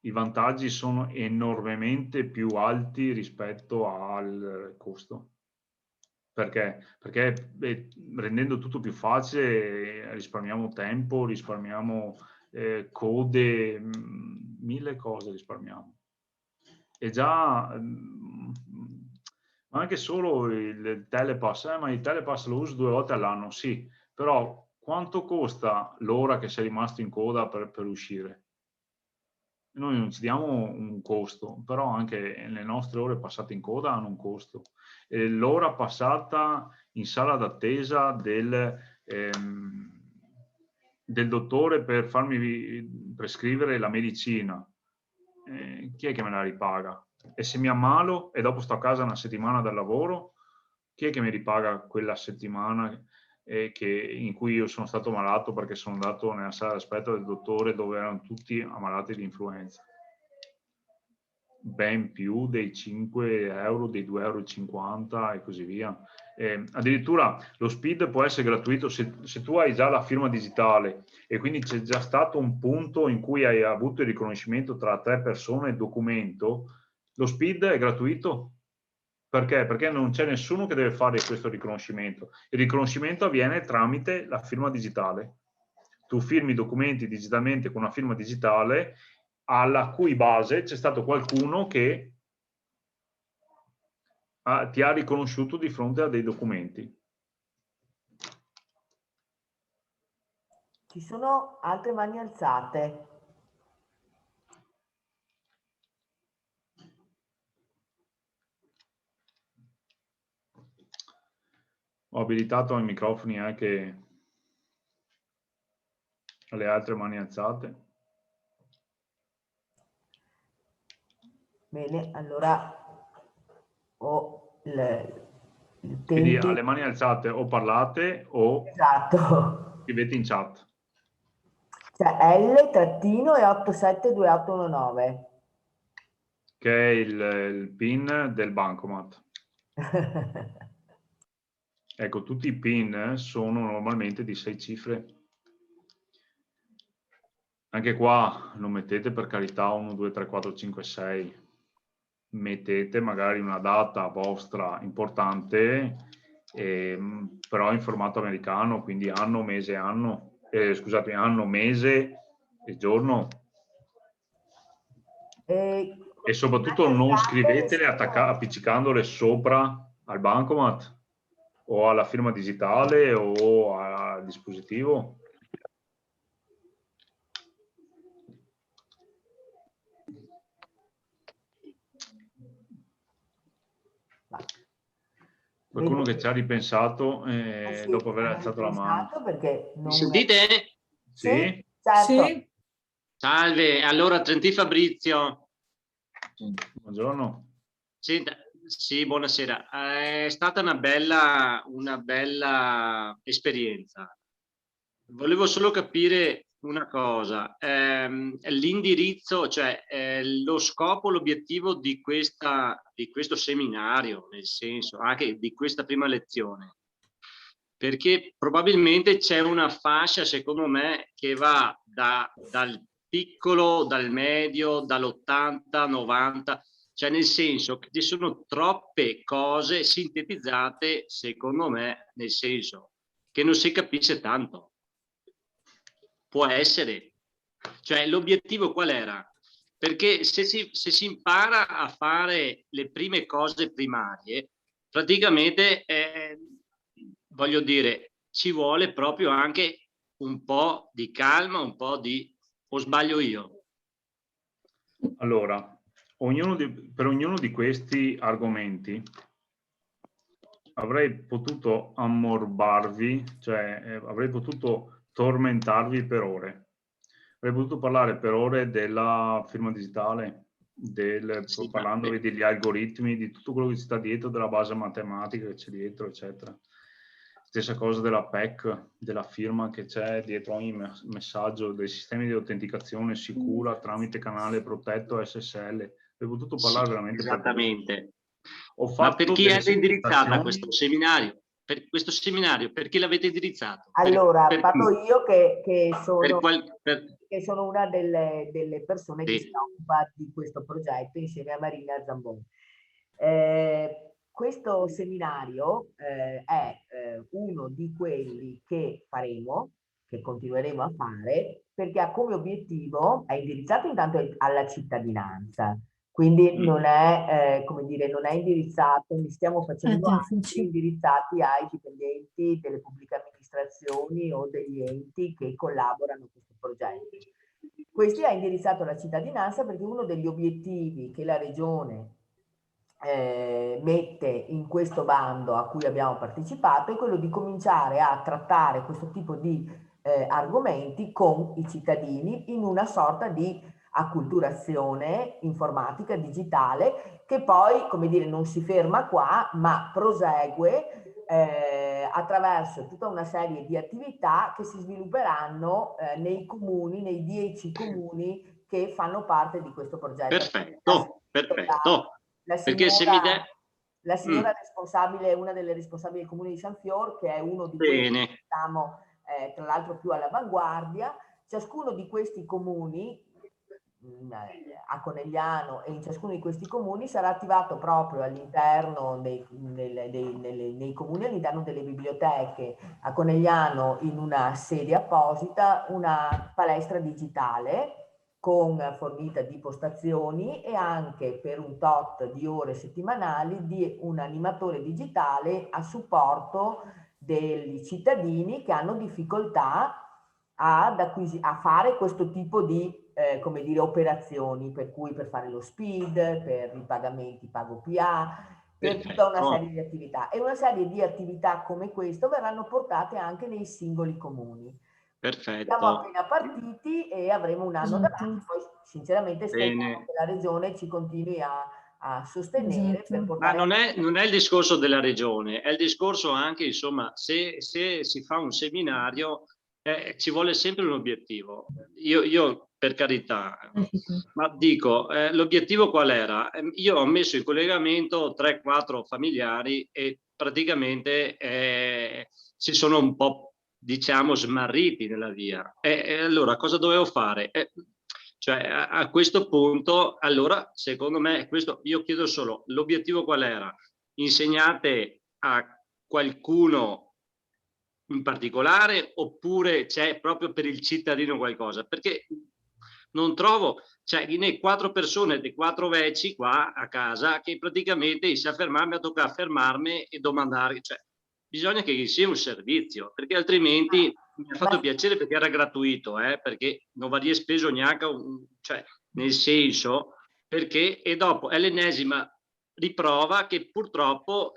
I vantaggi sono enormemente più alti rispetto al costo. Perché? Perché rendendo tutto più facile risparmiamo tempo, risparmiamo code, 1000 cose risparmiamo. E già, ma anche solo il telepass, ma il telepass lo uso 2 volte all'anno, sì, però quanto costa l'ora che sei rimasto in coda per uscire? Noi non ci diamo un costo, però anche le nostre ore passate in coda hanno un costo. L'ora passata in sala d'attesa del dottore per farmi prescrivere la medicina, chi è che me la ripaga? E se mi ammalo e dopo sto a casa una settimana dal lavoro, chi è che mi ripaga quella settimana in cui io sono stato malato perché sono andato nella sala d'aspetto del dottore dove erano tutti ammalati di influenza? Ben più dei 5 €, dei 2,50 € e così via. Addirittura lo SPID può essere gratuito se tu hai già la firma digitale e quindi c'è già stato un punto in cui hai avuto il riconoscimento tra 3 persone e documento, lo SPID è gratuito. Perché? Perché non c'è nessuno che deve fare questo riconoscimento. Il riconoscimento avviene tramite la firma digitale. Tu firmi i documenti digitalmente con una firma digitale alla cui base c'è stato qualcuno che ti ha riconosciuto di fronte a dei documenti. Ci sono altre mani alzate. Ho abilitato i microfoni anche alle altre mani alzate. Bene, allora ho Quindi alle mani alzate o parlate o esatto. scrivete in chat. Cioè L-87289. Che è il PIN del bancomat. Ecco, tutti i PIN sono normalmente di 6 cifre. Anche qua non mettete per carità 1, 2, 3, 4, 5, 6. Mettete magari una data vostra importante, però in formato americano, quindi anno, mese, anno, scusate, anno, mese e giorno. E soprattutto non scrivetele appiccicandole sopra al bancomat o alla firma digitale o al dispositivo. Qualcuno che ci ha ripensato Sì, dopo aver alzato la mano. Perché Mi sentite? Sì. Certo. Sì. Salve, allora Trentì Fabrizio. Buongiorno. Sì, buonasera. È stata una bella esperienza. Volevo solo capire una cosa. L'indirizzo, cioè lo scopo, l'obiettivo di questo seminario, nel senso anche di questa prima lezione. Perché probabilmente c'è una fascia, secondo me, che va dal piccolo, dal medio, dall'80, 90, cioè nel senso che ci sono troppe cose sintetizzate, secondo me, nel senso che non si capisce tanto. Può essere. Cioè l'obiettivo qual era? Perché se si impara a fare le prime cose primarie, praticamente, voglio dire, ci vuole proprio anche un po' di calma, un po' di... o sbaglio io? Allora, per ognuno di questi argomenti avrei potuto ammorbarvi, cioè avrei potuto tormentarvi per ore. Avrei potuto parlare per ore della firma digitale, Sì, parlandovi degli algoritmi, di tutto quello che ci sta dietro, della base matematica che c'è dietro, eccetera. Stessa cosa della PEC, della firma che c'è dietro ogni messaggio, dei sistemi di autenticazione sicura tramite canale protetto SSL. Avrei potuto parlare veramente esattamente. Ma per chi è indirizzato questo seminario? Per questo seminario, per chi l'avete indirizzato? Allora, per parlo io che sono, per... che sono una delle persone che Sì. si occupa di questo progetto insieme a Marina Zamboni. Questo seminario è uno di quelli che faremo, che continueremo a fare, perché ha come obiettivo, è indirizzato intanto alla cittadinanza, quindi non è, come dire, non è indirizzato, ne stiamo facendo anche indirizzati ai dipendenti delle pubbliche amministrazioni o degli enti che collaborano a questo progetto. Questi è indirizzato alla cittadinanza perché uno degli obiettivi che la Regione mette in questo bando a cui abbiamo partecipato è quello di cominciare a trattare questo tipo di argomenti con i cittadini in una sorta di acculturazione informatica digitale che poi, come dire, non si ferma qua, ma prosegue attraverso tutta una serie di attività che si svilupperanno nei comuni, nei 10 comuni che fanno parte di questo progetto. Perfetto, perfetto. Perché se mi dai... La signora responsabile, una delle responsabili del comune di San Fior, che è uno di quelli che siamo tra l'altro più all'avanguardia, ciascuno di questi comuni a Conegliano e in ciascuno di questi comuni sarà attivato proprio all'interno nei comuni, all'interno delle biblioteche, a Conegliano in una sede apposita, una palestra digitale fornita di postazioni e anche per un tot di ore settimanali di un animatore digitale a supporto dei cittadini che hanno difficoltà a fare questo tipo di come dire, operazioni, per cui per fare lo SPID, per i pagamenti pago PA, per tutta una serie di attività. E una serie di attività come questo verranno portate anche nei singoli comuni. Perfetto. Siamo appena partiti e avremo un anno davanti, poi sinceramente speriamo che la Regione ci continui a sostenere per portare... Ma non è il discorso della Regione, è il discorso anche, insomma, se si fa un seminario ci vuole sempre un obiettivo. Io per carità, ma dico, l'obiettivo qual era? Io ho messo in collegamento 3-4 familiari e praticamente si sono un po', diciamo, smarriti nella via. Allora, cosa dovevo fare? Cioè, a questo punto, allora, secondo me, questo, io chiedo solo, l'obiettivo qual era? Insegnate a qualcuno in particolare oppure c'è proprio per il cittadino qualcosa? Perché non trovo, cioè ne 4 persone, dei 4 veci qua a casa che praticamente se a fermarmi a toccare fermarmi e domandare, cioè bisogna che ci sia un servizio, perché altrimenti mi ha fatto piacere perché era gratuito, perché non va di speso neanche, cioè nel senso, perché e dopo è l'ennesima riprova che purtroppo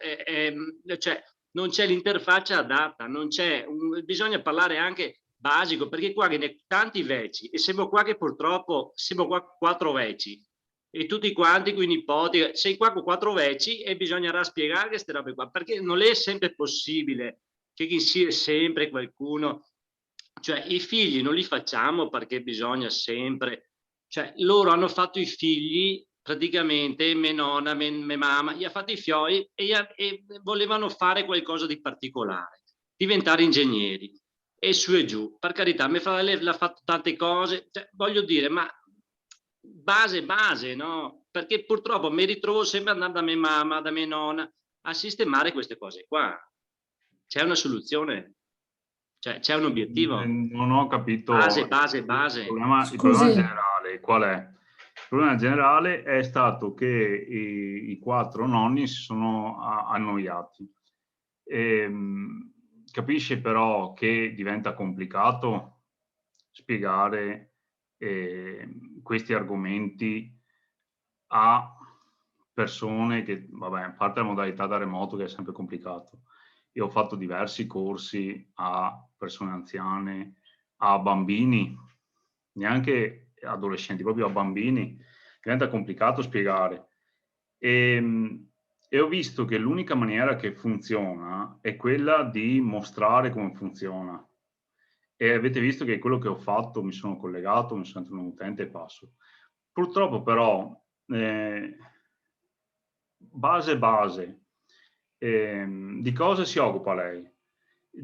cioè, non c'è l'interfaccia adatta, non c'è, bisogna parlare anche basico, perché qua che ne tanti veci e siamo qua che purtroppo siamo qua 4 veci e tutti quanti con i nipoti, sei qua con 4 veci e bisognerà spiegare queste robe qua, perché non è sempre possibile che ci sia sempre qualcuno, cioè i figli non li facciamo perché bisogna sempre, cioè loro hanno fatto i figli praticamente, mia nonna, mia mamma, gli ha fatto i fioi e volevano fare qualcosa di particolare, diventare ingegneri e su e giù, per carità, mia fratello ha fatto tante cose, cioè, voglio dire, ma base, no? Perché purtroppo mi ritrovo sempre ad andare da mia mamma, da mia nonna, a sistemare queste cose qua. C'è una soluzione? Cioè, c'è un obiettivo? Non ho capito. Base. Il problema generale qual è? Il problema generale è stato che i 4 nonni si sono annoiati. Capisce però che diventa complicato spiegare questi argomenti a persone che, vabbè, a parte la modalità da remoto che è sempre complicato. Io ho fatto diversi corsi a persone anziane, a bambini, neanche adolescenti, proprio a bambini. Diventa complicato spiegare. E ho visto che l'unica maniera che funziona è quella di mostrare come funziona. E avete visto che quello che ho fatto, mi sono collegato, mi sono entrato un utente e passo. Purtroppo però, base, di cosa si occupa lei?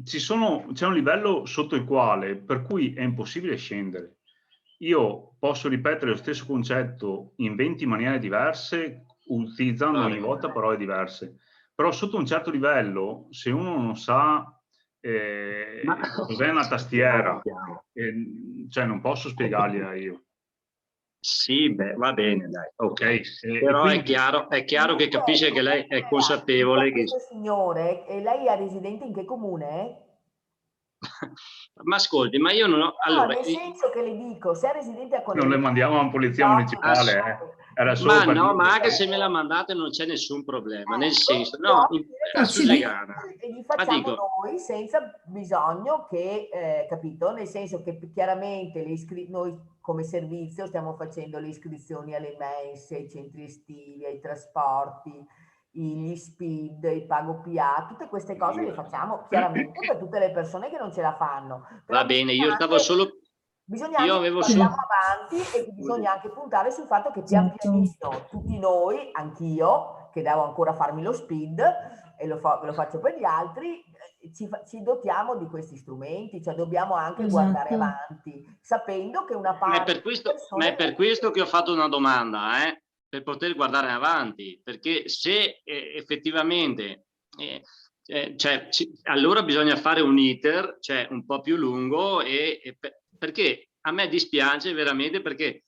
C'è un livello sotto il quale, per cui è impossibile scendere. Io posso ripetere lo stesso concetto in 20 maniere diverse, utilizzando ogni volta parole diverse. Però sotto un certo livello, se uno non sa cos'è una tastiera, cioè non posso spiegargliela io. Sì, beh, va bene, dai, ok. Però quindi, è chiaro che capisce che lei è consapevole che... Signore, e lei è residente in che comune? Ma ascolti, ma io non ho... No, nel senso che le dico, se è residente a Conegliano... Non le mandiamo a polizia municipale, Era solo ma per no, dire, ma anche se me la mandate non c'è nessun problema, nel senso, no, a Susegana. E li facciamo noi senza bisogno che, capito? Nel senso che chiaramente noi come servizio stiamo facendo le iscrizioni alle mense, ai centri estivi, ai trasporti, gli SPID, il pago PA, tutte queste cose le facciamo chiaramente per tutte le persone che non ce la fanno. Però va bene, io stavo solo... Bisogna anche andiamo avanti e bisogna anche puntare sul fatto che pian pianino tutti noi, anch'io, che devo ancora farmi lo SPID e lo faccio per gli altri, ci dotiamo di questi strumenti, cioè dobbiamo anche guardare avanti, sapendo che una parte... Ma è per questo che ho fatto una domanda, per poter guardare avanti, perché se effettivamente... allora bisogna fare un iter, cioè un po' più lungo, perché a me dispiace veramente, perché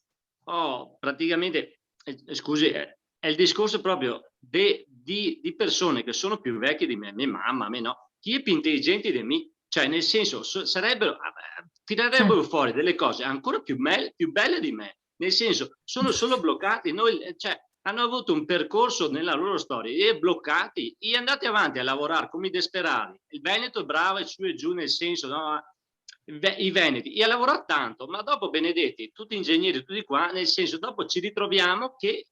praticamente, scusi, è il discorso proprio di persone che sono più vecchie di me, mia mamma, me no, chi è più intelligente di me, cioè nel senso tirerebbero fuori delle cose ancora più belle di me, nel senso sono solo bloccati, hanno avuto un percorso nella loro storia e bloccati e andate avanti a lavorare come i disperati. Il Veneto è bravo e su e giù, nel senso, no? I Veneti, e a lavorare tanto, ma dopo, benedetti, tutti ingegneri, tutti qua, nel senso, dopo ci ritroviamo che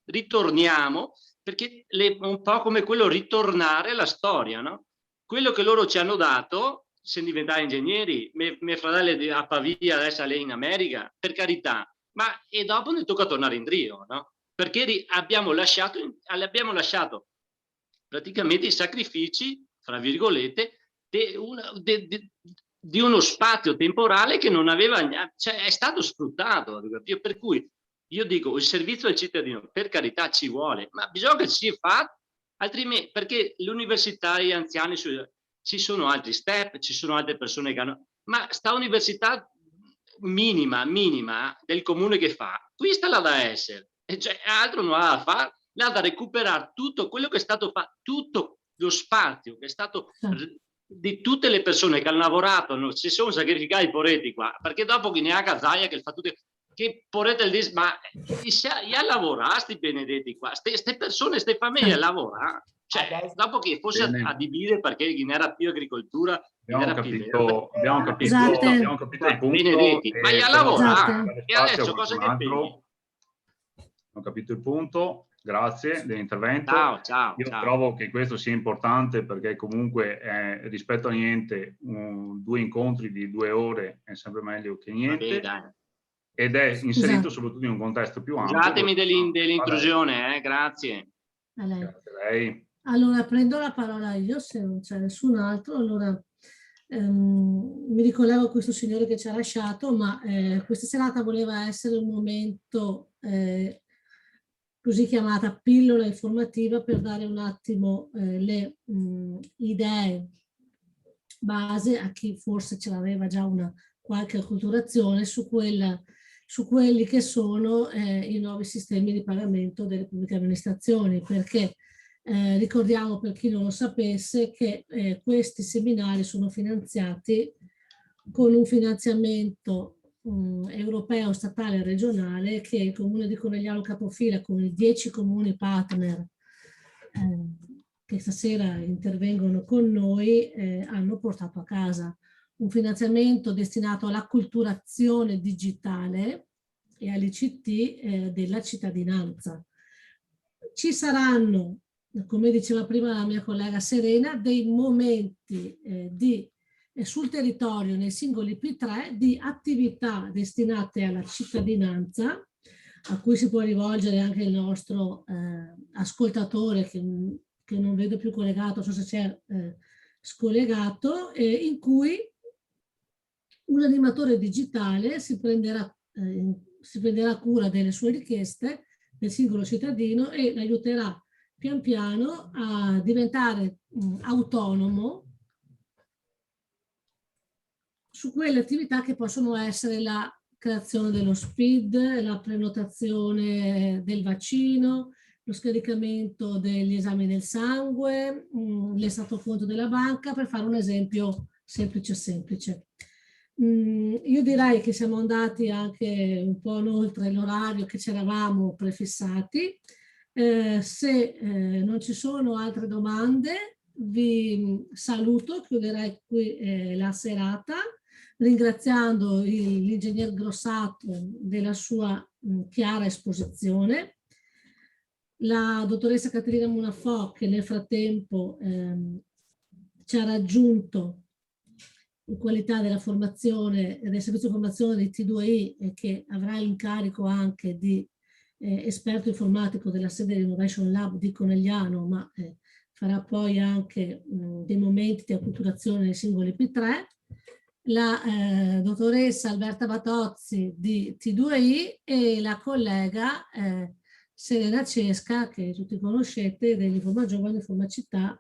ritorniamo, perché un po' come quello ritornare alla storia, no? Quello che loro ci hanno dato, se diventare ingegneri, mie fratelli a Pavia, adesso lei in America, per carità, ma e dopo ne tocca tornare in Rio, no? Perché abbiamo lasciato praticamente i sacrifici, fra virgolette, di uno spazio temporale che non aveva, cioè è stato sfruttato. Per cui io dico, il servizio al cittadino, per carità, ci vuole, ma bisogna che ci fa, altrimenti, perché l'università, gli anziani, ci sono altri step, ci sono altre persone che hanno, ma sta università minima del comune che fa, questa l'ha da essere, e cioè altro non ha da fare, l'ha da recuperare tutto quello che è stato fatto, tutto lo spazio che è stato di tutte le persone che hanno lavorato, si sono sacrificati i poretti qua, perché dopo che ne ha Gazaia che fa tutte, che porete il dis, ma ya lavorare sti benedetti qua, ste persone, ste famiglie lavorare. Cioè, dopo che fosse a dividere perché non era più agricoltura, abbiamo capito il punto. Benedetti, ma a lavorare. E adesso cosa che pensi? Ho capito il punto, grazie dell'intervento. Ciao. Trovo che questo sia importante perché comunque rispetto a niente, 2 incontri di 2 ore è sempre meglio che niente. Vabbè, ed è inserito soprattutto in un contesto più ampio. Scusatemi dell'intrusione, grazie. Grazie a lei. Allora prendo la parola io, se non c'è nessun altro. Allora mi ricollego a questo signore che ci ha lasciato, ma questa serata voleva essere un momento così chiamata pillola informativa per dare un attimo le idee base a chi forse ce l'aveva già una qualche acculturazione su quelli che sono i nuovi sistemi di pagamento delle pubbliche amministrazioni, perché ricordiamo, per chi non lo sapesse, che questi seminari sono finanziati con un finanziamento europeo, statale e regionale che il Comune di Conegliano capofila con i 10 comuni partner che stasera intervengono con noi hanno portato a casa. Un finanziamento destinato all'acculturazione digitale e all'ICT della cittadinanza. Ci saranno, come diceva prima la mia collega Serena, dei momenti sul territorio, nei singoli P3, di attività destinate alla cittadinanza, a cui si può rivolgere anche il nostro ascoltatore che non vedo più collegato, non so se c'è scollegato, in cui un animatore digitale si prenderà cura delle sue richieste del singolo cittadino e l'aiuterà pian piano a diventare autonomo su quelle attività che possono essere la creazione dello SPID, la prenotazione del vaccino, lo scaricamento degli esami del sangue, l'estratto conto della banca, per fare un esempio semplice. Io direi che siamo andati anche un po' oltre l'orario che ci eravamo prefissati. Se non ci sono altre domande, vi saluto, chiuderei qui la serata, ringraziando l'ingegner Grossato della sua chiara esposizione, la dottoressa Caterina Munafò che nel frattempo ci ha raggiunto in qualità della formazione del servizio di formazione di T2I e che avrà l'incarico anche di esperto informatico della sede dell'Innovation Lab di Conegliano, ma farà poi anche dei momenti di acculturazione nei singoli P3, la dottoressa Alberta Batozzi di T2I e la collega Serena Cesca, che tutti conoscete, dell'Informa Giovani, Informa Città,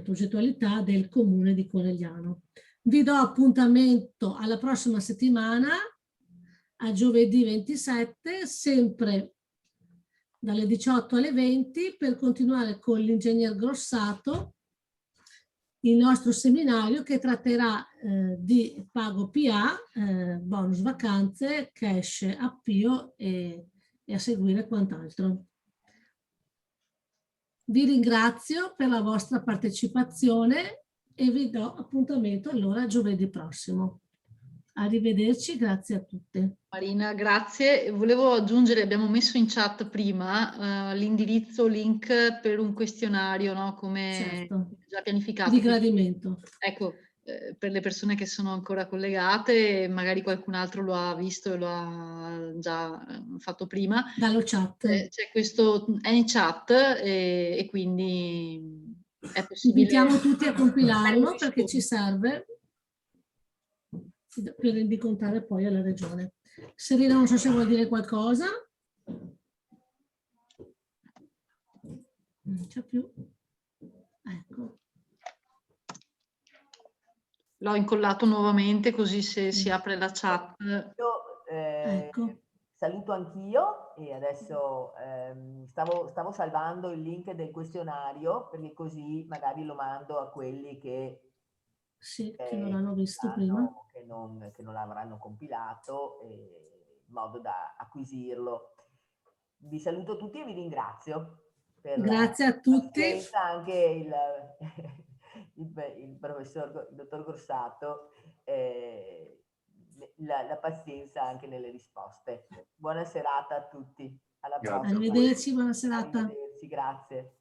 progettualità del Comune di Conegliano. Vi do appuntamento alla prossima settimana, a giovedì 27, sempre dalle 18 alle 20, per continuare con l'ingegner Grossato il nostro seminario che tratterà di pago PA, bonus vacanze, cash appio e a seguire quant'altro. Vi ringrazio per la vostra partecipazione e vi do appuntamento allora giovedì prossimo. Arrivederci, grazie a tutte. Marina, grazie. Volevo aggiungere, abbiamo messo in chat prima l'indirizzo, link per un questionario, no? Come già pianificato. Di gradimento. Ecco, per le persone che sono ancora collegate, magari qualcun altro lo ha visto e lo ha già fatto prima. Dallo chat. C'è questo, è in chat e quindi è possibile. Invitiamo tutti a compilarlo perché ci serve per rendicontare poi alla regione. Serena, non so se vuoi dire qualcosa. Non c'è più. Ecco. L'ho incollato nuovamente così se si apre la chat Io Ecco. saluto anch'io e adesso stavo salvando il link del questionario perché così magari lo mando a quelli che Sì, che non l'hanno visto prima. che non l'avranno compilato, in modo da acquisirlo. Vi saluto tutti e vi ringrazio. Grazie a tutti. Anche il professor, il dottor Grossato, la pazienza anche nelle risposte. Buona serata a tutti. Alla prossima. Arrivederci, buona serata. Arrivederci, grazie.